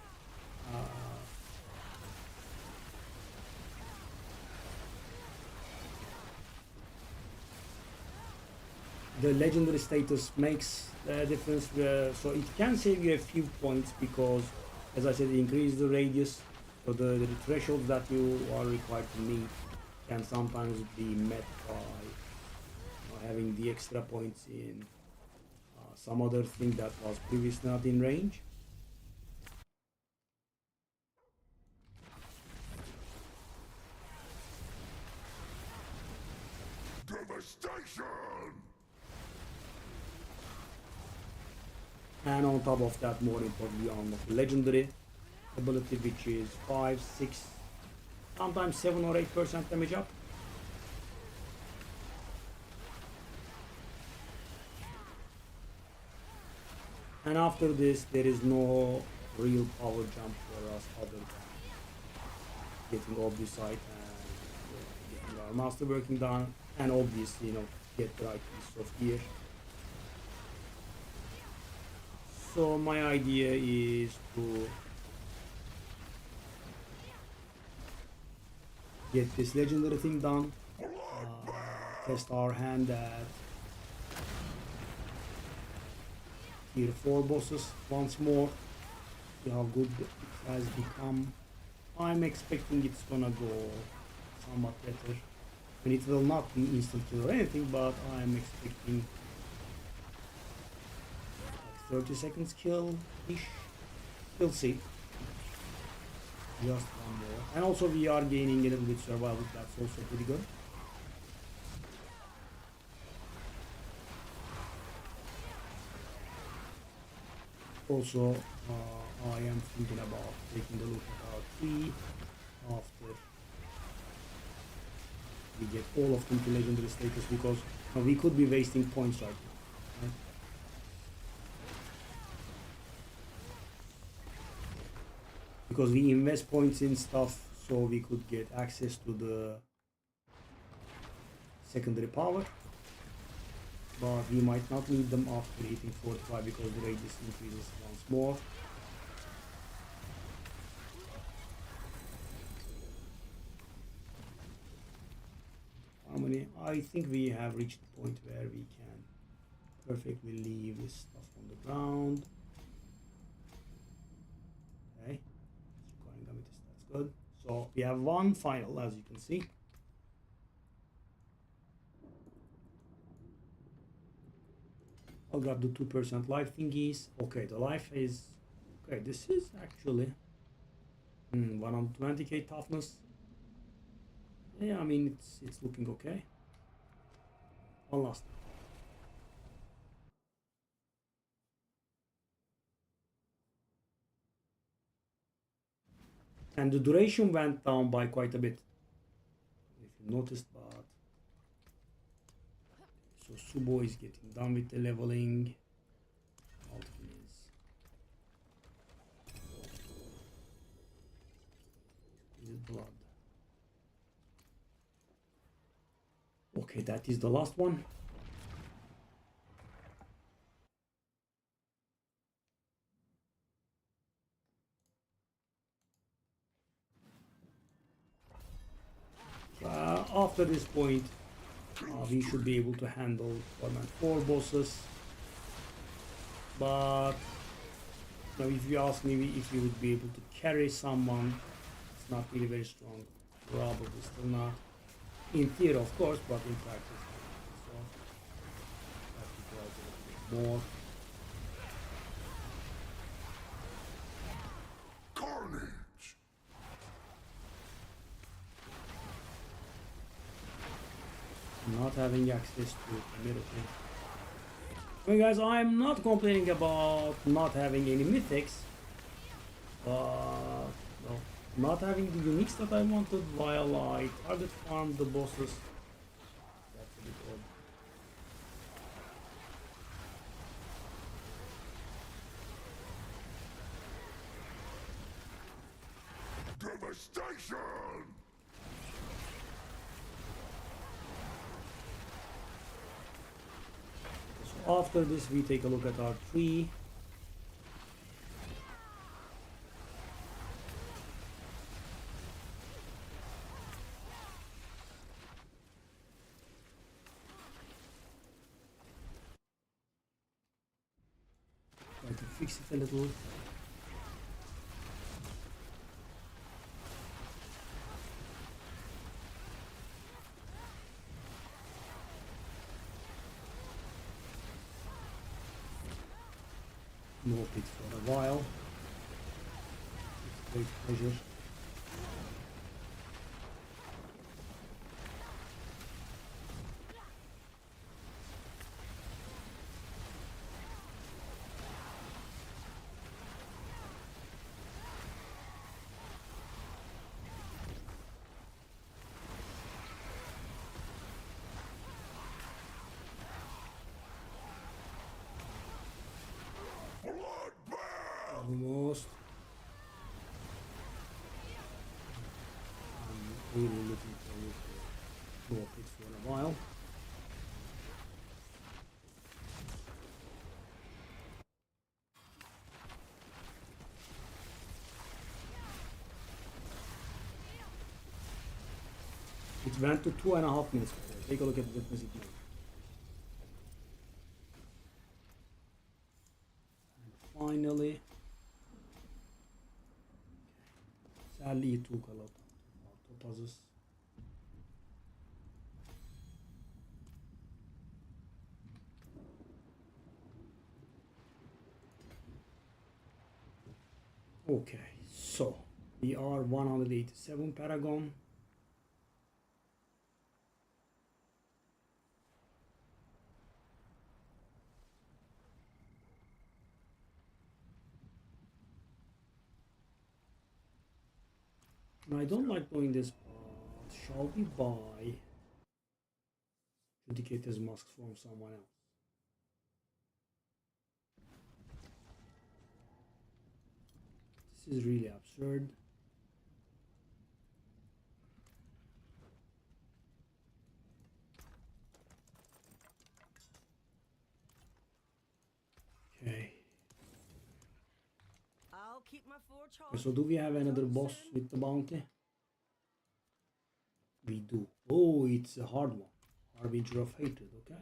The legendary status makes a difference, so it can save you a few points because, as I said, it increases the radius, so the thresholds that you are required to meet can sometimes be met by having the extra points in some other thing that was previously not in range. Devastation! And on top of that, more importantly, unlock legendary ability, which is 5, 6, sometimes 7 or 8% damage up. And after this, there is no real power jump for us other than getting Obdusite and getting our masterworking done, and obviously, get the right piece of gear. So my idea is to get this legendary thing done, test our hand at tier 4 bosses once more, see how good it has become. I'm expecting it's gonna go somewhat better. And it will not be instant kill or anything, but I'm expecting 30 seconds kill-ish. We'll see. Just one more. And also we are gaining a little bit survival, that's also pretty good. Also, I am thinking about taking a look at our tree after we get all of them to legendary status, because we could be wasting points right now. Right? Because we invest points in stuff so we could get access to the secondary power, but we might not need them after hitting 45 because the radius increases once more. How many? I think we have reached the point where we can perfectly leave this stuff on the ground. Okay, requiring amethyst, that's good. So we have one final, as you can see. I'll grab the 2% life thingies. Okay, the life is... Okay, this is actually... 120k toughness. Yeah, I mean, it's looking okay. One last. And the duration went down by quite a bit, if you noticed, but... So Subo is getting done with the leveling. Altin is blood. Okay, that is the last one. After this point, we should be able to handle 4 bosses. But if you ask me if you would be able to carry someone it's not really very strong. Probably still not. In theory, of course, but in practice. So, have to try a little bit more. Carnage! Not having access to the middle thing. Well, guys, I'm not complaining about not having any mythics, but no, not having the uniques that I wanted while I target farm the bosses. That's a bit odd. Devastation! So after this, we take a look at our tree. Try to fix it a little. No pits for a while. It's a great pleasure. Bloodbath! Almost. I'm really looking forward to go up it for a while. It went to 2.5 minutes. Take a look at the difference it made. And finally, sadly it took a lot of topazes. Okay, so we are 187 Paragon. And I don't like doing this, but shall we buy Judicator's masks from someone else? This is really absurd. Okay. I'll keep my forge hot. Okay, so do we have another boss with the bounty? We do. Oh, it's a hard one. Harbinger of Hatred, okay.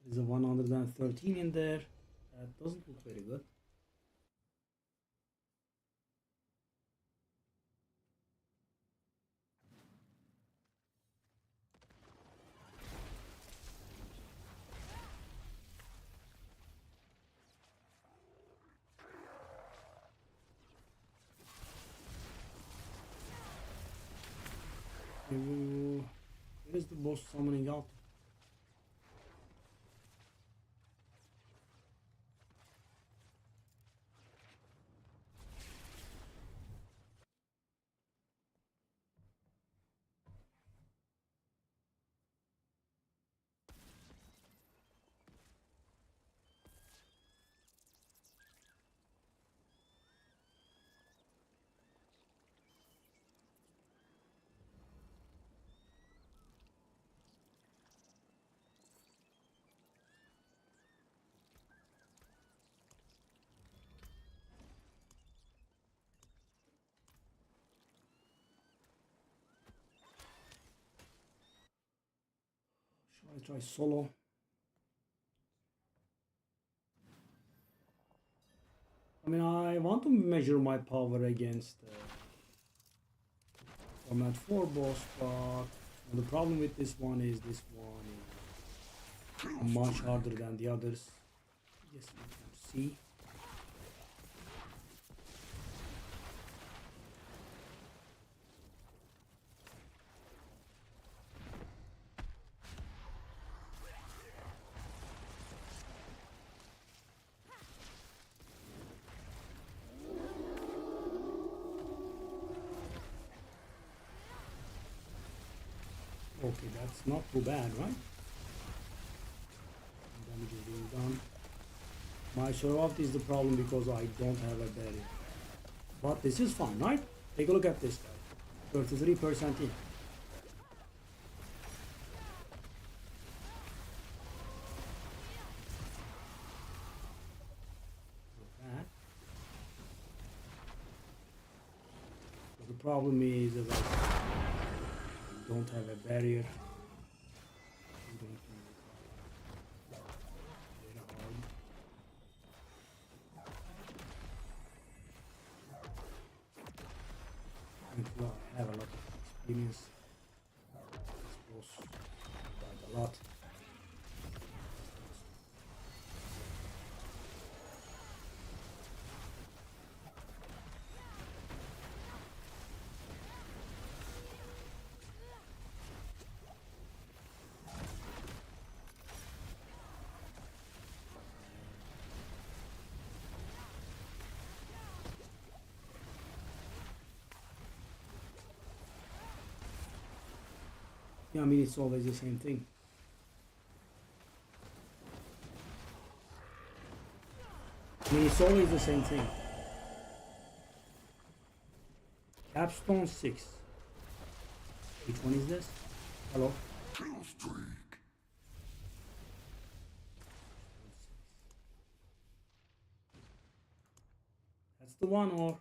There's a 113 in there. That doesn't look very good. Where is the boss summoning out? I try solo. I mean, I want to measure my power against Format 4 boss, but the problem with this one is much harder than the others. Yes, you can see. Okay, that's not too bad, right? Damage is being done. My survival is the problem because I don't have a barrier. But this is fun, right? Take a look at this guy. 33% in. Not bad. But the problem is that I don't have a barrier. I'm going to make it very hard. And I have a lot of experience. This boss quite a lot. Yeah, I mean, it's always the same thing. I mean, it's always the same thing. Capstone 6. Which one is this? Hello? Kill streak. That's the one, or...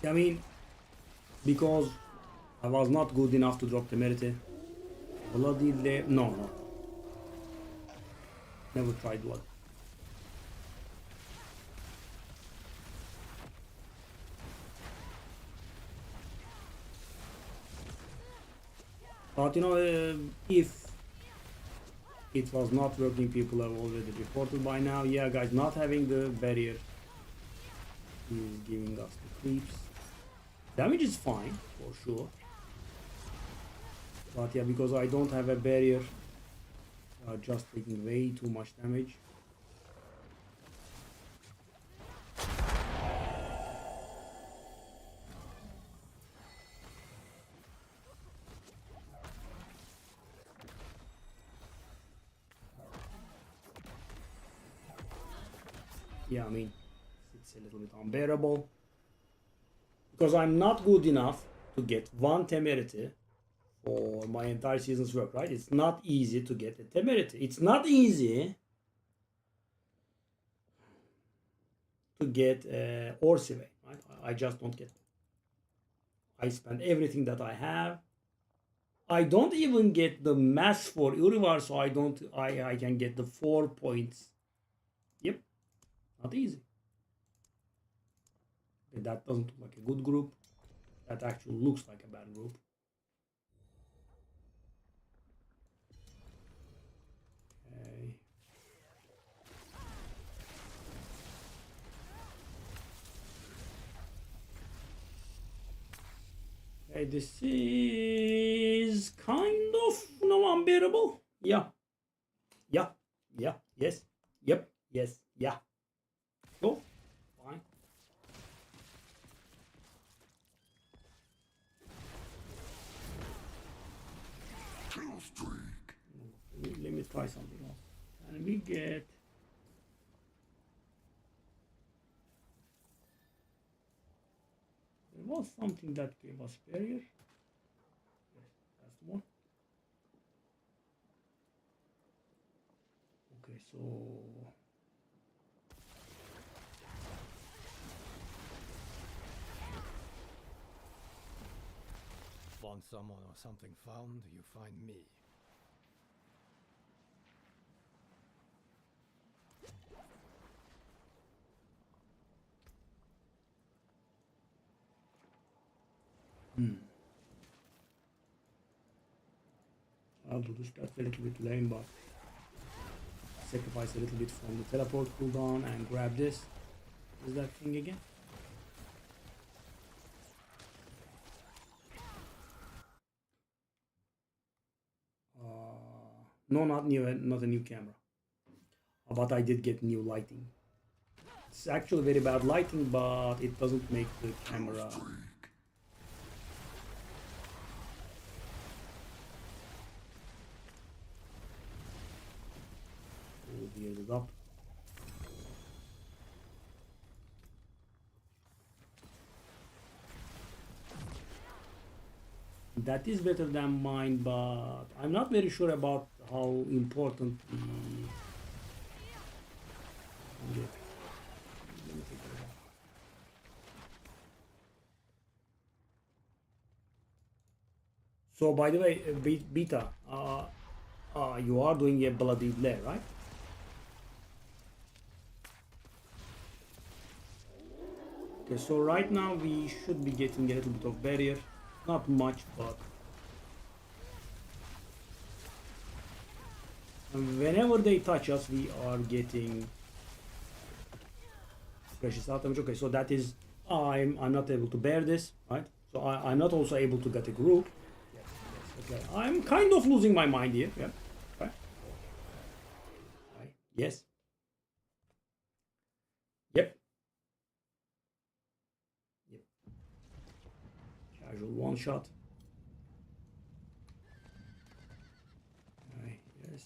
I mean, because I was not good enough to drop temerity. Bloodied... No. Never tried blood. But you know, if it was not working, people have already reported by now. Yeah, guys, not having the barrier is giving us the creeps. Damage is fine, for sure. But yeah, because I don't have a barrier, just taking way too much damage. Yeah, I mean, it's a little bit unbearable. Because I'm not good enough to get one temerity for my entire season's work, right? It's not easy to get a temerity. It's not easy to get Orsive, right? I just don't get it. I spend everything that I have. I don't even get the mass for Urivar, so I can get the 4 points. Yep, not easy. Okay, that doesn't look like a good group. That actually looks like a bad group. Okay. Okay, this is kind of unbearable. Yeah. Yes. Yep. Yes. Yeah. Sure. Fine. Kill streak. Let me try something else. Can we get... There was something that gave us barrier. Yes, that's the one. Okay, so... want someone or something found, you find me. I'll do this. That's a little bit lame, but sacrifice a little bit from the teleport cooldown and grab this. Is that thing again? No, not new, not a new camera. But I did get new lighting. It's actually very bad lighting, but it doesn't make the camera. Geared it up. That is better than mine, but I'm not very sure about how important the. Okay. Let me take that out. So, by the way, Beta, you are doing a bloody lair, right? Okay, so right now we should be getting a little bit of barrier. Not much, but whenever they touch us, we are getting precious items. Okay, so that is I'm not able to bear this, right? So I'm not also able to get a group. Yes, okay. I'm kind of losing my mind here. Yeah. Okay. Right. Yes. Yep. Casual one shot. Right, yes.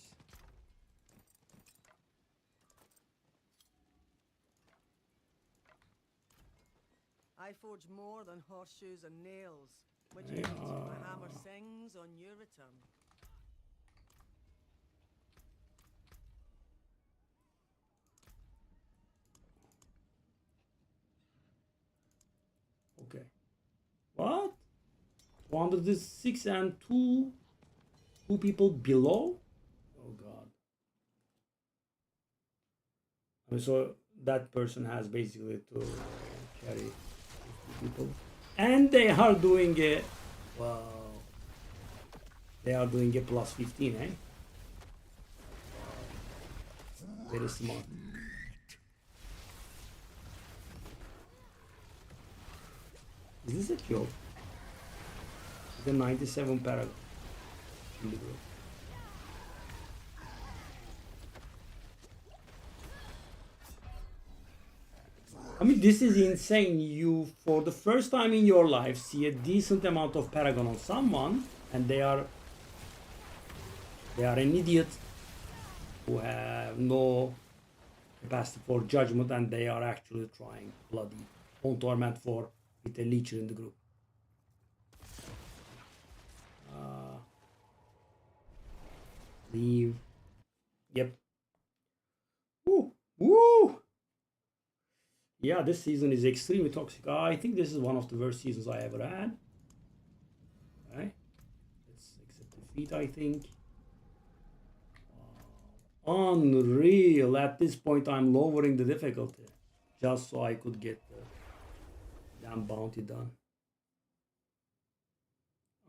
I forge more than horseshoes and nails. Which Yeah. means my hammer sings on your return. Okay. What? 106 and two people below? Oh god. I mean, so that person has basically to carry people. And they are doing a wow. They are doing a plus 15, eh? Very smart. Is this a kill? The 97 paragon in the group. I mean, this is insane. You, for the first time in your life, see a decent amount of paragon on someone, and they are an idiot who have no capacity for judgment, and they are actually trying bloody on torment for with a leecher in the group. Leave. Yep. Woo! Woo! Yeah, this season is extremely toxic. I think this is one of the worst seasons I ever had. Okay. Let's accept defeat, I think. Unreal. At this point, I'm lowering the difficulty just so I could get the damn bounty done.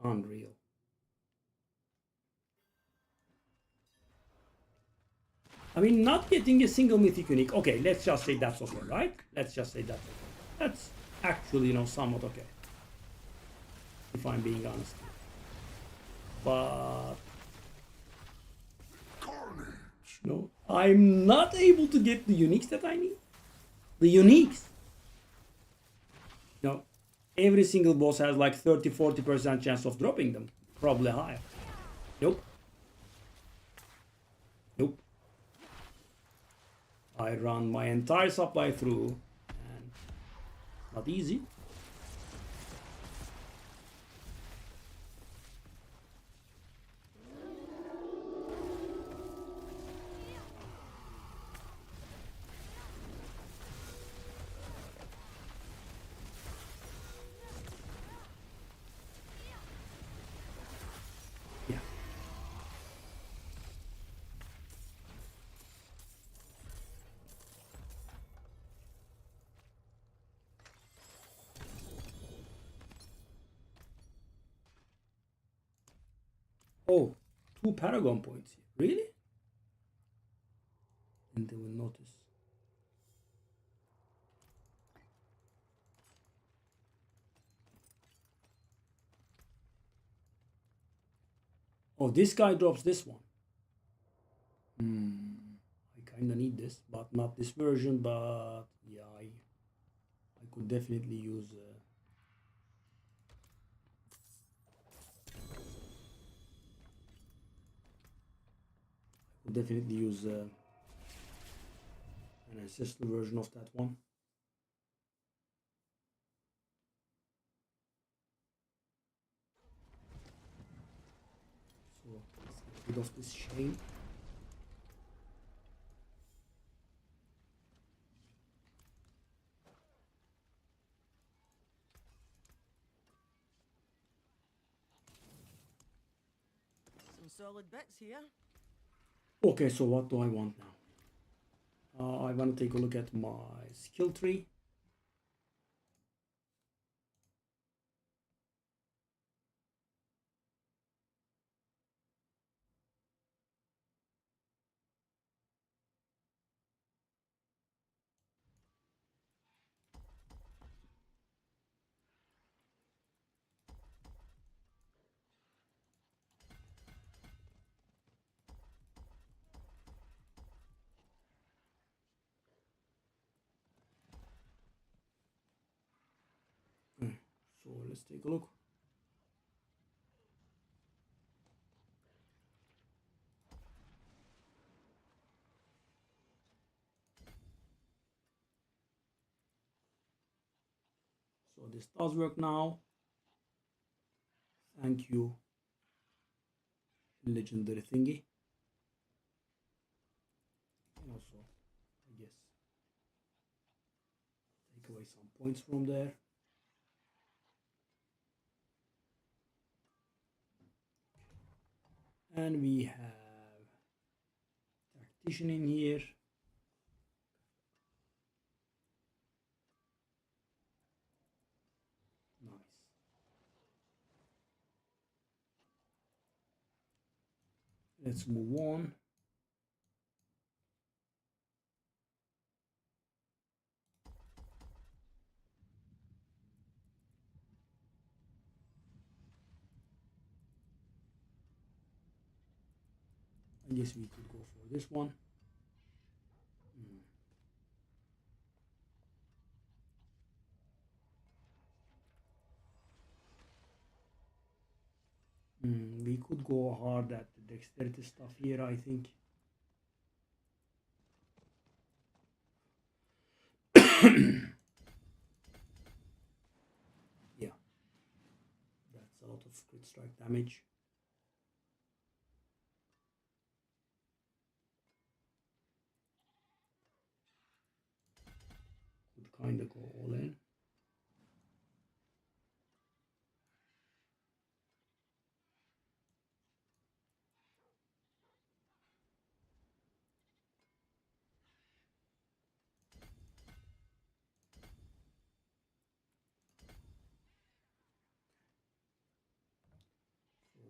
Unreal. I mean, not getting a single mythic unique. Okay, let's just say that's okay, right? Let's just say that's okay. That's actually, somewhat okay. If I'm being honest. But Carnage. no, I'm not able to get the uniques that I need. The uniques. No, every single boss has like 30-40% chance of dropping them. Probably higher. Nope. Nope. I run my entire supply through, and not easy. Oh, 2 Paragon points here. Really? And they will notice. Oh, this guy drops this one. I kind of need this, but not this version. But yeah, I could definitely use. Definitely use an ancestral version of that one. So let's get rid of this shame. Some solid bits here. Okay, so what do I want now? I want to take a look at my skill tree. So let's take a look. So this does work now. Thank you, legendary thingy. And also, I guess, take away some points from there. And we have tactician in here. Nice. Let's move on. I guess we could go for this one. We could go hard at the dexterity stuff here, I think. Yeah, that's a lot of crit strike damage. Could kind of go all in. So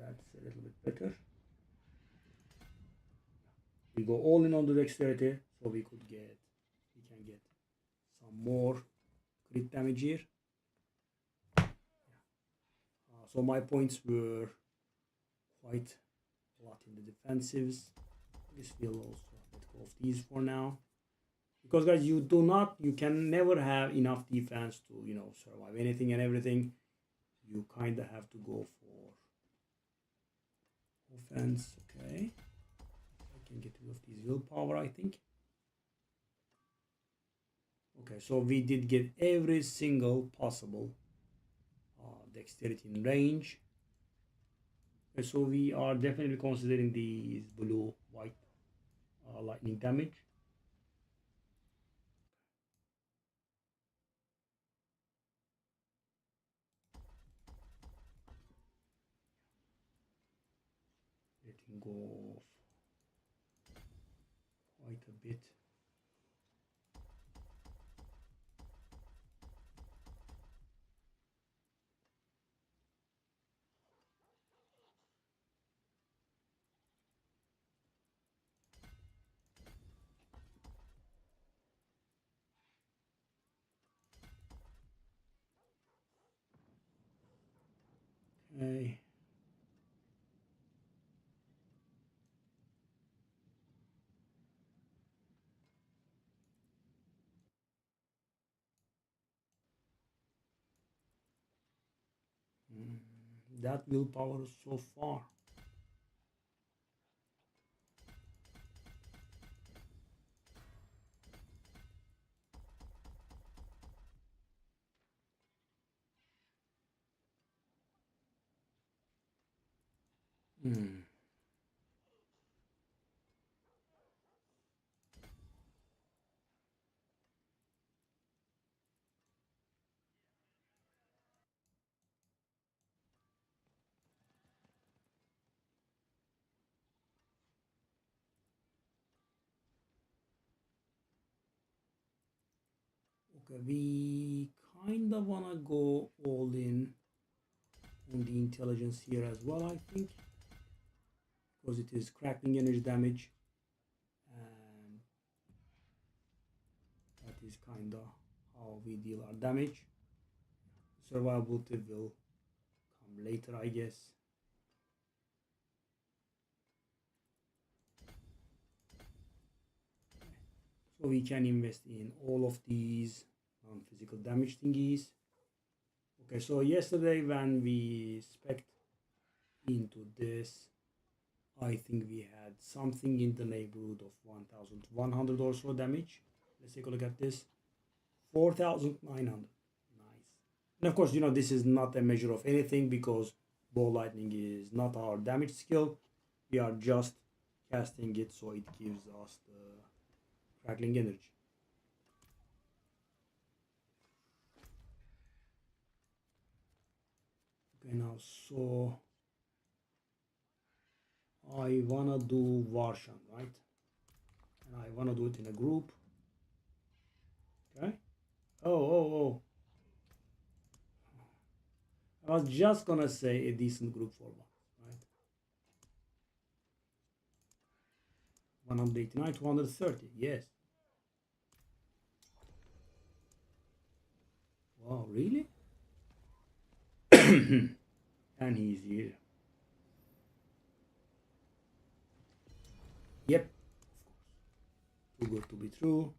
that's a little bit better. We go all in on the dexterity, so we can get some more crit damage here. So my points were quite a lot in the defensives. I guess we'll also let go of these for now. Because guys, you can never have enough defense to, survive anything and everything. You kind of have to go for offense. Okay. I can get rid of these willpower, I think. Okay, so we did get every single possible dexterity in range. Okay, so we are definitely considering these blue-white lightning damage. Letting go of quite a bit. Okay. That willpower so far. Hmm. Okay, we kind of wanna go all in on the intelligence here as well, I think, because it is crackling energy damage, and that is kind of how we deal our damage. Survivability will come later, I guess. So we can invest in all of these non-physical damage thingies. Okay, so yesterday when we spec'd into this, I think we had something in the neighborhood of 1100 or so damage. Let's take a look at this. 4900. Nice. And of course, you know, this is not a measure of anything because ball lightning is not our damage skill. We are just casting it so it gives us the crackling energy. Okay, now so I wanna do Varshan, right? And I wanna do it in a group. Okay. Oh. I was just gonna say a decent group for one, right? 189, 230, yes. Wow, really? And he's here. Yep, of course. Too good to be true.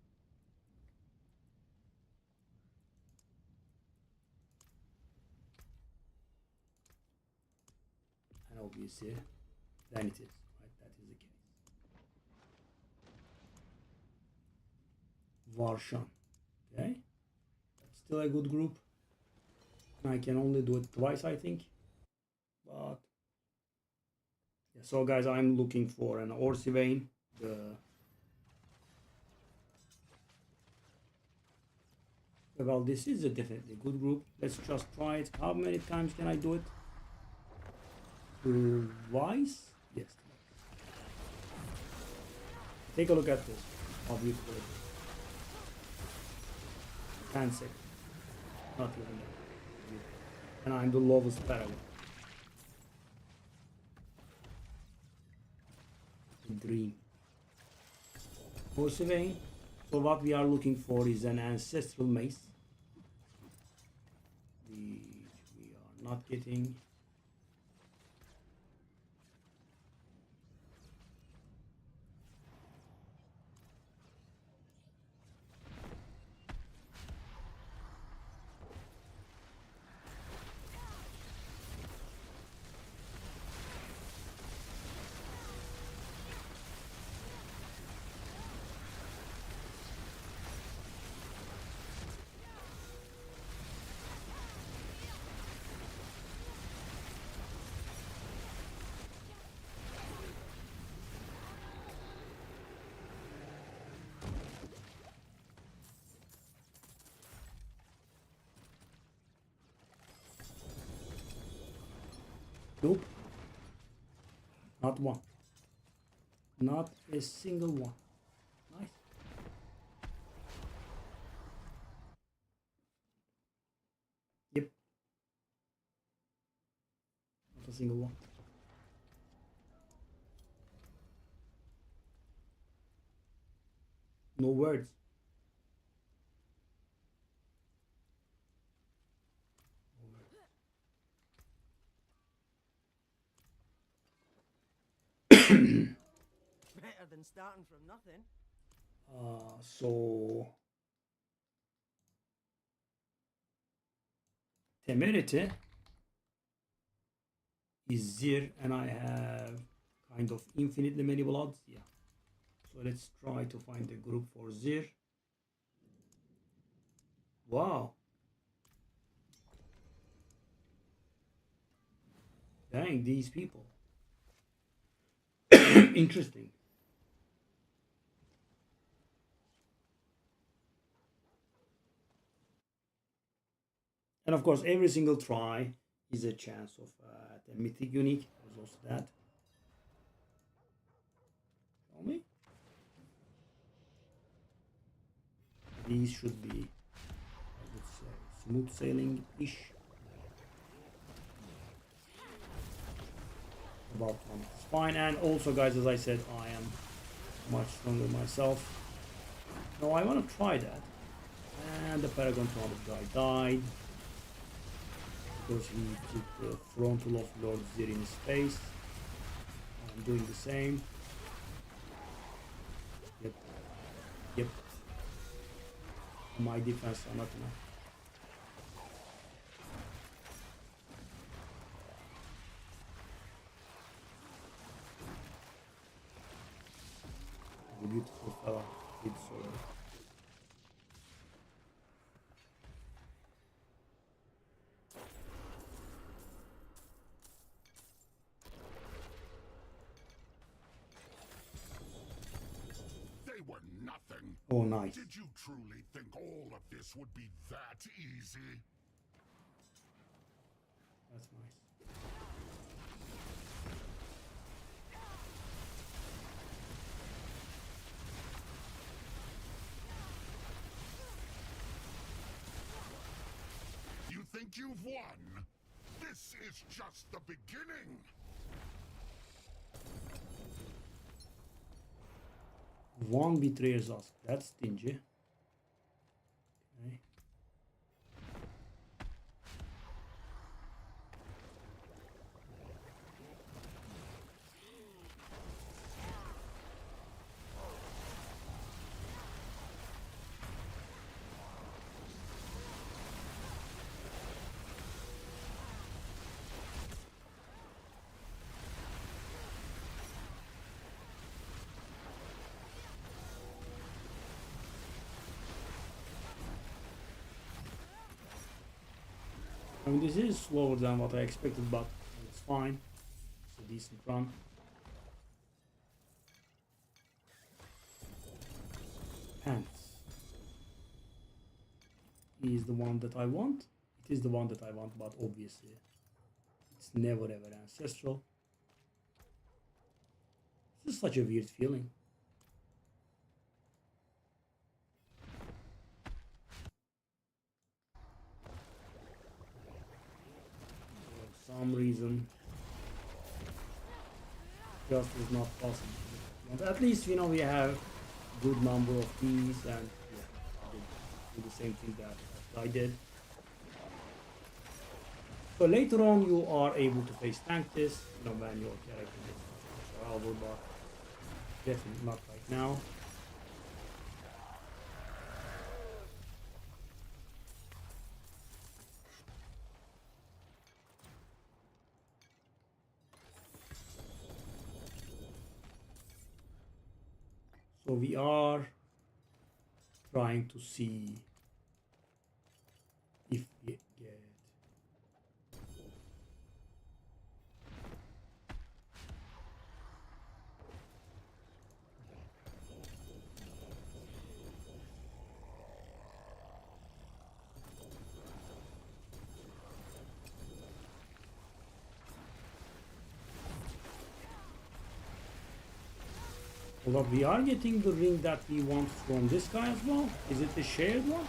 And obviously, then it is, right? That is the case. Varshan, okay? That's still a good group. And I can only do it twice, I think. But yeah, so guys, I'm looking for an Orsivain. Well, this is a definitely good group. Let's just try it. How many times can I do it? Twice? Yes. Take a look at this. How beautiful it is. 10 seconds. Not even that. And I'm the lowest parallel. Dream. Orsivain. So what we are looking for is an ancestral mace. Which we are not getting. Nope. Not one. Not a single one. Nice. Yep. Not a single one. No words. than starting from nothing. So temerity is Zir, and I have kind of infinitely many bloods. Yeah. So let's try to find a group for Zir. Wow. Dang, these people. Interesting. And of course, every single try is a chance of the mythic unique. There's also that. Show me. These should be, I would say, smooth sailing-ish. About one is fine. And also, guys, as I said, I am much stronger myself. No, I want to try that. And the Paragon Tower guy died. Because he took the frontal of Lord Zir in his face. I'm doing the same. Yep. Yep. My defense are not enough. The beautiful fella did so well. They were nothing. Oh, nice. Did you truly think all of this would be that easy? That's nice. You think you've won? This is just the beginning. One betrays us. That's stingy. Okay. I mean, this is slower than what I expected, but it's fine. It's a decent run. Pants is the one that I want. It is the one that I want, but obviously it's never ever ancestral. This is such a weird feeling. For some reason, just is not possible. But at least we know we have good number of these, and yeah, do the same thing that I did. So later on, you are able to face tank this, you know, when your character gets survival, but definitely not right now. So we are trying to see if we get but we are getting the ring that we want from this guy as well. Is it a shared one?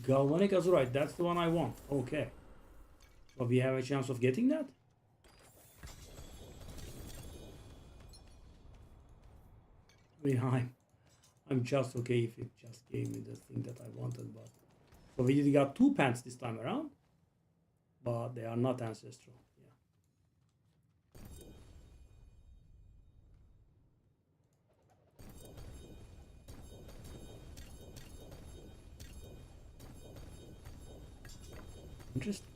Galvanic Azurite, that's the one I want. Okay. But we have a chance of getting that? mean, I'm just okay if it just gave me the thing that I wanted, but so we did got 2 pants this time around, but they are not ancestral. Yeah. Interesting.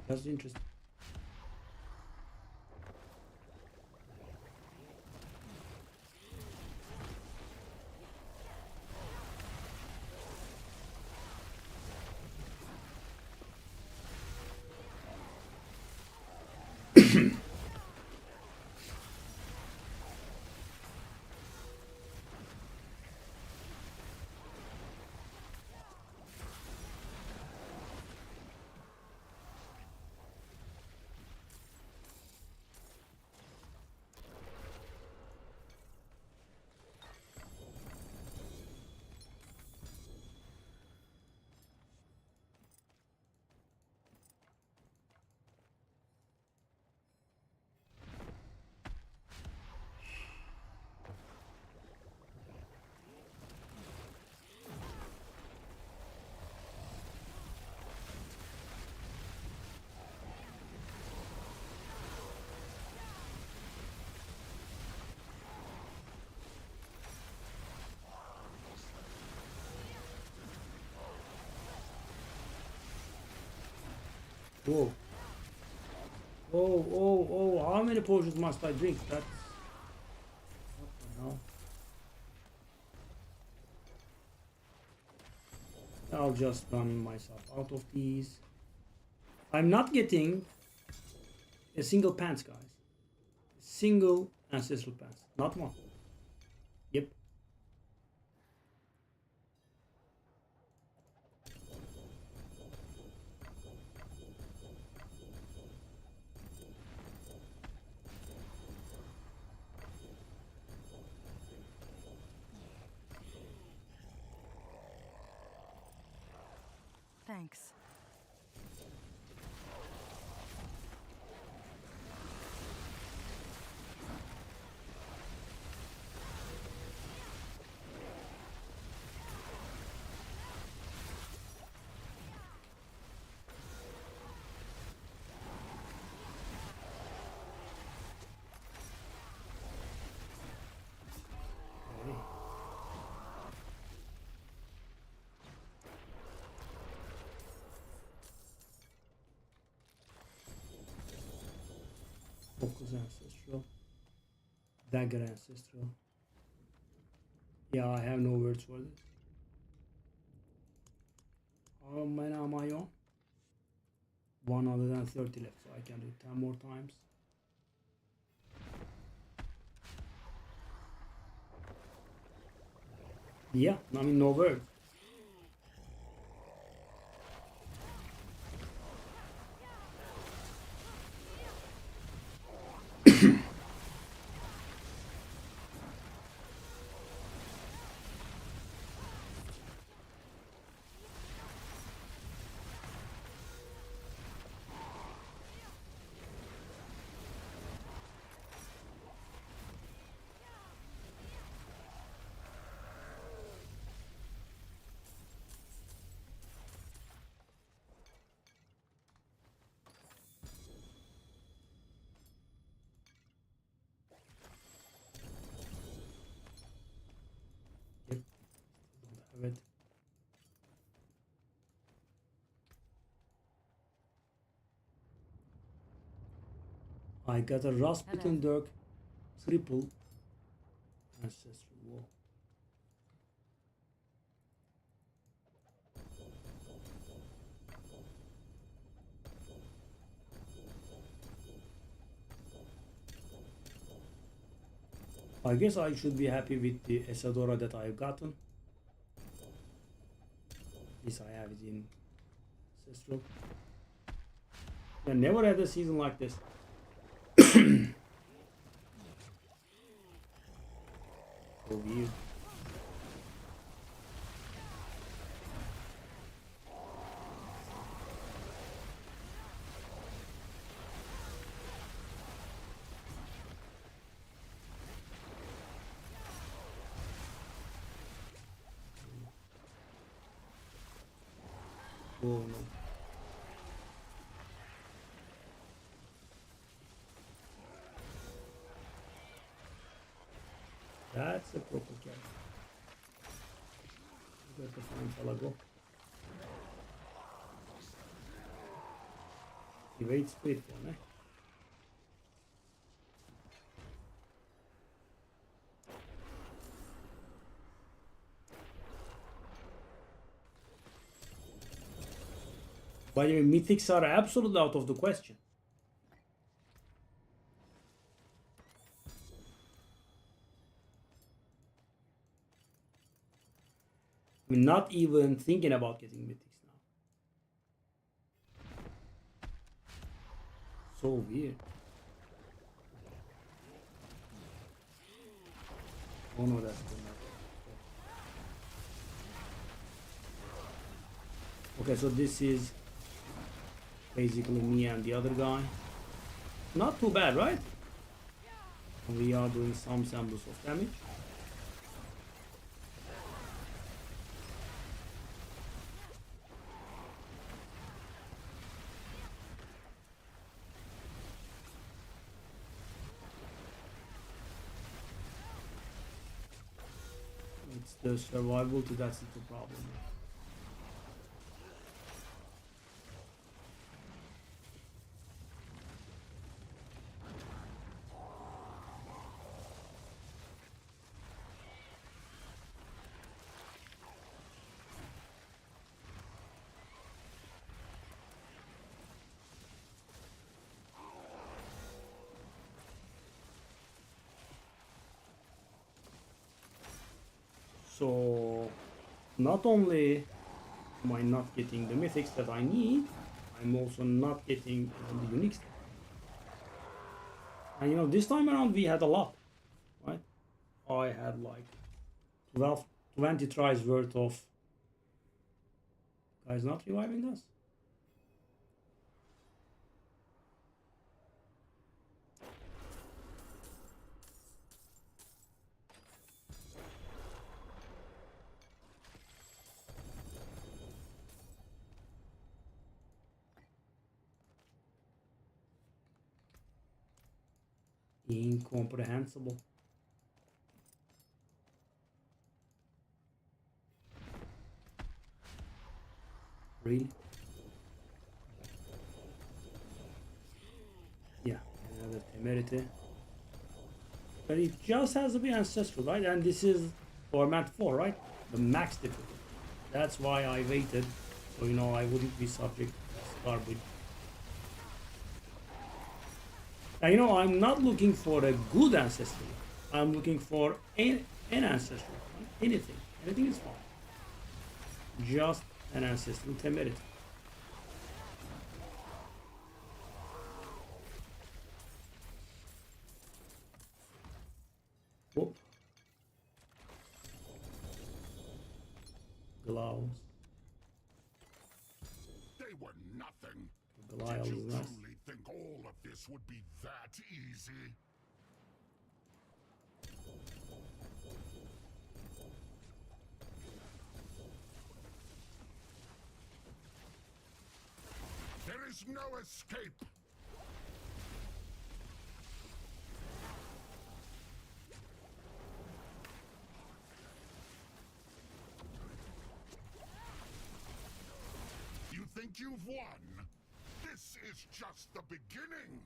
That's interesting. Whoa. Oh, how many potions must I drink? That's... What the hell? I'll just run myself out of these. I'm not getting a single pants, guys. A single ancestral pants. Not one. Yep. Thanks. Focus ancestral. Dagger ancestral. Yeah, I have no words for this. How many am I on? 130 left, so I can do 10 more times. Yeah, I mean, no words. Don't have it. I got a Rasputin Dirk triple ancestral wall. I guess I should be happy with the Esadora that I've gotten. At least I have it in ancestral. I never had a season like this. So weird. Oh no. That's a proper carry. Got the fine fella go. He waits split one, eh? By the way, mythics are absolutely out of the question. I'm not even thinking about getting mythics now. So weird. Oh no, that's good. Okay, so this is basically me and the other guy. Not too bad, right? We are doing some semblance of damage. It's the survivability that's the problem. So not only am I not getting the mythics that I need, I'm also not getting the unique stuff. And you know, this time around we had a lot, right? I had like 12, 20 tries worth of guys not reviving us. Incomprehensible. Really? Yeah, another temerity. But it just has to be ancestral, right? And this is format 4, right? The max difficulty. That's why I waited, so you know I wouldn't be subject to this garbage. Now, you know, I'm not looking for a good ancestral. I'm looking for an ancestral. Anything. Anything is fine. Just an ancestral temerity. Whoop. Gloves. They were nothing. Belial Did is you nice. truly think all of this would be that easy? There is no escape. You think you've won? This is just the beginning.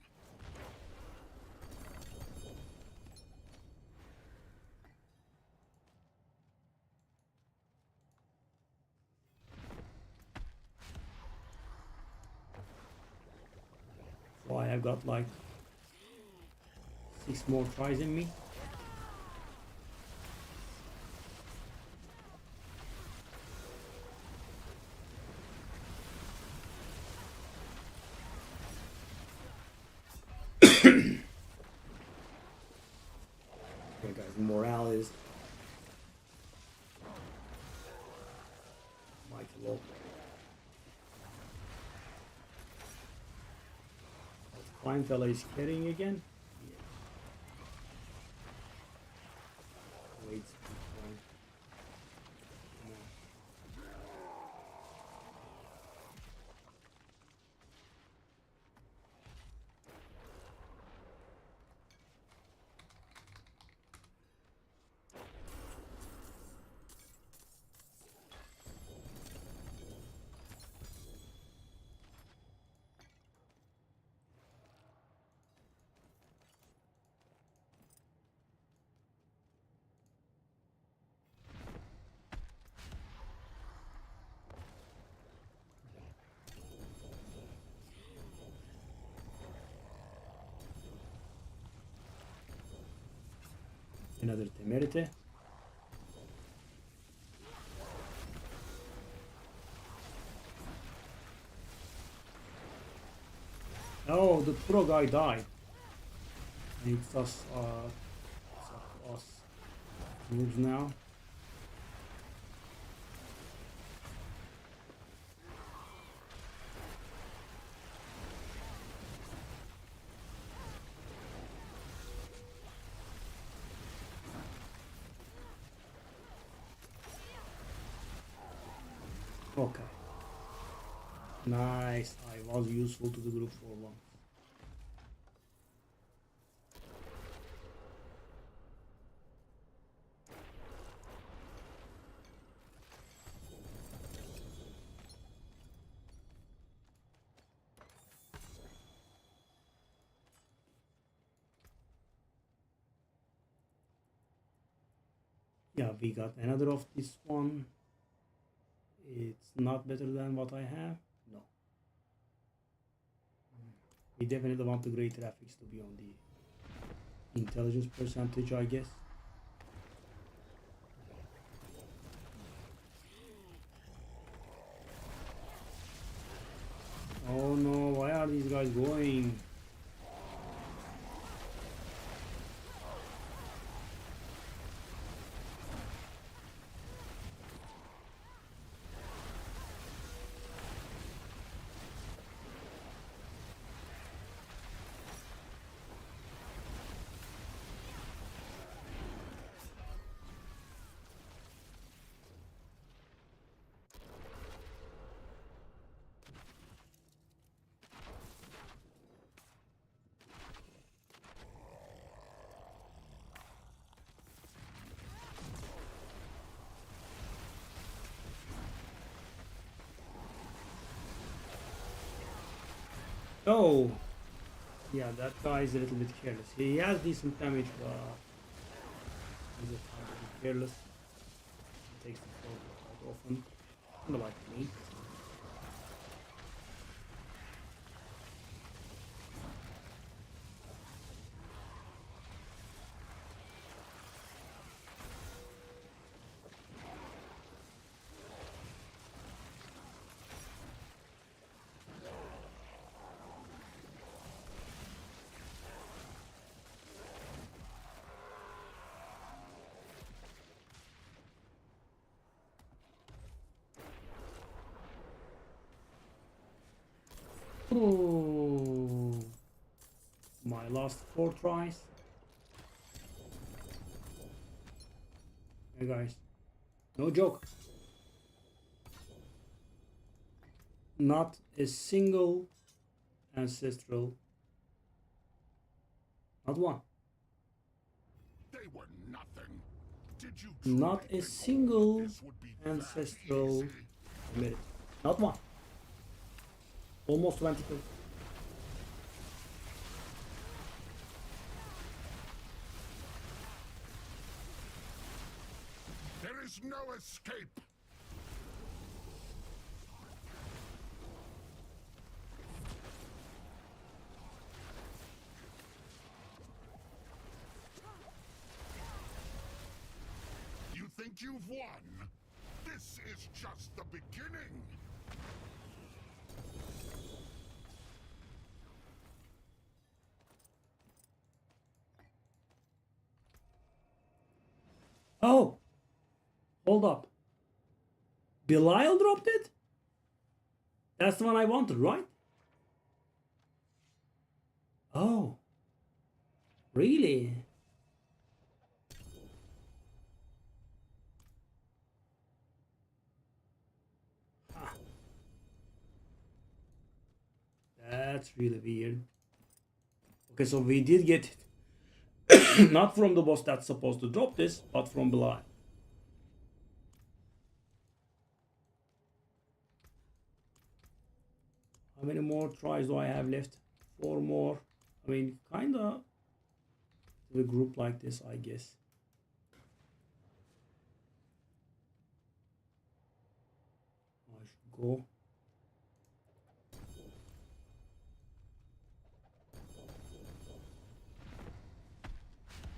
So I have got like 6 more tries in me. Okay guys, morale is mighty low. Fine fella is carrying again. Yeah. Wait. Another temerity. Oh, the pro guy died. And it's us moves now. Okay. Nice. I was useful to the group for once. Yeah, we got another of this one. It's not better than what I have. No. We definitely want the great graphics to be on the intelligence percentage, I guess. Oh no, why are these guys going? Oh, yeah, that guy is a little bit careless. He has decent damage, but he's a tiny bit careless. He takes the fall quite often, kind of like me. Oh, my last 4 tries. Hey guys, no joke. Not a single ancestral. Not one. They were nothing. Did you Not truly a think single this would be that ancestral easy? merit. Not one. Almost 20 kills. There is no escape. You think you've won? This is just the beginning. Oh, hold up. Belial dropped it? That's the one I wanted, right? Oh, really? Ah. That's really weird. Okay, so we did get it. Not from the boss that's supposed to drop this, but from Belial. How many more tries do I have left? 4 more. I mean, kinda to a group like this, I guess. I should go.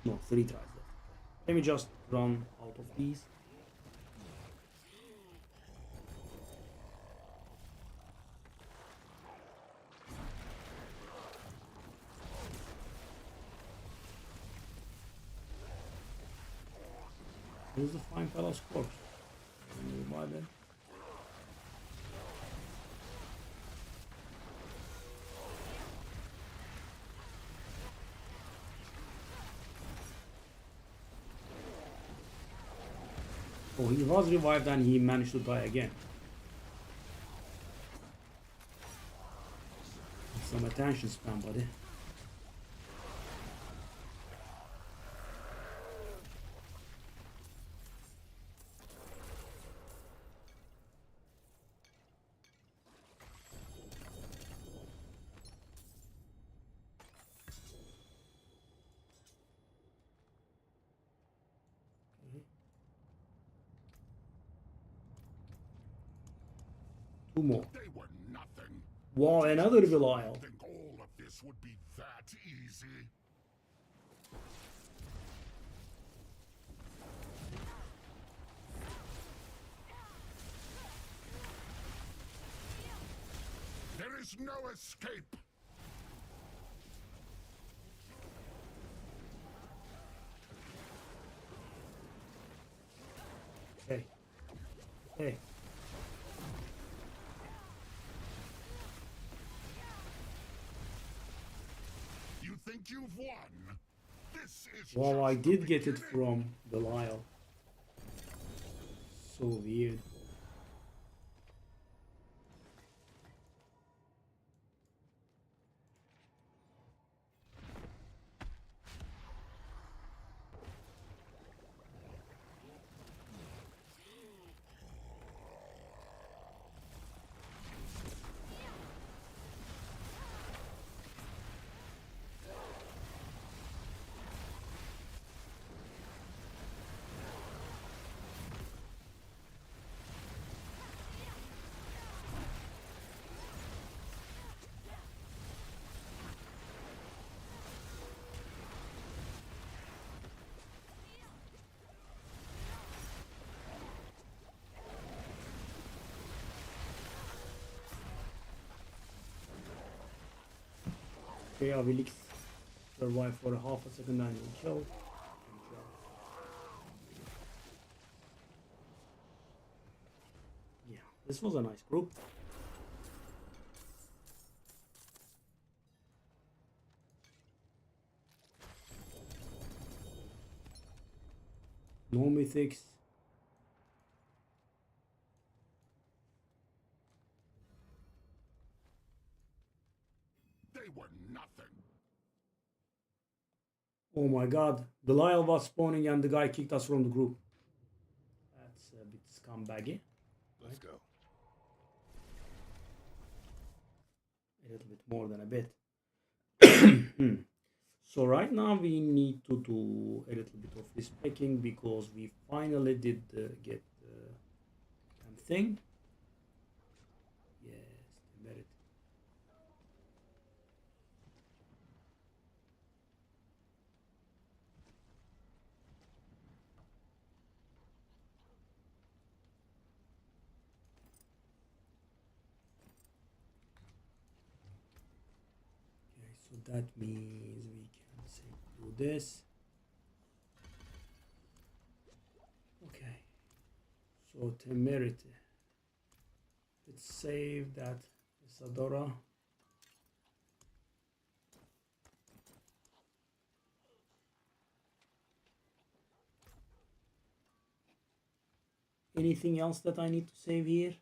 No, 3 tries left. Let me just run out of these. Here's the fine fellow's corpse. Can you buy that? Oh, he was revived and he managed to die again. Some attention span, buddy. Two more. They were nothing. Wow, another Belial. Think all of this would be that easy? There is no escape. Hey. Hey. You think you've won? This is Wow, I just the did get it beginning. from Belial. So weird. Okay, Avilix survived for half a second and he killed. Yeah, this was a nice group. No mythics. They were nothing. Oh my god, Belial was spawning and the guy kicked us from the group. That's a bit scumbaggy. Let's go. A little bit more than a bit. So right now we need to do a little bit of respecking because we finally did get the damn thing. Yes, the merit. Okay, so that means we can say do this. Okay, so temerity. Let's save that Isadora. Anything else that I need to save here?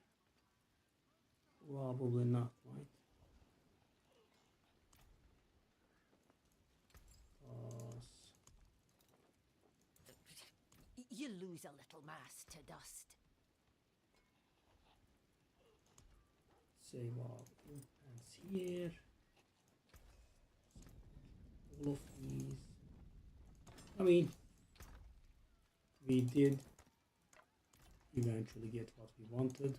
Probably not, right? You lose a little mass to dust. Save our implants here. All of these. I mean, we did eventually get what we wanted.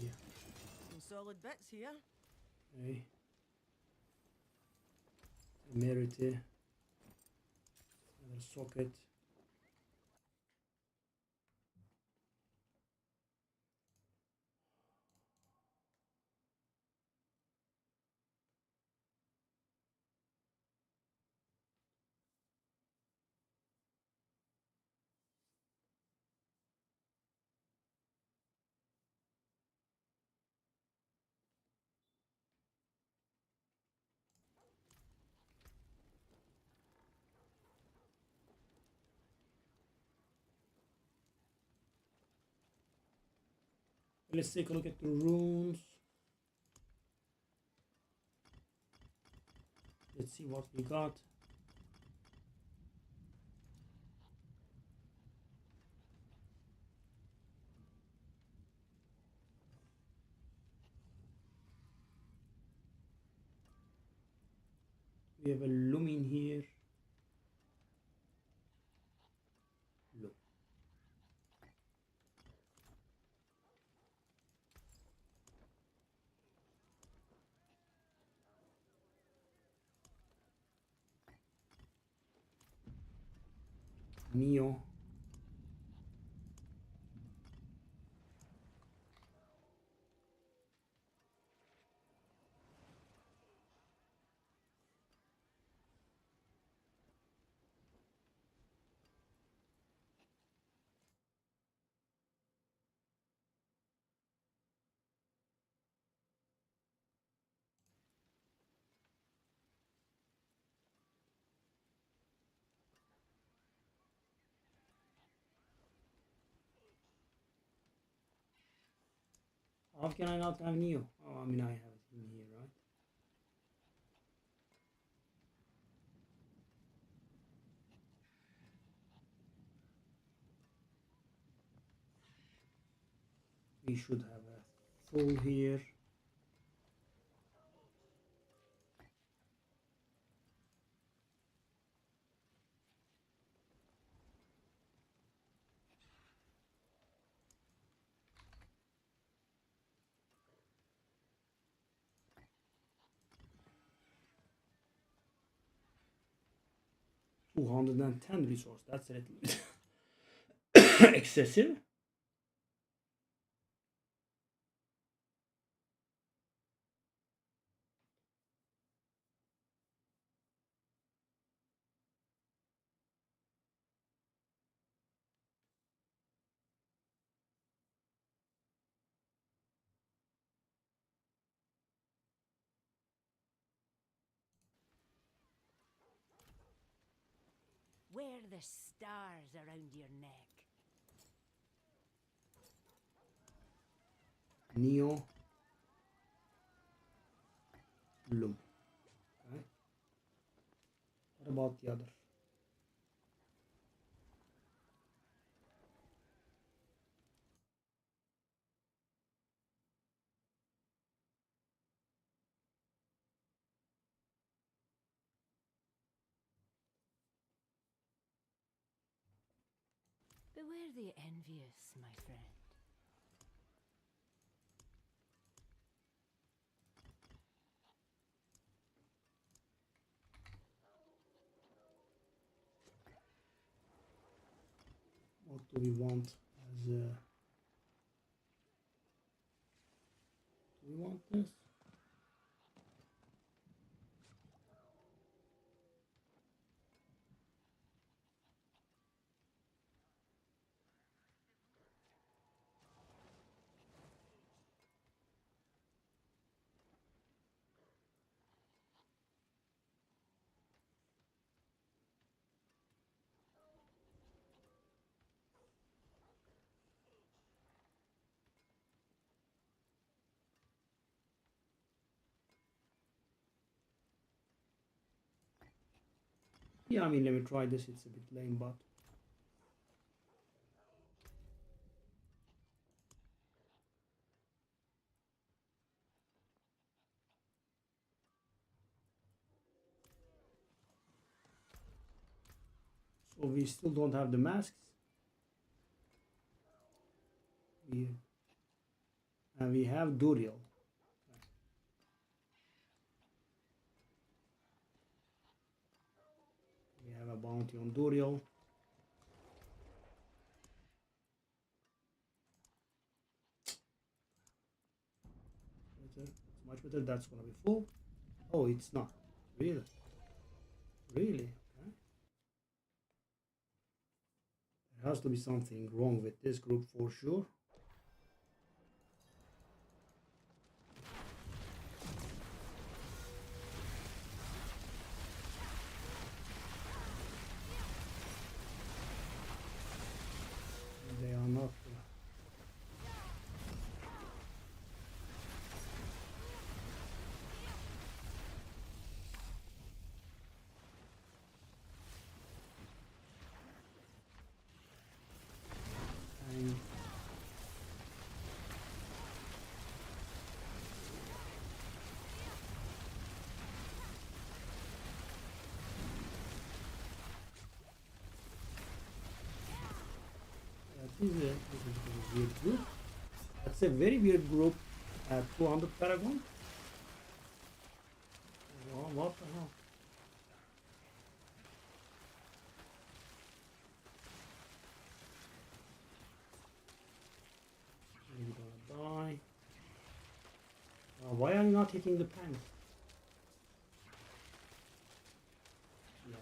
Yeah. And so solid bits here. Okay. Temerity. Another socket. Let's take a look at the runes. Let's see what we got. We have a lumin here. Look. Neo. How can I not have Neo? Oh, I mean, I have it in here, right? We should have a full here. $210 resource. That's a little bit excessive. Wear the stars around your neck. Neo. Lum. Okay. What about the other? Beware the envious, my friend. What do we want as do we want this? Yeah, I mean, let me try this. It's a bit lame, but so we still don't have the masks. We and we have Duriel. bounty on Duriel. Better. It's much better. That's gonna be full. Oh, it's not. Really? Really? Okay. There has to be something wrong with this group for sure. They are not. And this is a weird group. That's a very weird group at 200 Paragon. Well, what the hell? You're gonna die. Why are you not hitting the pants? Yeah.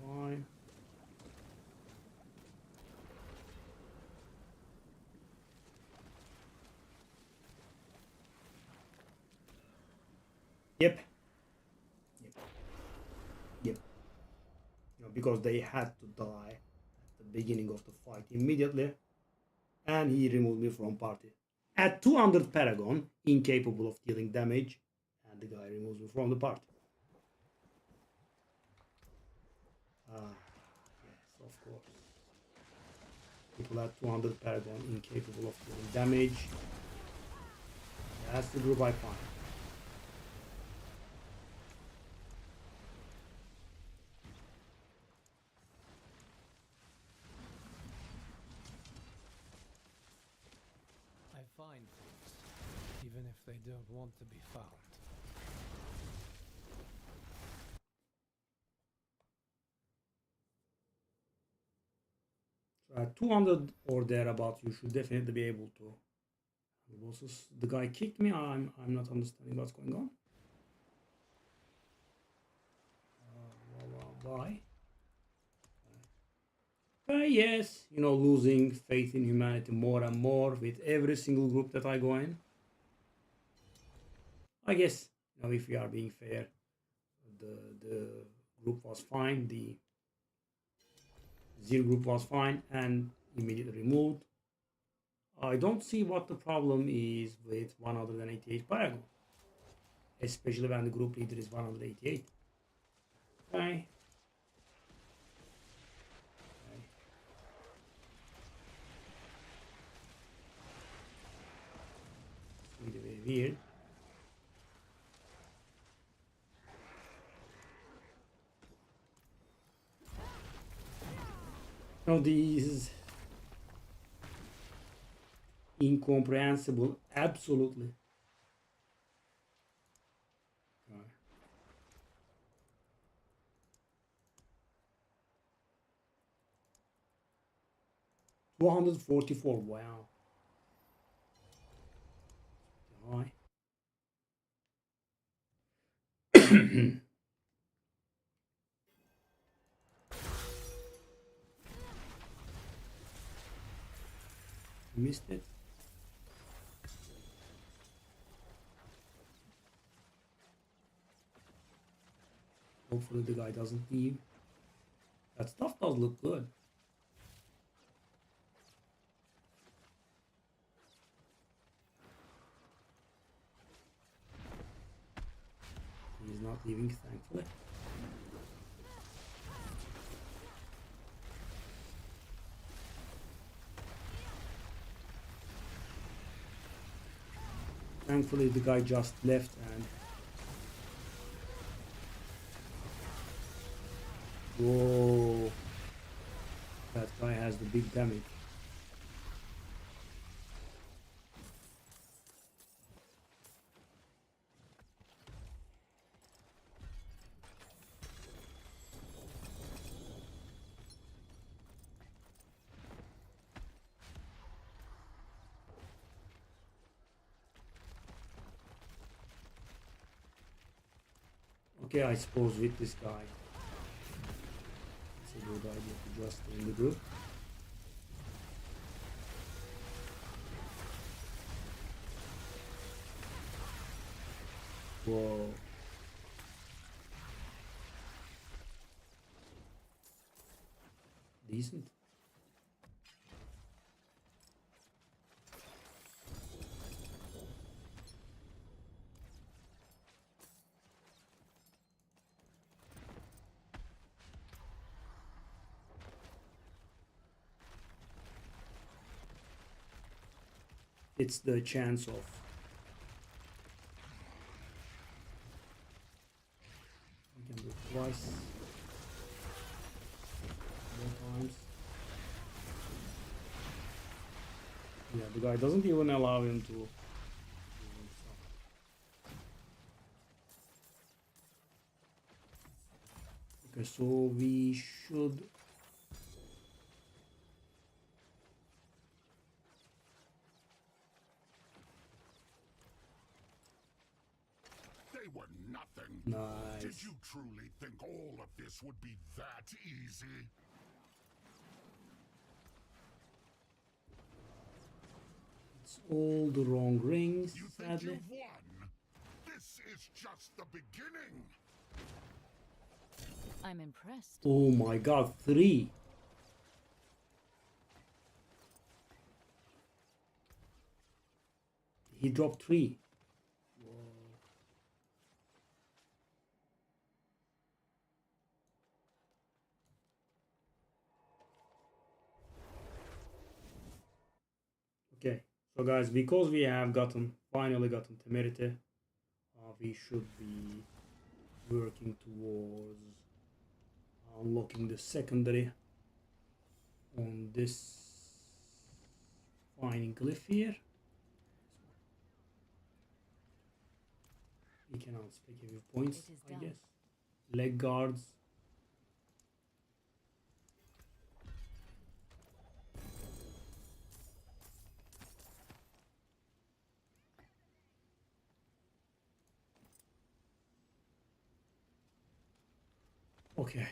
Why? Yep. Yep. Yep. You know, because they had to die at the beginning of the fight immediately, and he removed me from party. At 200 Paragon, incapable of dealing damage, and the guy removes me from the party. Yes, of course. People at 200 Paragon, incapable of dealing damage. That's the group I find. I find things, even if they don't want to be found. So at 200 or thereabouts, you should definitely be able to. The bosses. The guy kicked me. I'm not understanding what's going on. Why? Yes, you know, losing faith in humanity more and more with every single group that I go in. I guess, you know, if we are being fair, the group was fine. The Zero group was fine and immediately removed. I don't see what the problem is with 188 Paragon, especially when the group leader is 188. Okay. Really very weird. Now these incomprehensible, absolutely. Okay. 244. Wow. High. Missed it. Hopefully the guy doesn't leave. That stuff does look good. He's not leaving, thankfully. Thankfully the guy just left and... Whoa. That guy has the big damage. Okay, I suppose with this guy, it's a good idea to just stay in the group. Whoa. Decent. It's the chance of we can do it twice, more times. Yeah, the guy doesn't even allow him to do himself. Okay, so we should They were nothing. nice. Did you truly think all of this would be that easy? It's all the wrong rings, You think sadly. you've won? This is just the beginning. I'm impressed. Oh my god, 3. He dropped 3. Whoa. Okay, so guys, because we have finally gotten temerity, we should be working towards unlocking the secondary on this finding glyph here. We can unspec a few points, It is I done. guess. Leg guards. Okay.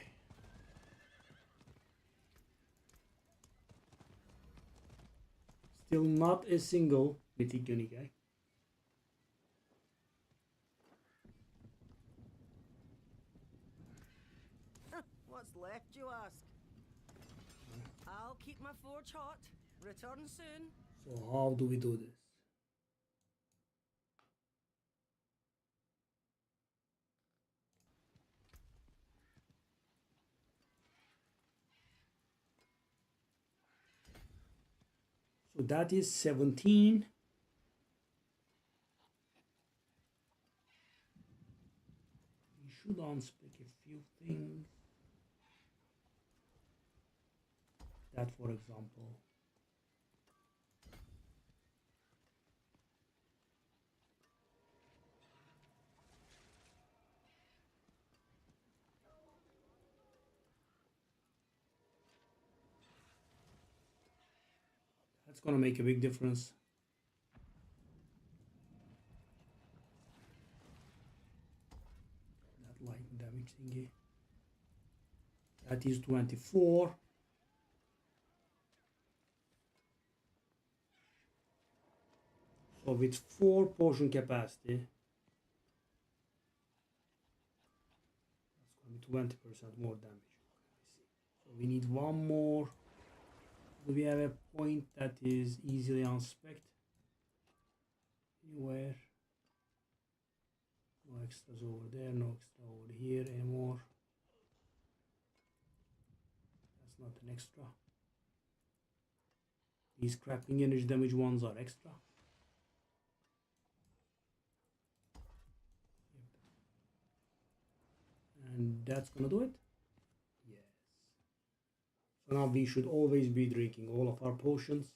Still not a single mythic unique guy. What's left, you ask? I'll keep my forge hot. Return soon. So how do we do this? So that is 17. We should unspec a few things. That, for example. That's gonna make a big difference. That light damage thingy. That is 24. So with 4 potion capacity, that's going to be 20% more damage. I see. So we need one more. Do we have a point that is easily unspec'd? Anywhere? No extras over there, no extra over here anymore. That's not an extra. These crapping energy damage ones are extra. And that's gonna do it? Yes. So now we should always be drinking all of our potions.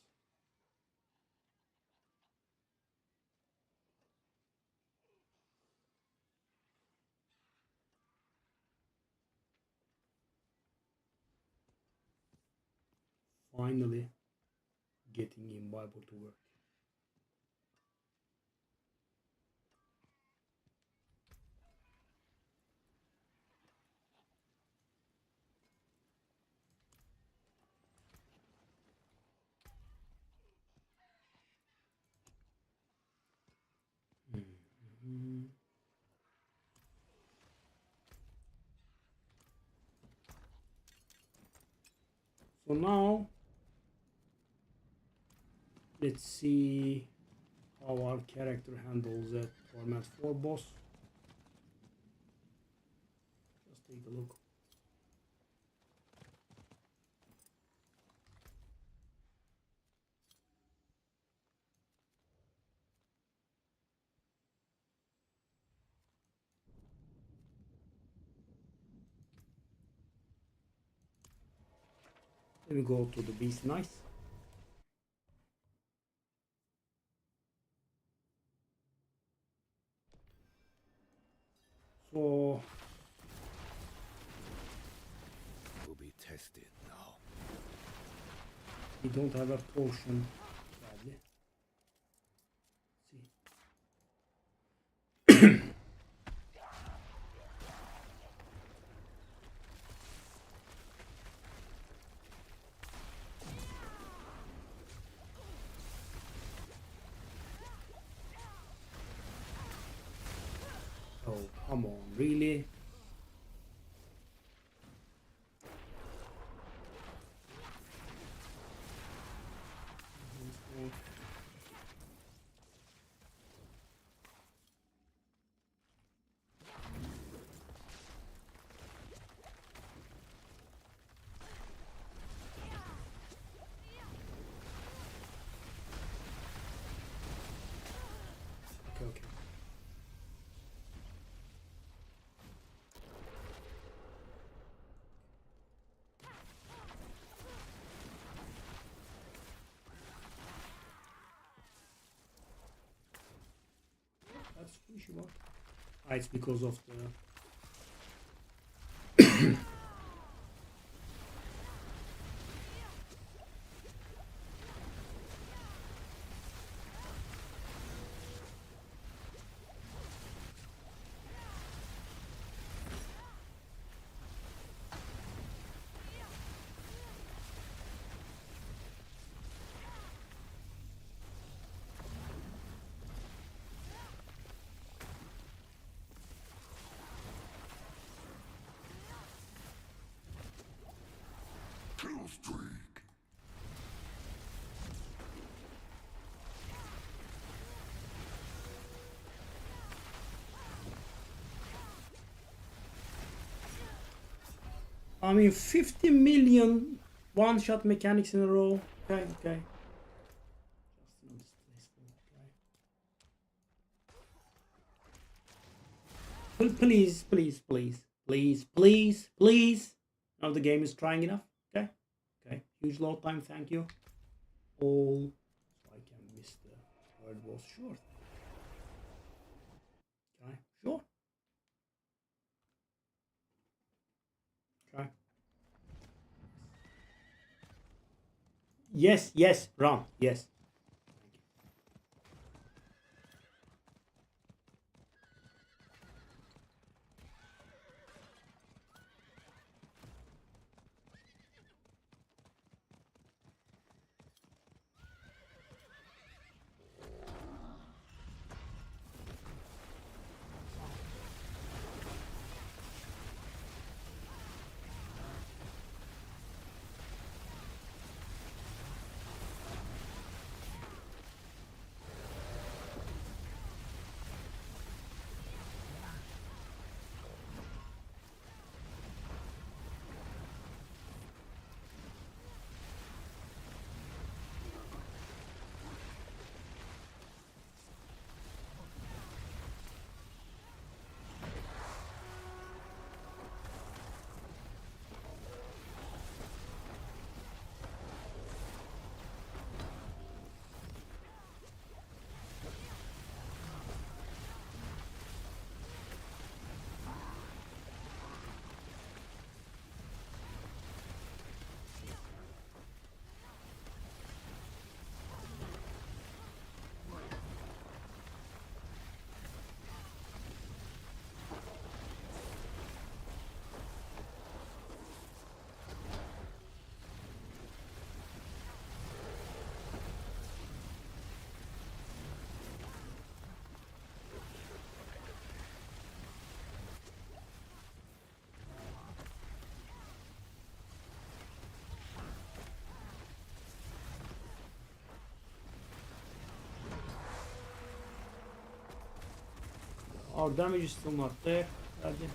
Finally getting Imbible to work. So now let's see how our character handles that format 4 boss. Just take a look. Let me go to the beast nice. So Will be tested now. we don't have a potion. Sadly. See. Oh, come on, really? Okay, okay. That's squishy one. Ah, it's because of the Kill streak. I mean 50 million one-shot mechanics in a row. Okay, okay. Please, please, please, please, please, please. Now the game is trying enough. Okay, okay. Huge load time. Thank you. All so I can miss the word was short. Okay, sure. Try. Yes, yes, run. Yes. Our damage is still not there. Sadly.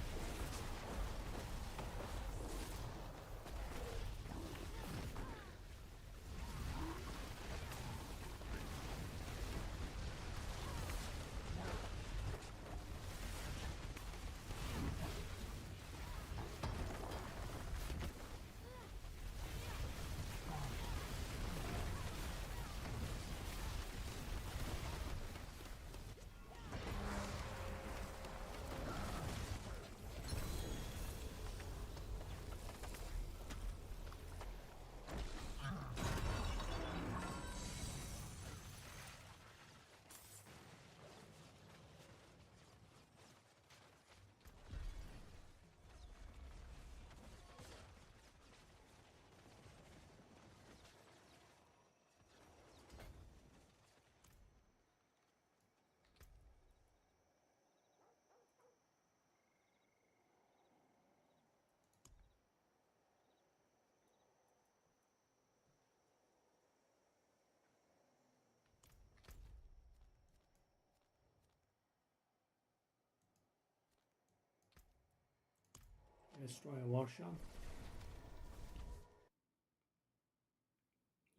Let's try a war shot.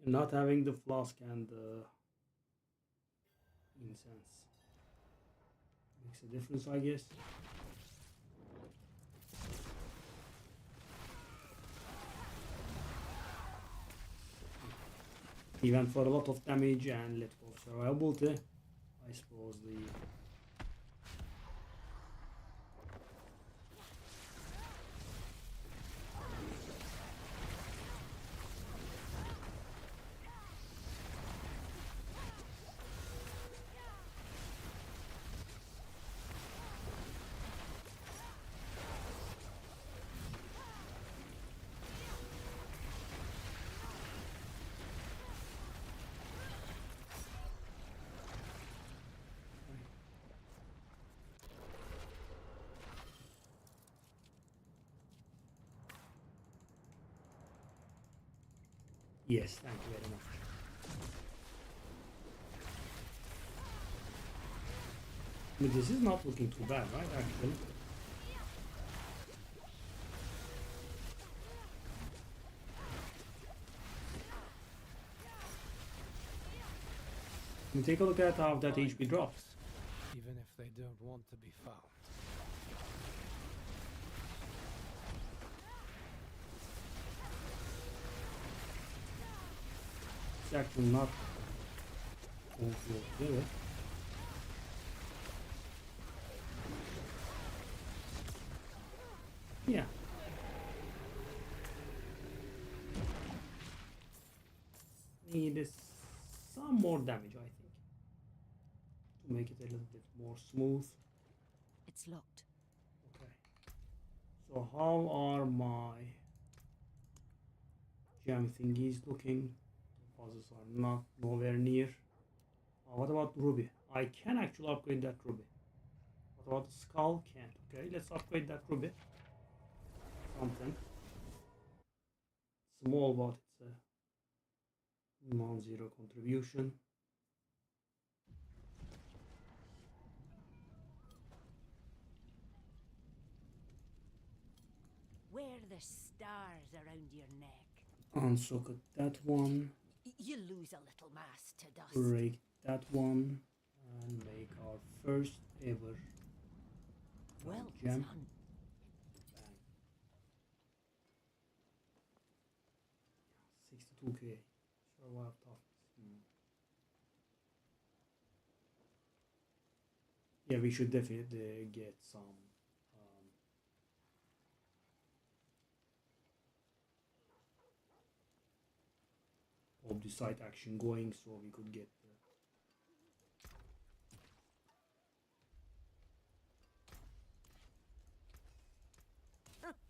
And not having the flask and the incense makes a difference, I guess. He went for a lot of damage and let go of survivability. I suppose the yes, thank you very much. I mean, this is not looking too bad, right, actually? And take a look at how that HP drops. Even if they don't want to be found. It's actually not going to do it. Yeah. Need some more damage, I think, to make it a little bit more smooth. It's locked. Okay. So how are my gem thingies looking? The puzzles are not nowhere near. What about ruby? I can actually upgrade that ruby. What about the skull? Can't. Okay, let's upgrade that ruby. Something small, but it's a non-zero contribution. Wear the stars around your neck. Unsocket that one. You lose a little mass to dust. Break that one. And make our first ever Well gem. done. Bang. 62k. Survive toughness. Yeah, we should definitely get some of the site action going, so we could get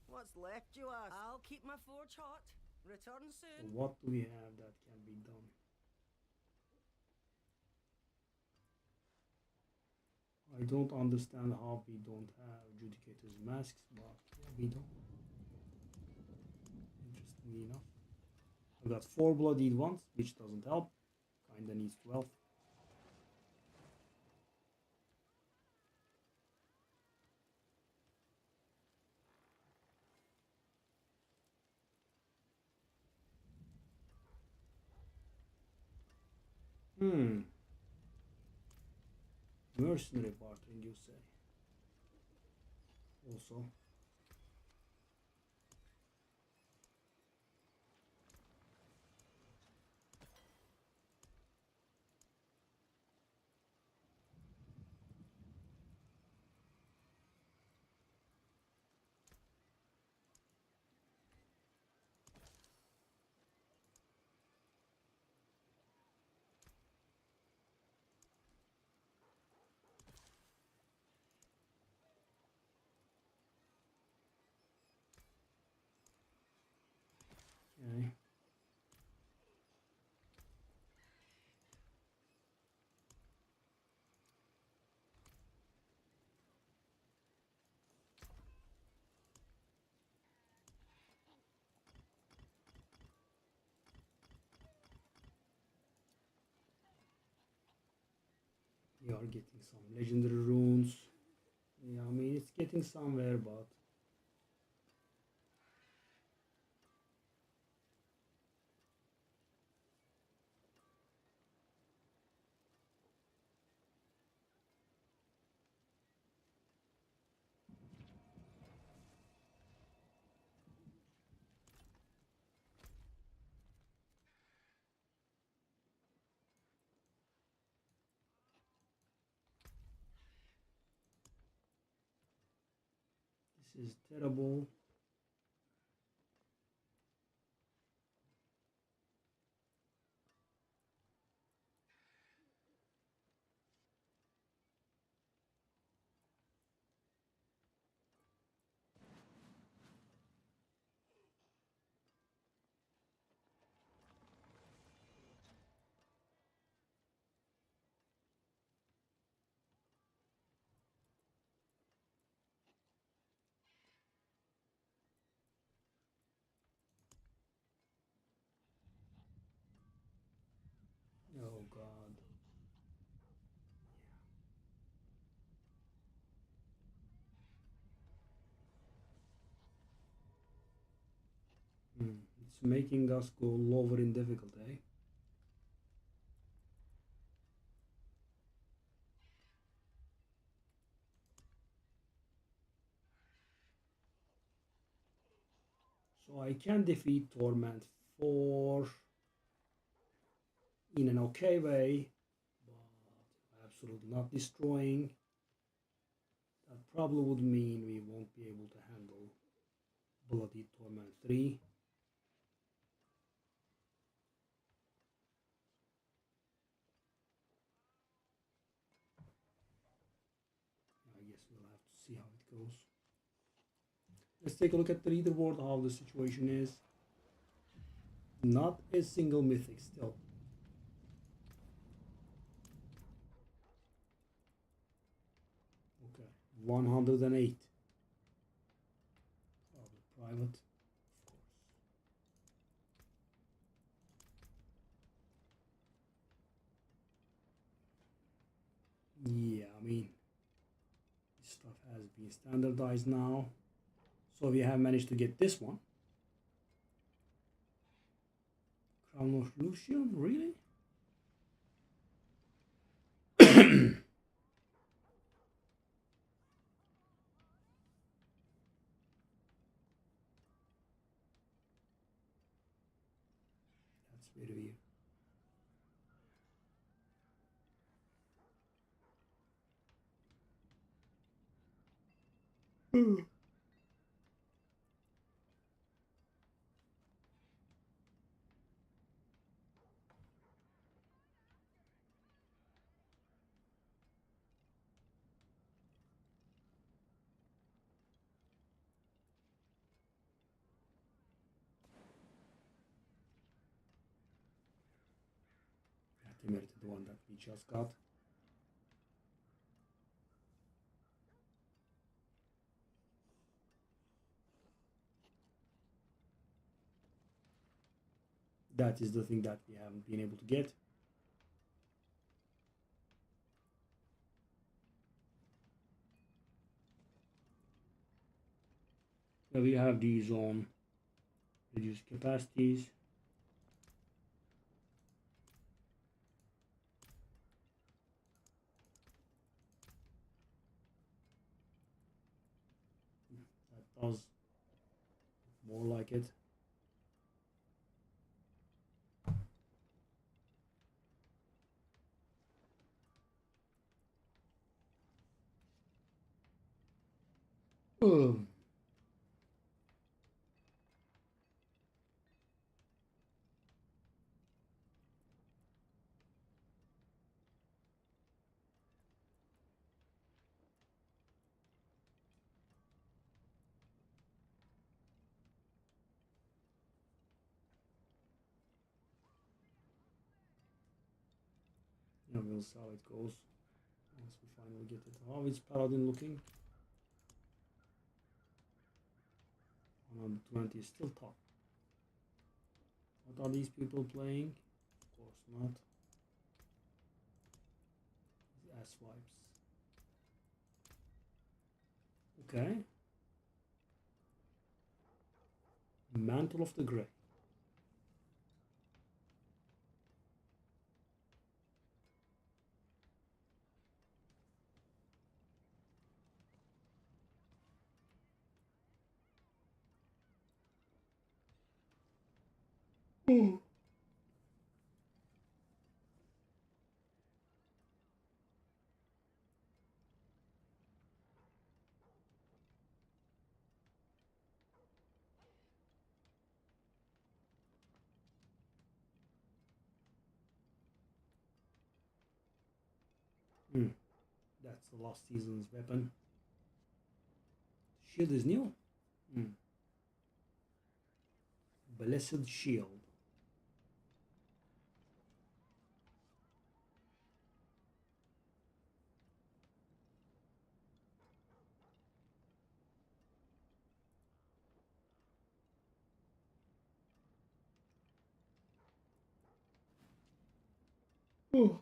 What's left, you ask? I'll keep my forge hot. Return soon. what do we have that can be done? I don't understand how we don't have Judicator's masks, but yeah, we don't. Interestingly enough. I got 4 bloodied ones, which doesn't help. Kinda needs 12. Mercenary bartering, you say? Also. Okay. We are getting some legendary runes. Yeah, I mean it's getting somewhere, but this is terrible. Oh god. It's making us go lower in difficulty. So I can defeat Torment 4 in an okay way, but absolutely not destroying. That probably would mean we won't be able to handle Bloody Torment 3. I guess we'll have to see how it goes. Let's take a look at the leaderboard, how the situation is. Not a single mythic still. Okay, 108. Probably private, of course. Yeah, I mean, this stuff has been standardized now. So we have managed to get this one. Crown of Lucian, really? That's very weird. Temerity, the one that we just got. That is the thing that we haven't been able to get. Now we have these on reduced capacities. does more like it. Ugh. Yeah, we'll see how it goes once we finally get it. How is Paladin looking? 120 is still top. What are these people playing? Of course not. Ass wipes. Okay. Mantle of the Grey. That's the last season's weapon. Shield is new. Blessed Shield. Oh.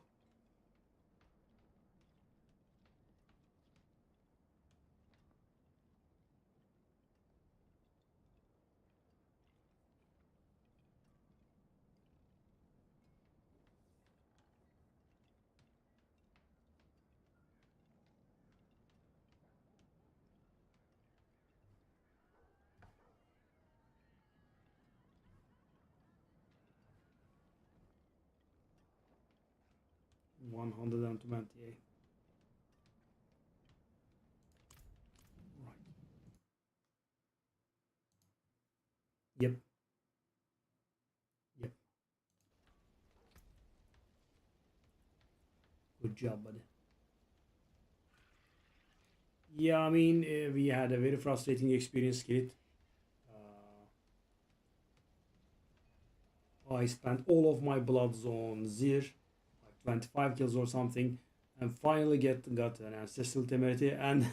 $128. Right. Yep. Yep. Good job, buddy. Yeah, I mean, we had a very frustrating experience, Kit. I spent all of my bloods on Zir, like 25 kills or something, and finally got an Ancestral Temerity. And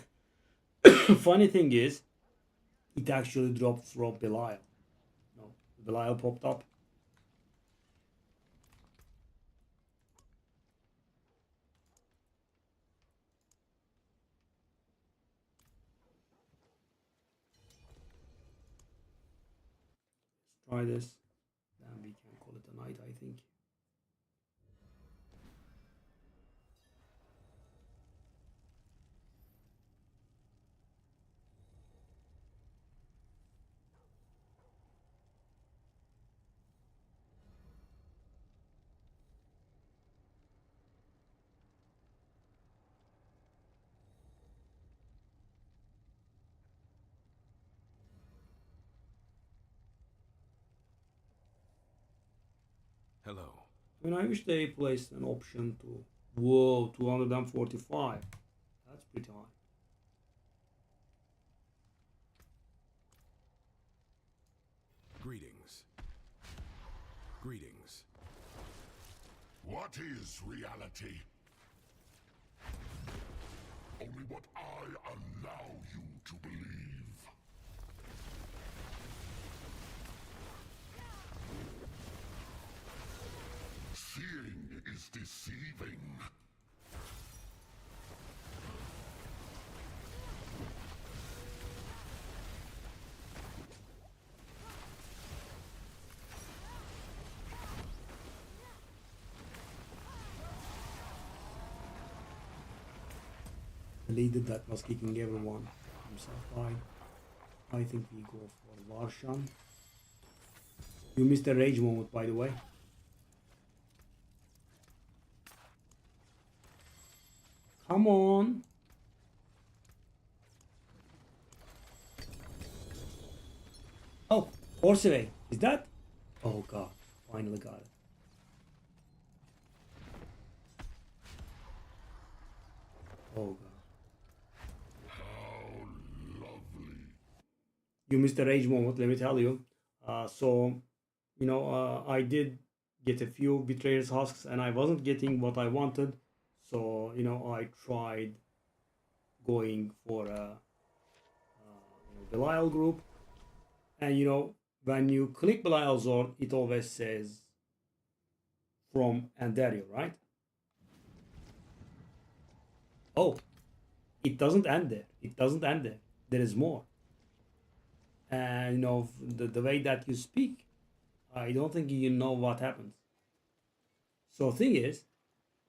funny thing is, it actually dropped from Belial. No, Belial popped up. Let's try this. Then we can call it a night, I think. Hello. I mean, I wish they placed an option to. Whoa, 245. That's pretty high. Greetings. Greetings. What is reality? Only what I allow you to believe. Seeing is deceiving. The leader that was kicking everyone himself died. I think we go for Varshan. You missed the rage moment, by the way. Come on. Oh, Orseve. Is that? Oh god. Finally got it. Oh god. You missed the rage moment, let me tell you. I did get a few Betrayer's Husks and I wasn't getting what I wanted. So, I tried going for a Belial group. And, when you click Belial Zord, it always says from Andariel, right? Oh, it doesn't end there. It doesn't end there. There is more. And the way that you speak, I don't think you know what happens. So thing is,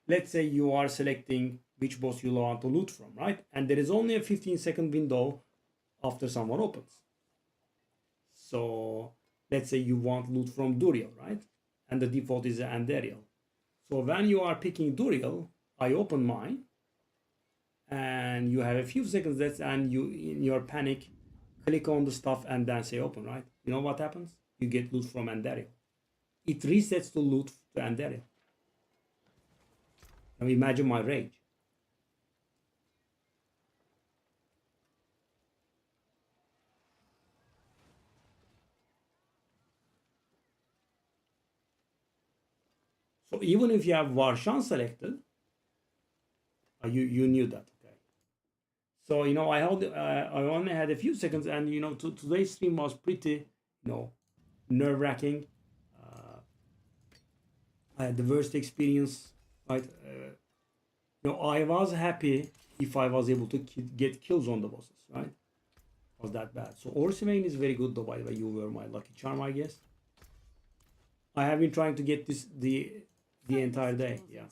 let's say you are selecting which boss you want to loot from, right? And there is only a 15-second window after someone opens. So let's say you want loot from Duriel, right? And the default is Andariel. So when you are picking Duriel, I open mine, and you have a few seconds left, and you, in your panic, click on the stuff and then say open, right? You know what happens? You get loot from Andariel. It resets to loot to Andariel. Now imagine my rage. So even if you have Varshan selected, you knew that, okay? So I only had a few seconds, and today's stream was pretty nerve-wracking. I had the worst experience, right? I was happy if I was able to get kills on the bosses, right? It was that bad. So Orsivane is very good though, by the way. You were my lucky charm, I guess. I have been trying to get this the entire day. Yeah.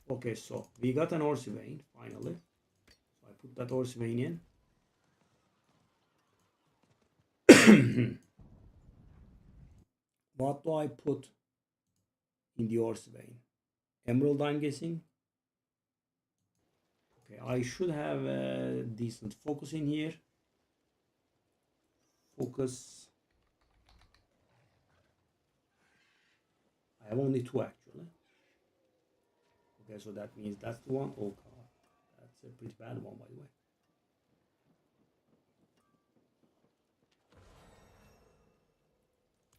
Okay, so we got an Orsivane finally. So I put that Orsivane in. What do I put in the Orsivane? Emerald, I'm guessing. Okay, I should have a decent focus in here. Focus. I have only 2 actually. Okay, so that means that's the one. Oh god, that's a pretty bad one, by the way.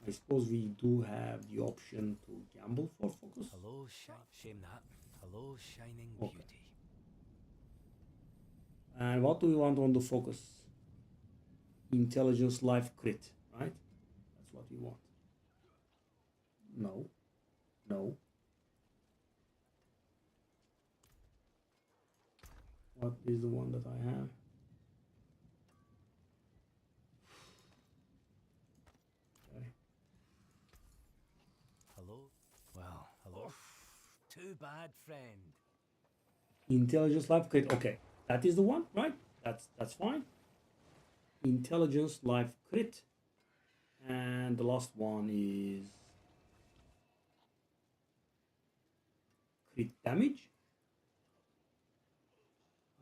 I suppose we do have the option to gamble for focus. Hello, shame that. Hello, shining Okay. beauty. And what do we want on the focus? Intelligence, life, crit, right? That's what we want. No. No. What is the one that I have? Okay. Hello? Well, hello. Too bad, friend. Intelligence, life, crit. Okay, that is the one, right? That's fine. Intelligence, life, crit, and the last one is crit damage.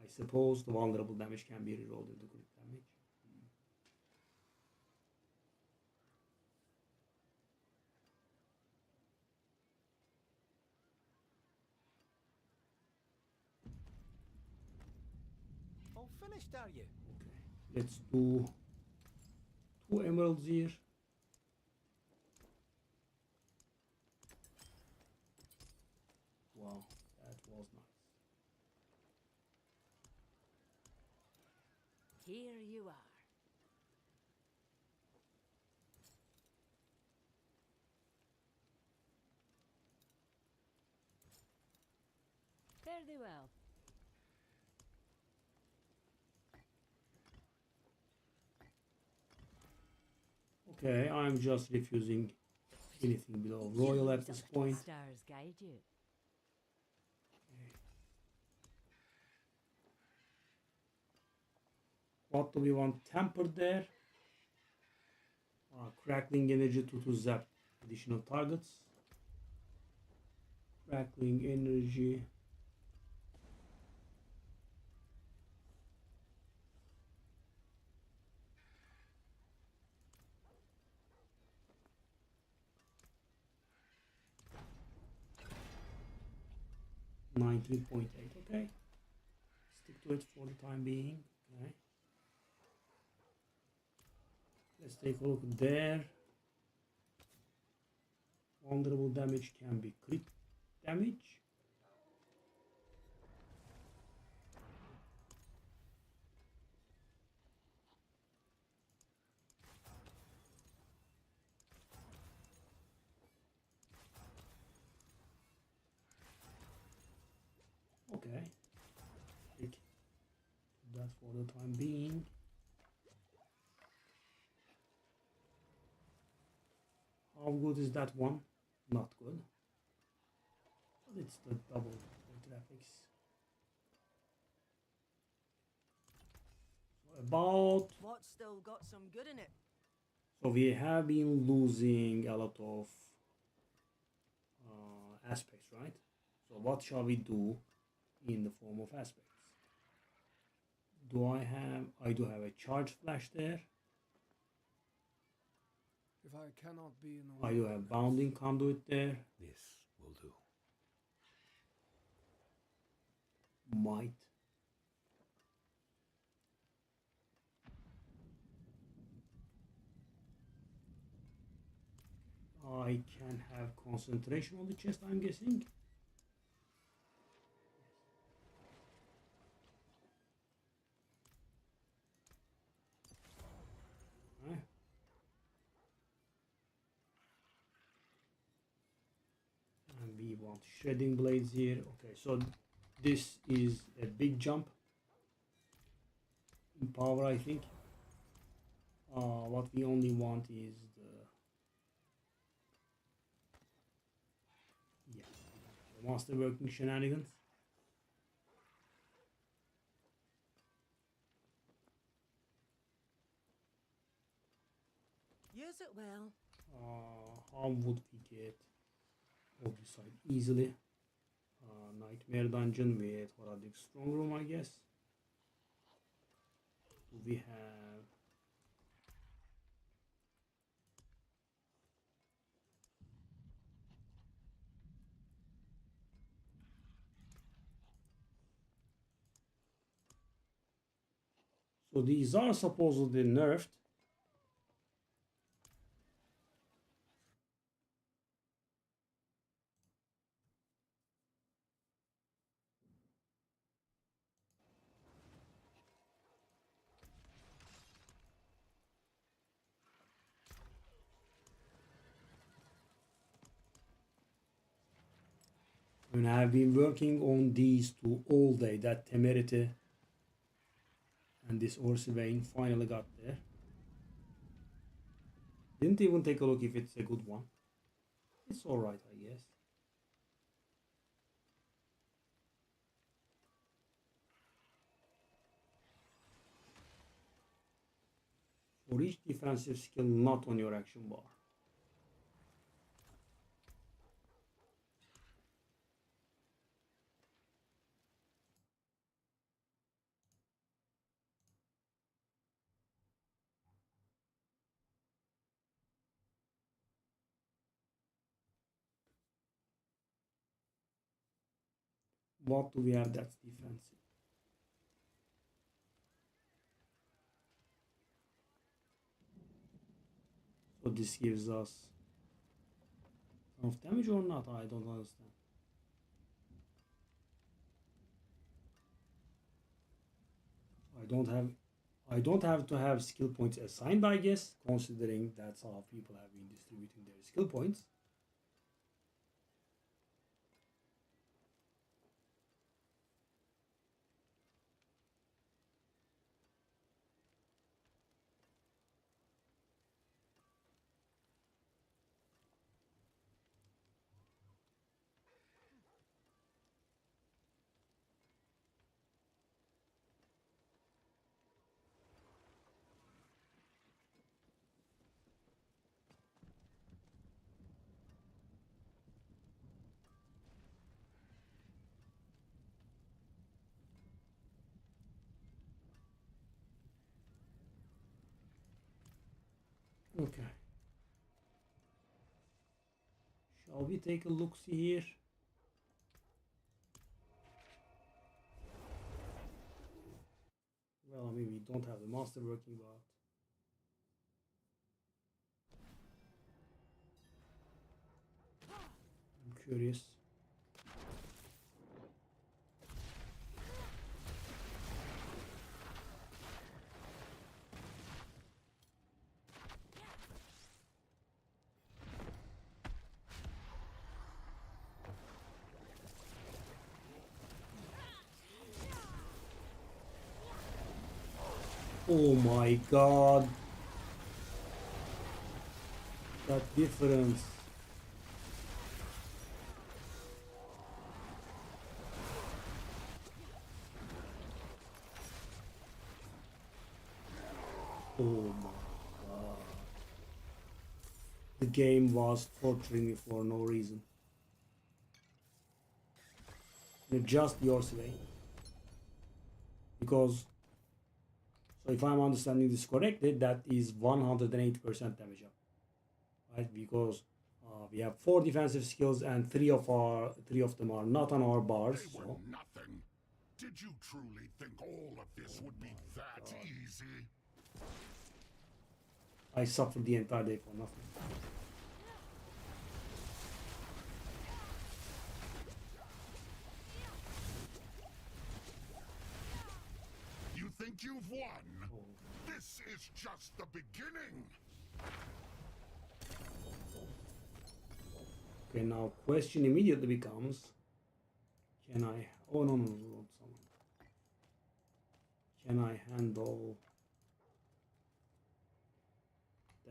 I suppose the vulnerable damage can be rerolled into crit damage. All finished, are you? Okay, let's do 2 emeralds here. Wow, that was nice. Here you are. Fare thee well. Okay, I'm just refusing anything below royal at this point. Stars guide you. What do we want tempered there? Crackling energy to zap additional targets. Crackling energy. $19.8. Okay. Stick to it for the time being. Okay. Let's take a look there. Vulnerable damage can be crit damage. Okay. Take that for the time being. How good is that one? Not good. But it's the double graphics. So about. What's still got some good in it? So we have been losing a lot of aspects, right? So what shall we do in the form of aspects? I do have a charge flash there. If I cannot be in I do have bounding conduit there. This will do. Might. I can have concentration on the chest, I'm guessing. Okay. And we want shredding blades here. Okay, so this is a big jump in power, I think. What we only want is the master working shenanigans. Use it well. How would we get Odyssey easily? Nightmare dungeon with Horadic strong room, I guess. Do we have? So these are supposedly nerfed. And I've been working on these two all day. That Temerity and this Orsivain finally got there. Didn't even take a look if it's a good one. It's alright, I guess. For each defensive skill not on your action bar. What do we have that's defensive? So this gives us enough damage or not? I don't understand. I don't have to have skill points assigned, I guess, considering that's how people have been distributing their skill points. Okay. Shall we take a look-see here? Well, I mean, we don't have the master working, but I'm curious. Oh my god. That difference. Oh my god. The game was torturing me for no reason. Just yours way. Because, so if I'm understanding this correctly, that is 108% damage up. Right? Because we have 4 defensive skills and 3 of them are not on our bars. They were nothing. Did you truly think all of this would be that easy? I suffered the entire day for nothing. You think you've won? This is just the beginning. Okay, now question immediately becomes, can I, oh no, someone. Can I handle,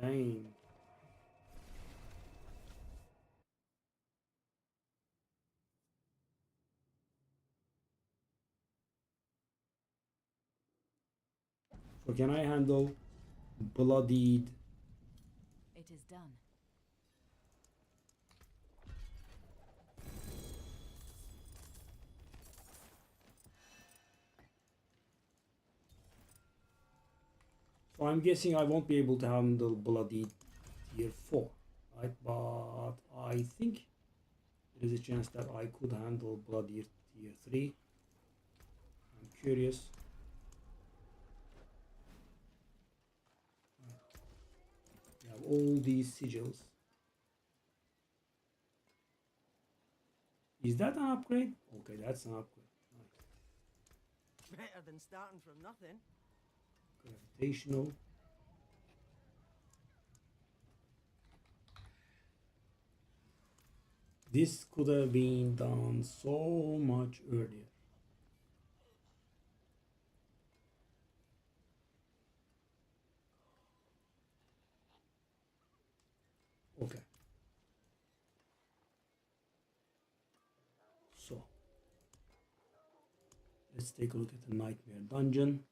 dang. So can I handle Bloodied? It is done. So I'm guessing I won't be able to handle Bloodied tier 4, right? But I think there is a chance that I could handle Bloodied tier 3. I'm curious. We have all these sigils. Is that an upgrade? Okay, that's an upgrade. Nice. Better than starting from nothing. Gravitational. This could have been done so much earlier. Okay. So let's take a look at the Nightmare Dungeon.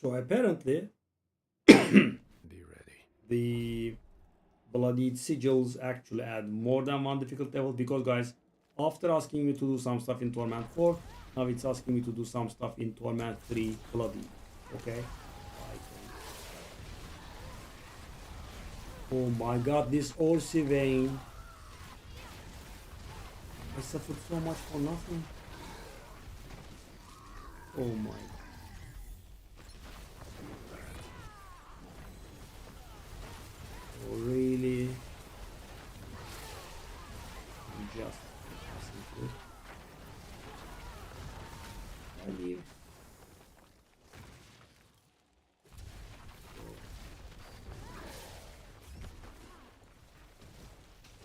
So apparently Be ready. the Bloodied Sigils actually add more than one difficult level, because guys, after asking me to do some stuff in Torment 4, now it's asking me to do some stuff in Torment 3 Bloodied. Okay? Oh my god, this Orsi vein. I suffered so much for nothing. Oh my god. Oh, really? I'm just passing through. I leave.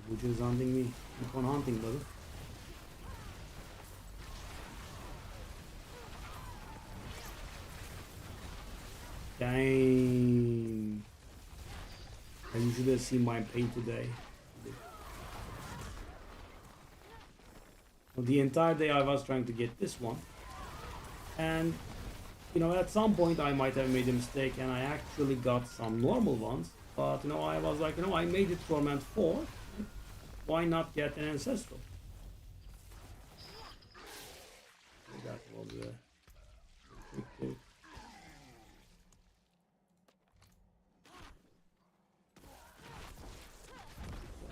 You're just hunting me. Keep on hunting, brother. Dang. You should have seen my pain today. The entire day I was trying to get this one. And you know, at some point I might have made a mistake and I actually got some normal ones. But, you know, I was like, you know, I made it Torment 4. Why not get an Ancestral? That was a quick tip.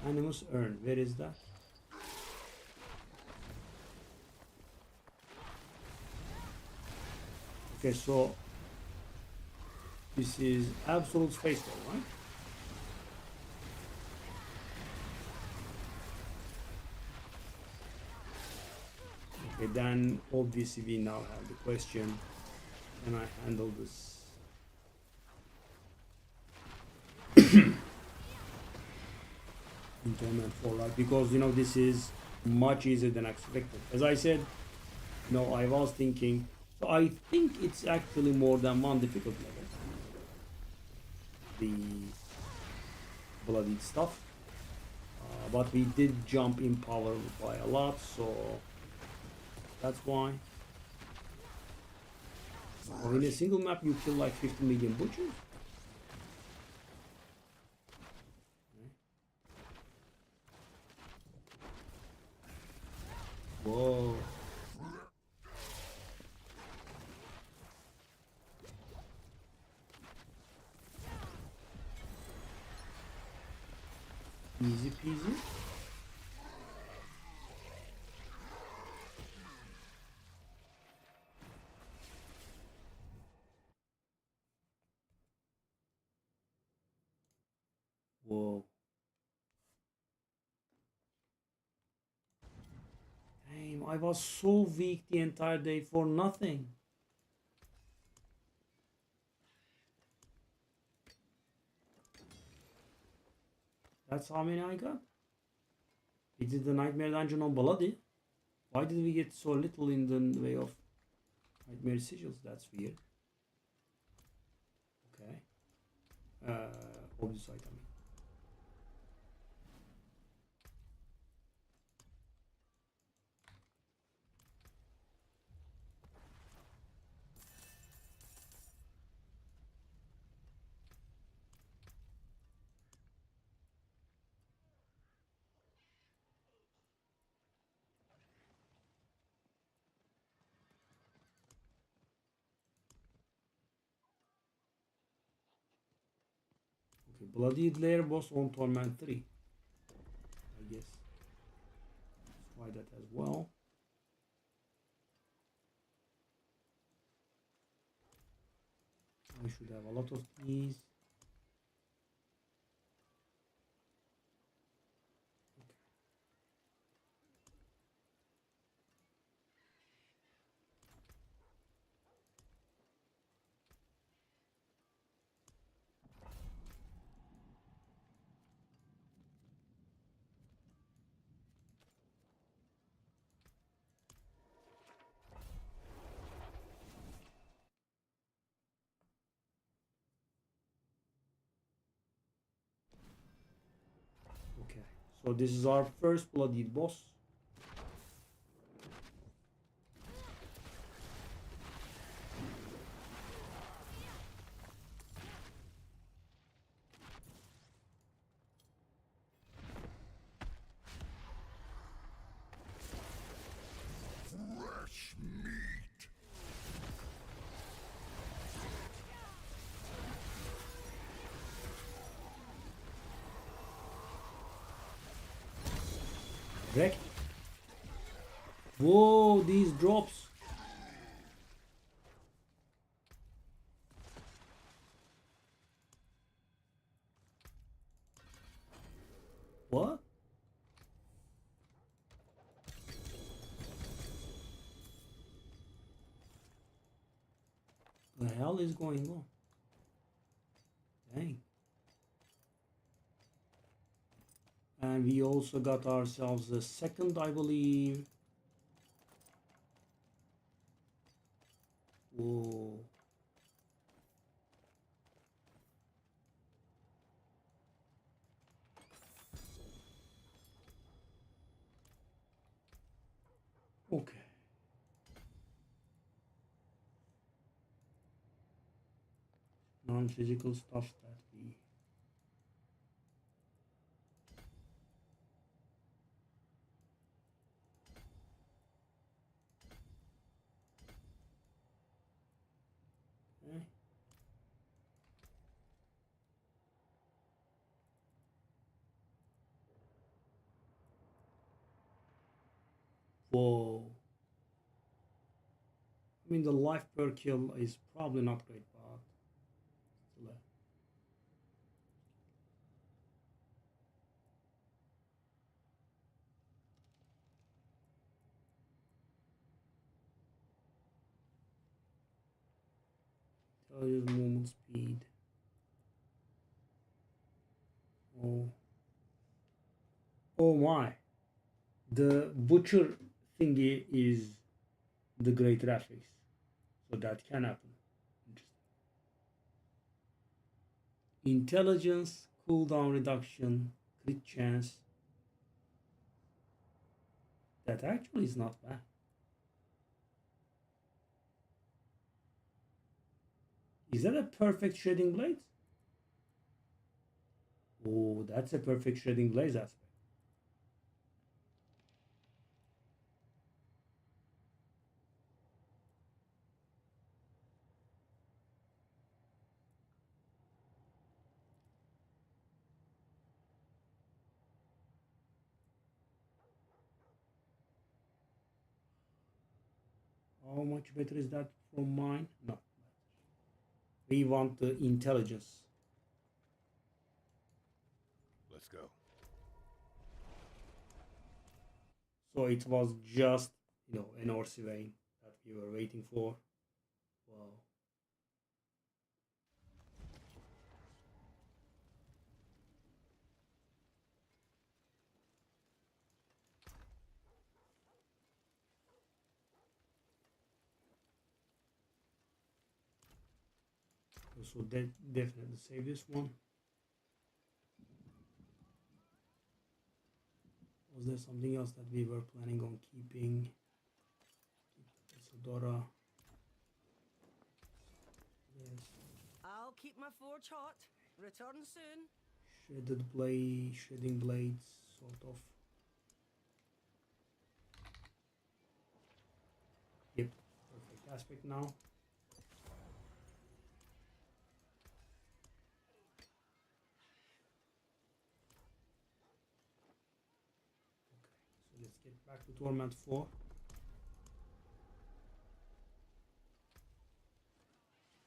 Animus Urn, where is that? Okay, so this is Absolute Space Ball, right? Okay, then obviously we now have the question, can I handle this? In Torment 4, right? Because, you know, this is much easier than expected. As I said, you know, I was thinking, so I think it's actually more than one difficult level. The bloodied stuff. But we did jump in power by a lot, so that's why. Or in a single map you kill like 50 million butchers. Whoa. Easy peasy. Whoa. Damn, I was so weak the entire day for nothing. That's how many I got. We did the Nightmare Dungeon on Bloody. Why did we get so little in the way of Nightmare Sigils? That's weird. Okay. Obvious item. Okay, Bloodied Lair boss on Torment 3. I guess. Let's try that as well. I should have a lot of these. Okay, so this is our first Bloodied boss. Fresh meat. Wreck. Whoa, these drops. What? The hell is going on? Dang. And we also got ourselves a second, I believe. Whoa. Okay. non-physical stuff that we... Okay. Whoa. I mean, the life per kill is probably not great, but still, tell you movement speed. Oh. Oh my. The butcher thingy is the great graphics. So that can happen. Intelligence, cooldown reduction, crit chance. That actually is not bad. Is that a perfect shredding blade? Oh, that's a perfect shredding blade aspect. How much better is that from mine? No. We want the intelligence. Let's go. So it was just, an Orsi vein that we were waiting for. Wow. So that definitely save this one. Was there something else that we were planning on keeping? Isadora. Yes. I'll keep my forge hot. Return soon. Shredding blades, sort of. Yep, perfect aspect now. Okay, so let's get back to Torment 4.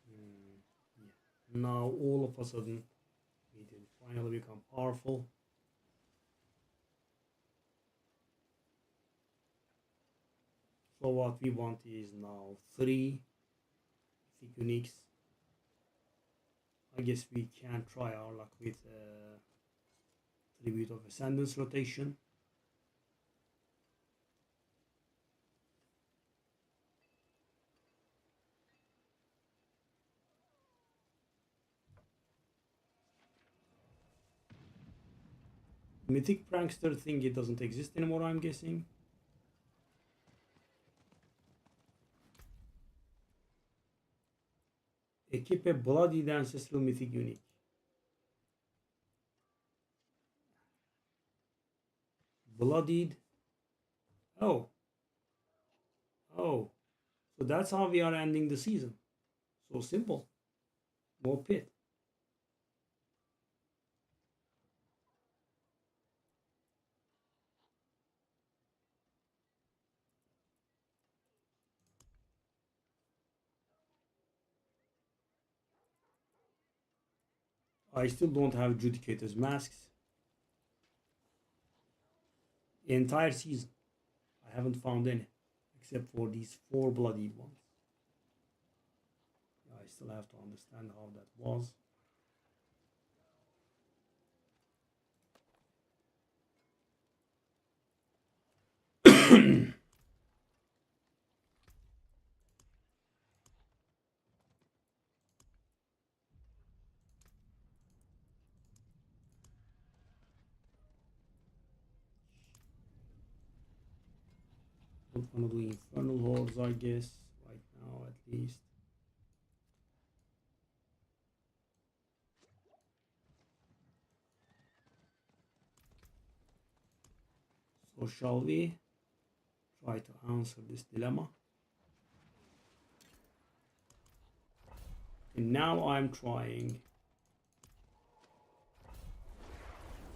Yeah. Now all of a sudden we did finally become powerful. So what we want is now 3 mythic uniques. I guess we can try our luck with Tribute of Ascendance rotation. Mythic Prankster thing, it doesn't exist anymore, I'm guessing. Equip a Bloodied Ancestral Mythic Unique. Bloodied. Oh. Oh. So that's how we are ending the season. So simple. More pit. I still don't have Judicator's masks. The entire season. I haven't found any. Except for these 4 bloodied ones. I still have to understand how that was. Don't want to do Infernal Hordes, I guess, right now at least. So shall we try to answer this dilemma? And now I'm trying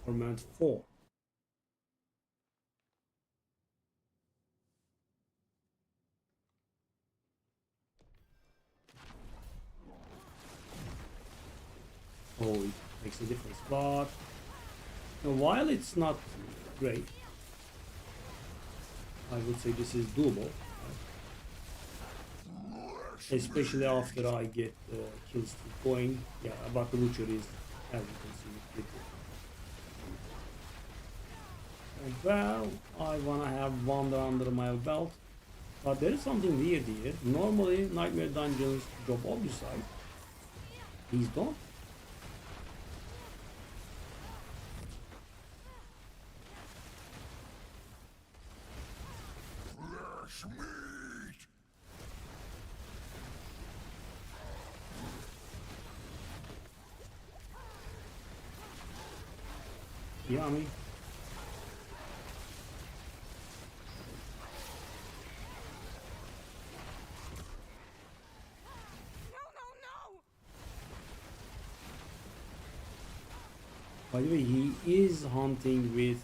Torment 4. Oh, it makes a difference, but while it's not great, I would say this is doable, right? Especially after I get kills going. Yeah, but the Butcher is, as you can see, pretty. Well, I wanna have Wander under my belt, but there is something weird here. Normally, Nightmare Dungeons drop Obusite. These don't. Fresh meat! Yummy. By the way, he is hunting with,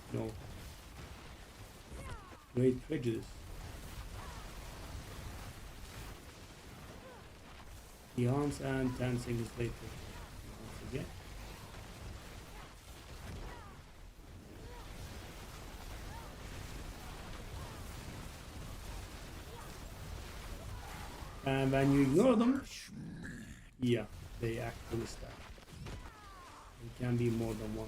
great prejudice. He hunts and 10 seconds later, once again. And when you ignore them, yeah, they actually stack. It can be more than one.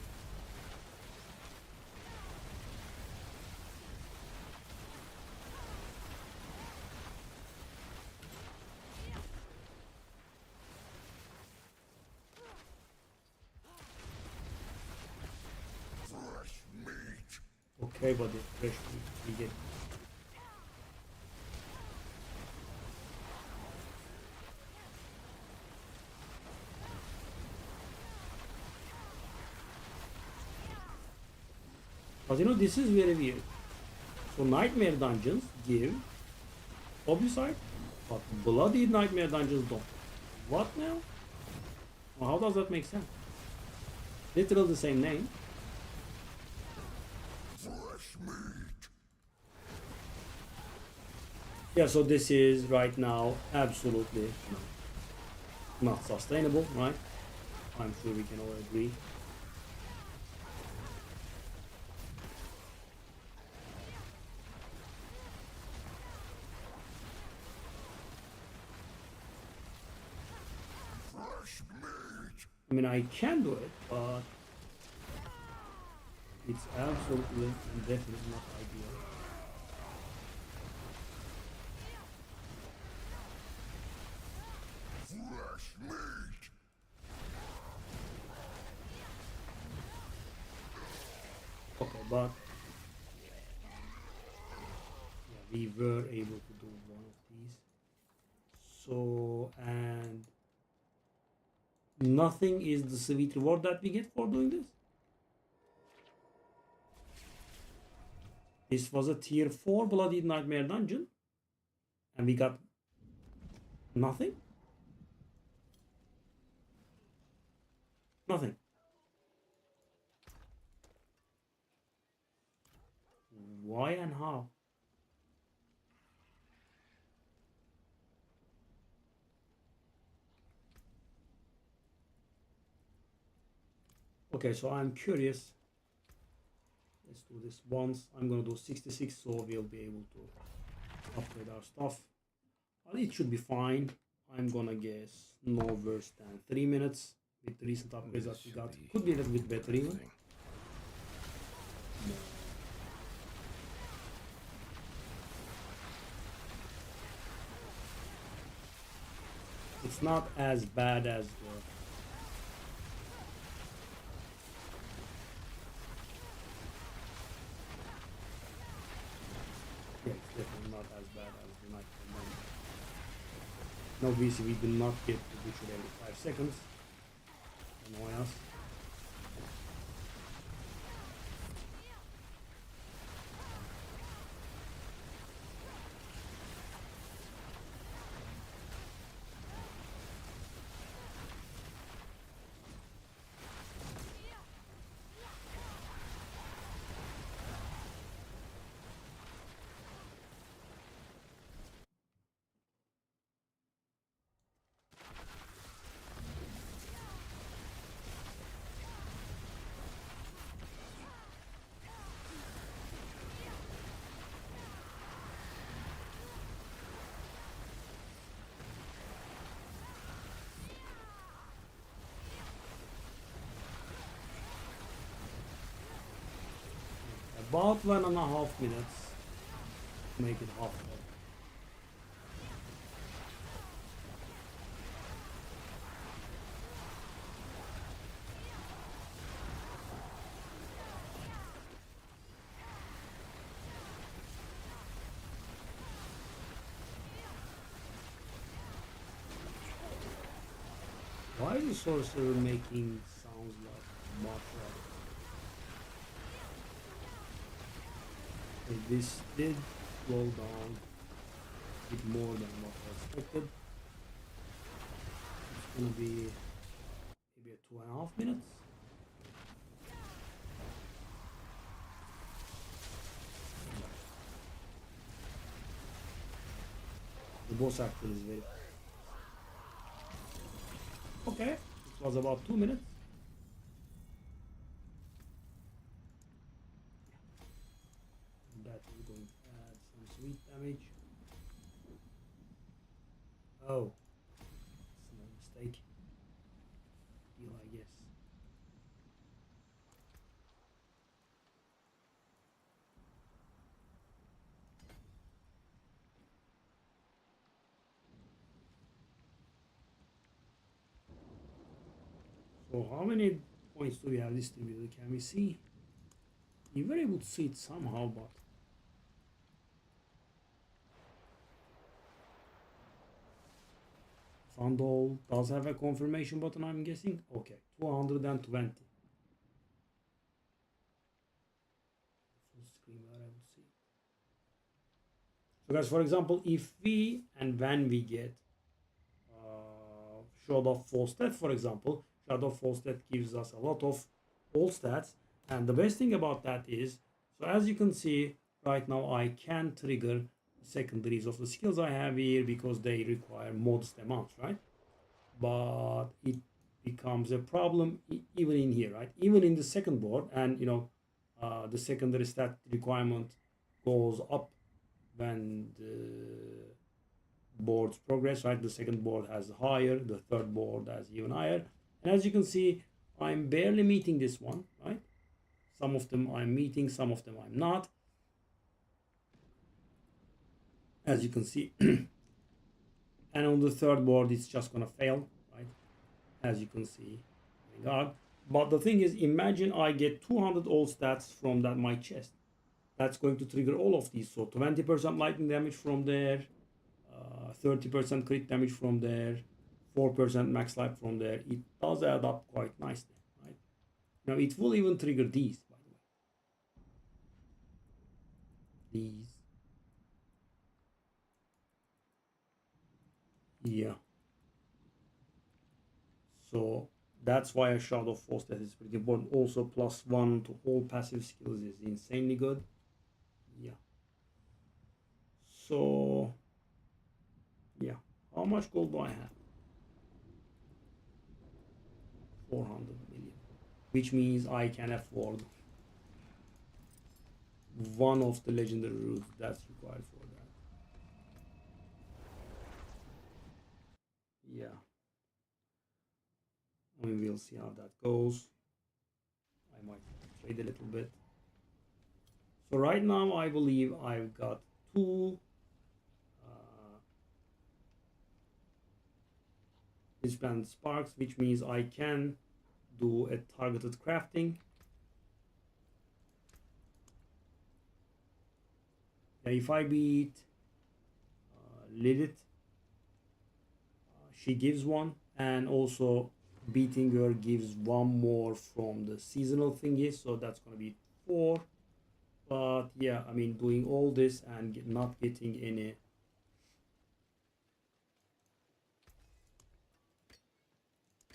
Fresh meat! Okay, buddy, fresh meat, we get it. But this is very weird. So Nightmare Dungeons give Obusite, but Bloodied Nightmare Dungeons don't. What now? Well, how does that make sense? Literally the same name. Fresh meat! Yeah, so this is right now absolutely not sustainable, right? I'm sure we can all agree. Fresh meat! I mean, I can do it, but it's absolutely and definitely not ideal. Fresh meat! Okay, but yeah, we were able to do one of these. So, and nothing is the sweet reward that we get for doing this. This was a tier 4 Bloodied Nightmare dungeon, and we got nothing. Nothing. Why and how? Okay, so I'm curious. Let's do this once. I'm gonna do 66, so we'll be able to upgrade our stuff. It should be fine. I'm gonna guess no worse than 3 minutes with the recent upgrades that we got. Could be a little bit better even. No. It's not as bad as the yeah, it's definitely not as bad as the night. No, obviously we do not get the butcher every 5 seconds. Annoy us. about 1.5 minutes to make it half level. Why is the sorcerer making sounds like martial art? Okay, this did slow down a bit more than what I expected. It's gonna be maybe a 2.5 minutes. The boss actor is very okay. It was about 2 minutes. That is going to add some sweet damage. Oh, it's no mistake. Deal, I guess. So how many points do we have distributed? Can we see? You were able to see it somehow, but Vandal does have a confirmation button, I'm guessing. Okay, 220. Full screen where I will see. So guys, for example, if we and when we get Shroud of False Death, for example, Shroud of False Death gives us a lot of all stats, and the best thing about that is, so as you can see right now, I can trigger secondaries of the skills I have here because they require modest amounts, right? But it becomes a problem even in here, right? Even in the second board, and you know, the secondary stat requirement goes up when the boards progress, right? The second board has higher, the third board has even higher, and as you can see, I'm barely meeting this one, right? Some of them I'm meeting, some of them I'm not, as you can see. And on the third board it's just gonna fail, right? As you can see. Thank God. But the thing is, imagine I get 200 all stats from that my chest. That's going to trigger all of these. So 20% lightning damage from there, 30% crit damage from there, 4% max life from there. It does add up quite nicely, right? Now it will even trigger these, by the way. These. Yeah. So that's why a Shroud of False Death is pretty important. Also, +1 to all passive skills is insanely good. Yeah. So, yeah. How much gold do I have? 400 million. Which means I can afford one of the legendary routes that's required for that. Yeah. I mean, we'll see how that goes. I might trade a little bit. So right now I believe I've got 2 disband sparks, which means I can do a targeted crafting. If I beat Lilith, she gives 1, and also beating her gives 1 more from the seasonal thingy, so that's gonna be 4. But yeah, I mean, doing all this and not getting any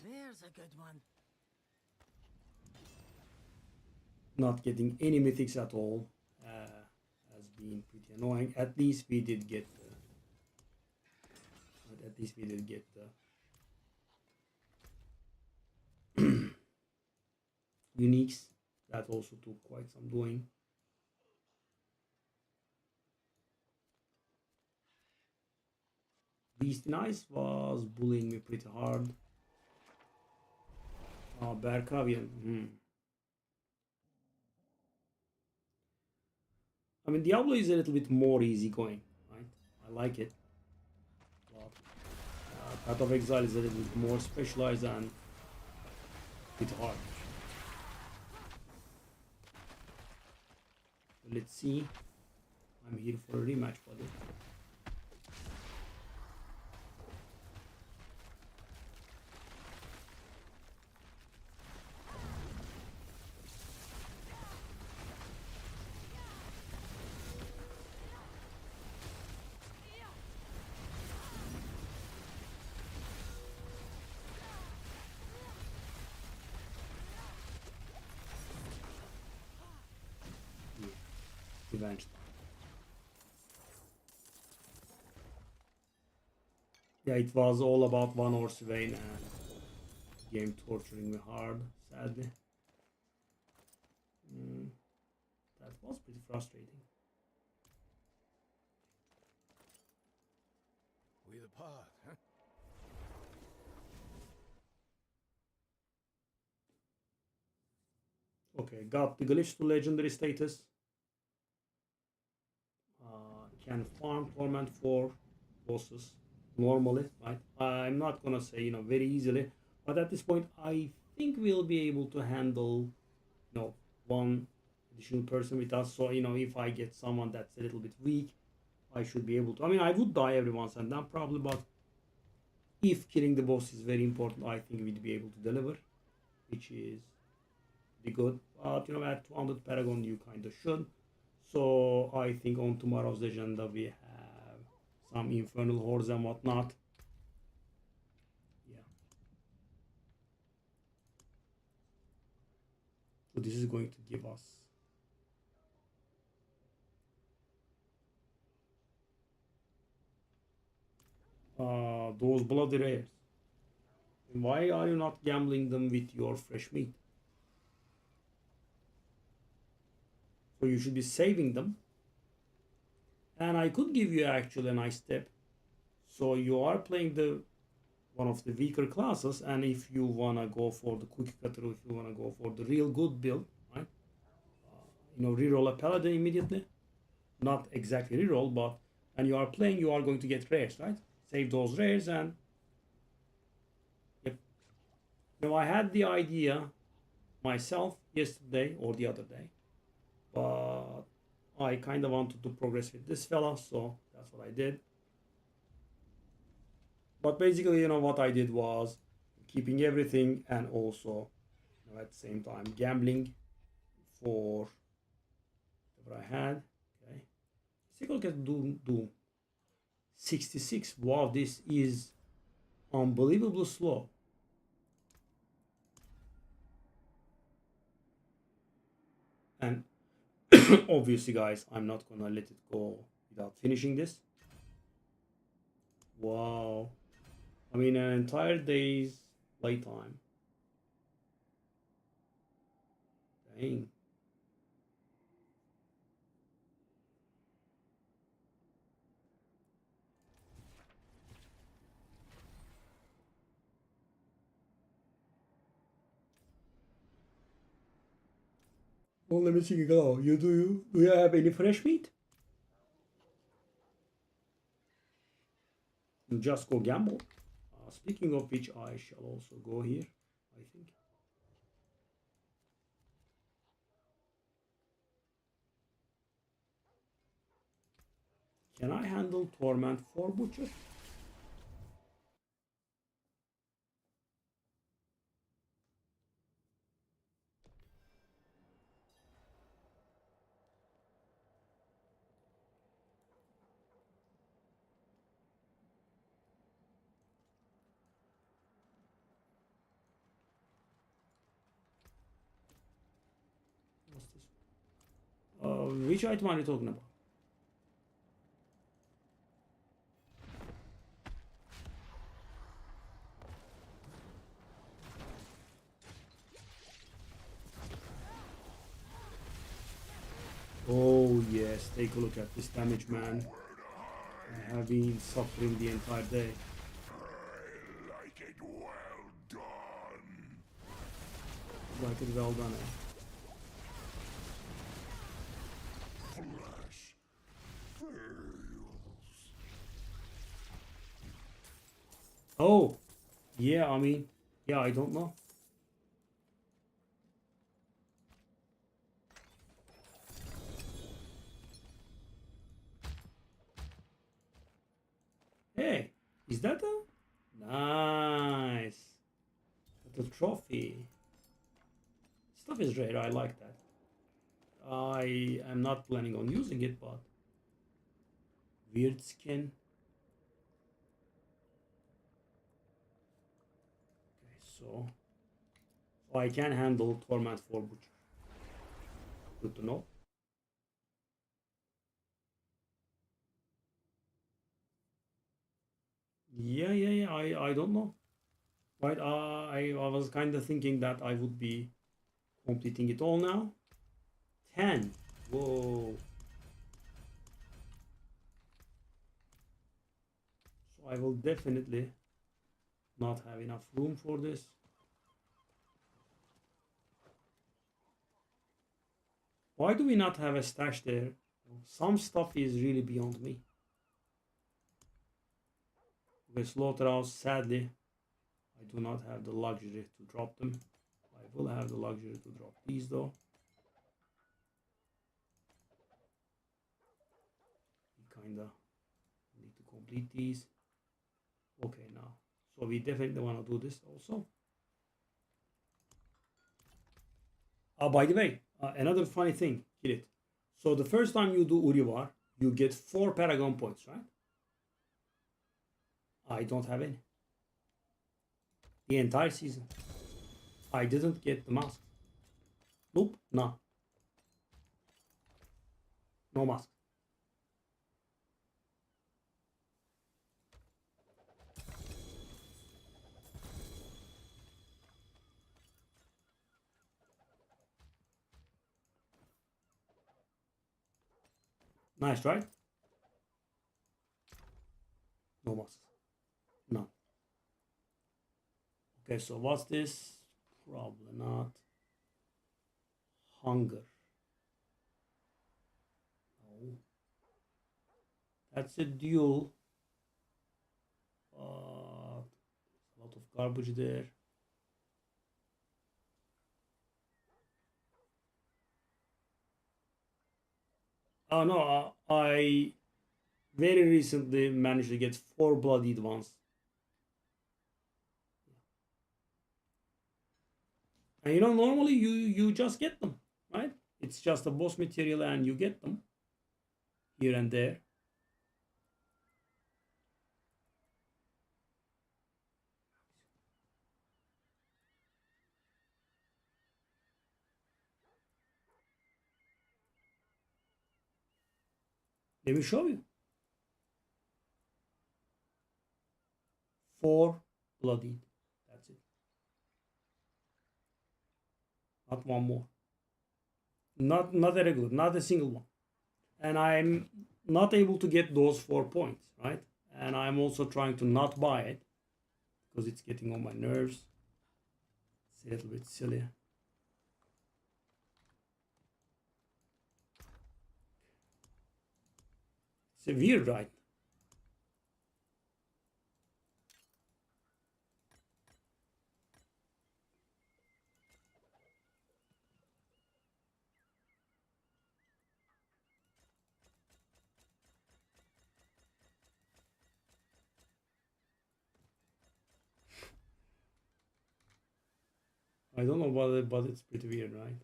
There's a good one. not getting any mythics at all has been pretty annoying. At least we did get the uniques. That also took quite some doing. Beast in Ice was bullying me pretty hard. Berkavian. I mean, Diablo is a little bit more easygoing, right? I like it. But Path of Exile is a little bit more specialized and a bit hard. Let's see. I'm here for a rematch, buddy. Revenge. Yeah, it was all about one horse vein and game torturing me hard, sadly. That was pretty frustrating. We depart, huh? Okay, got the glitch to legendary status. Can farm torment for bosses normally, right? I'm not gonna say, you know, very easily, but at this point I think we'll be able to handle, you know, one additional person with us. So, you know, if I get someone that's a little bit weak, I should be able to. I mean, I would die every once and then probably, but if killing the boss is very important, I think we'd be able to deliver, which is pretty good. But, you know, at 200 Paragon you kind of should. So I think on tomorrow's agenda we have some infernal hordes and whatnot. Yeah. So this is going to give us those bloody rares. Why are you not gambling them with your fresh meat? So you should be saving them. And I could give you actually a nice tip. So you are playing the one of the weaker classes, and if you wanna go for the cookie cutter, if you wanna go for the real good build, right? You know, reroll a paladin immediately. Not exactly reroll, but when you are playing, you are going to get rares, right? Save those rares and yep. You know, I had the idea myself yesterday or the other day, but I kind of wanted to progress with this fella, so that's what I did. But basically, you know, what I did was keeping everything and also, you know, at the same time gambling for whatever I had. Okay, let's take a look at Doom. 66. Wow, this is unbelievably slow. And obviously, guys, I'm not gonna let it go without finishing this. Wow. I mean, an entire day's playtime. Dang. Well, let me see. Go. Do you have any fresh meat? Just go gamble. Speaking of which, I shall also go here, I think. Can I handle Torment for Butcher? What's this? Which item are you talking about? Oh yes, take a look at this damage, man. I have been suffering the entire day. I like it well done. Like it well done, eh? Flesh Oh, yeah, I mean, yeah, I don't know. Hey, is that a nice? The trophy stuff is rare. I like that. I am not planning on using it, but weird skin. Okay, so I can handle torment for butcher. Good to know. Yeah. I don't know. Right. I was kind of thinking that I would be completing it all now. 10. Whoa. So I will definitely not have enough room for this. Why do we not have a stash there? Some stuff is really beyond me. Okay, slaughterhouse, sadly, I do not have the luxury to drop them. I will have the luxury to drop these though. We kinda need to complete these. Okay, now. So we definitely want to do this also. By the way, another funny thing, Kirit. So the first time you do Urivar, you get 4 Paragon points, right? I don't have any. The entire season. I didn't get the mask. Nope, no. No mask. Nice, right? No mask. No. Okay, so what's this? Probably not. Hunger. No. That's a duel. A lot of garbage there. Oh no, I very recently managed to get 4 bloodied ones. And you know, normally you just get them, right? It's just a boss material and you get them here and there. Let me show you. 4 bloodied. That's it. Not one more. Not a regular, not a single one. And I'm not able to get those 4 points, right? And I'm also trying to not buy it because it's getting on my nerves. It's a little bit silly. It's a weird, right? I don't know about it, but it's pretty weird, right?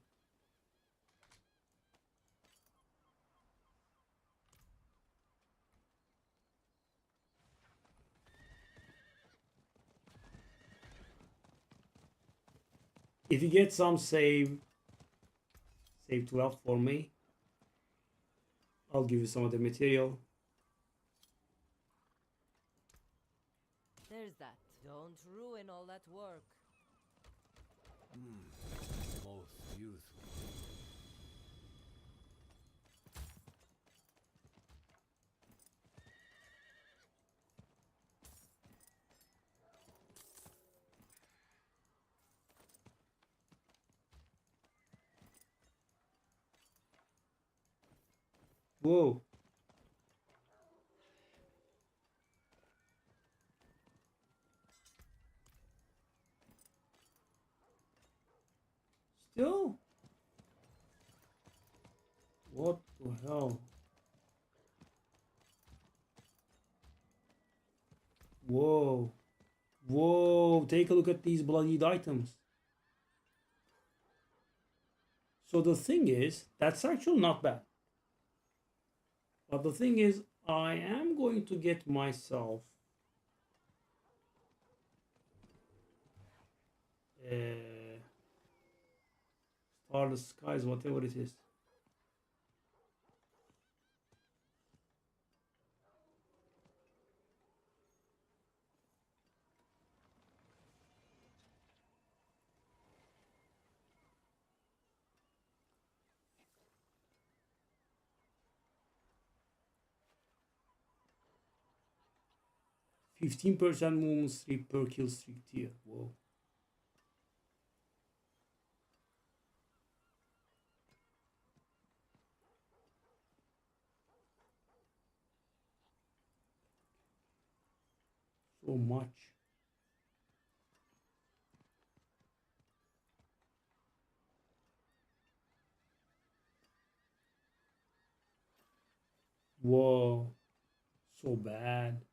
If you get some save 12 for me, I'll give you some of the material. There's that. Don't ruin all that work. Most beautiful. Whoa. the hell? Whoa. Whoa, take a look at these bloodied items. So the thing is, that's actually not bad. But the thing is, I am going to get myself Starless Skies, whatever it is. %15 movement streak per kill streak tier. Whoa. So much. Whoa. So bad.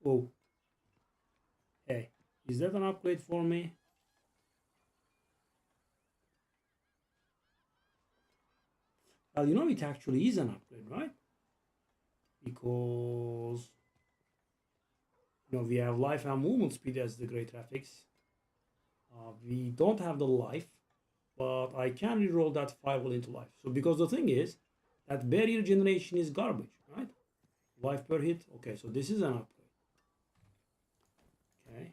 Oh. Hey, is that an upgrade for me? Well, you know it actually is an upgrade, right? Because we have life and movement speed as the great graphics. We don't have the life, but I can reroll that 5 into life. So because the thing is, that barrier generation is garbage, right? Life per hit. Okay, so this is an upgrade. Okay.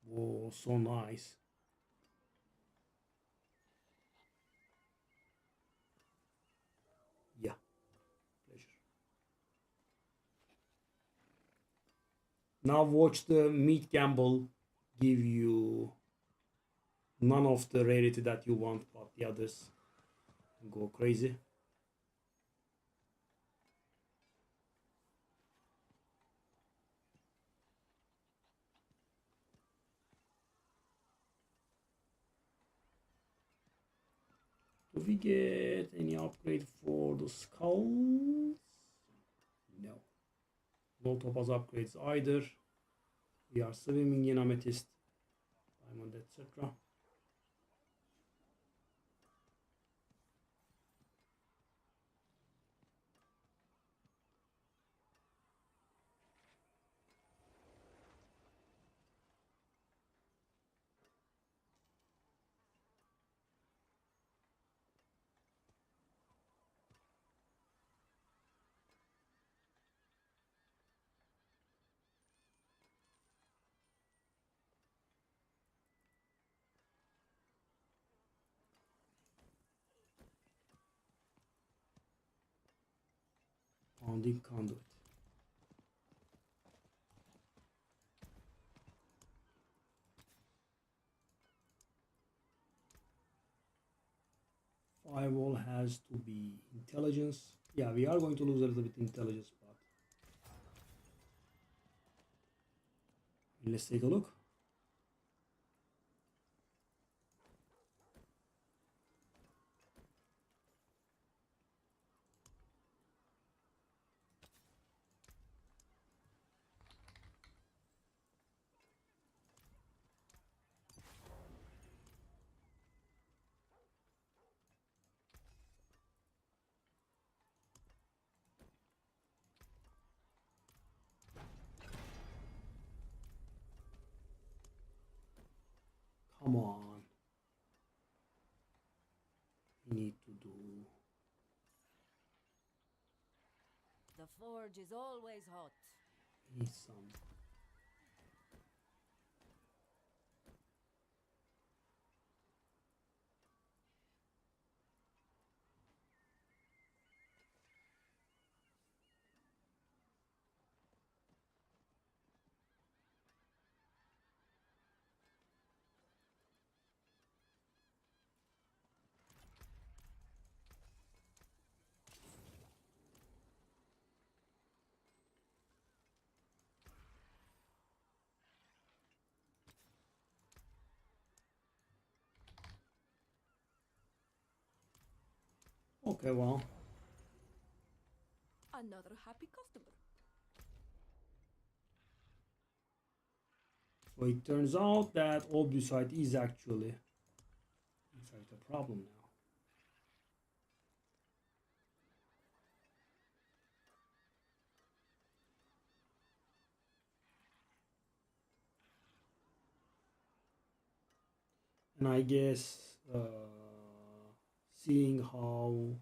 Whoa, so nice. Yeah, pleasure. Now watch the meat gamble give you none of the rarity that you want, but the others go crazy. Do we get any upgrade for the skulls? No. No topaz upgrades either. We are swimming in amethyst, diamond, etc. Founding conduit. Firewall has to be intelligence. Yeah, we are going to lose a little bit intelligence, but let's take a look. Come on. We need to do. The forge is always hot. Need some. Okay, well. Another happy customer. So it turns out that Obusite is actually, in fact, a problem now. And I guess seeing how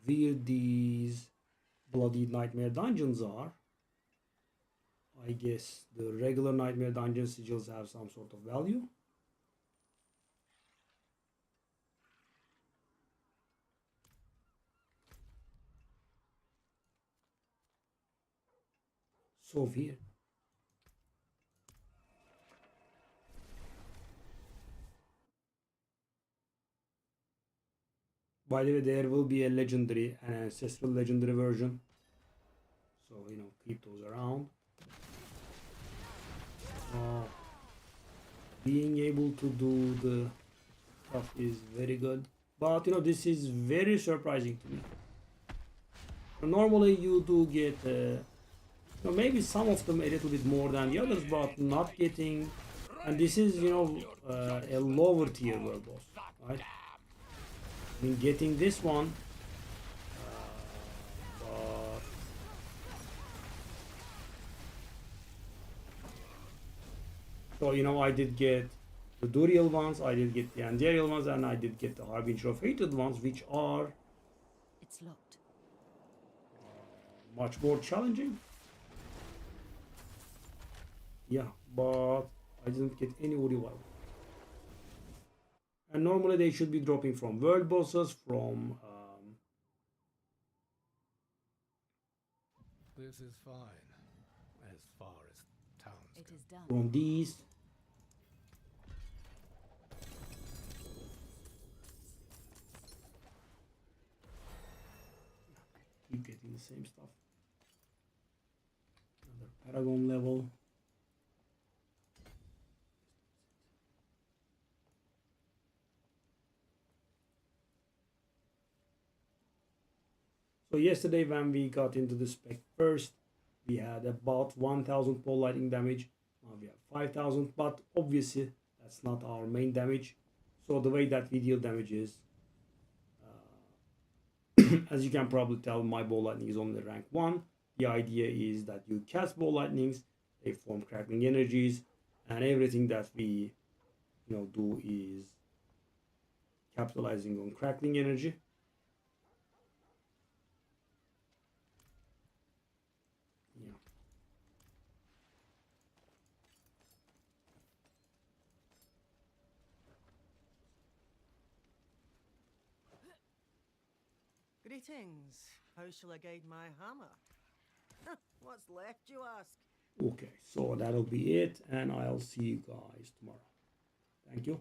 weird these bloody nightmare dungeons are, I guess the regular nightmare dungeon sigils have some sort of value. So weird. By the way, there will be a legendary, an ancestral legendary version. So, keep those around. Being able to do the stuff is very good. But, this is very surprising to me. Normally, you do get, maybe some of them a little bit more than the others, but not getting. And this is, a lower tier world boss, right? I mean, getting this one, but so I did get the Duriel ones, I did get the Andariel ones, and I did get the Harbinger of Hated ones, which are It's locked. much more challenging. Yeah, but I didn't get any Uriel. And normally they should be dropping from world bosses, from This is fine, as far as towns It go. is done. from these. Keep getting the same stuff. Another Paragon level. So yesterday when we got into the spec first, we had about 1000 pole lightning damage. Now we have 5000, but obviously that's not our main damage. So the way that we deal damage is, as you can probably tell, my ball lightning is only rank 1. The idea is that you cast ball lightnings, they form crackling energies, and everything that we do is capitalizing on crackling energy. Yeah. Greetings. How shall I guide my hammer? What's left, you ask? Okay, so that'll be it, and I'll see you guys tomorrow. Thank you.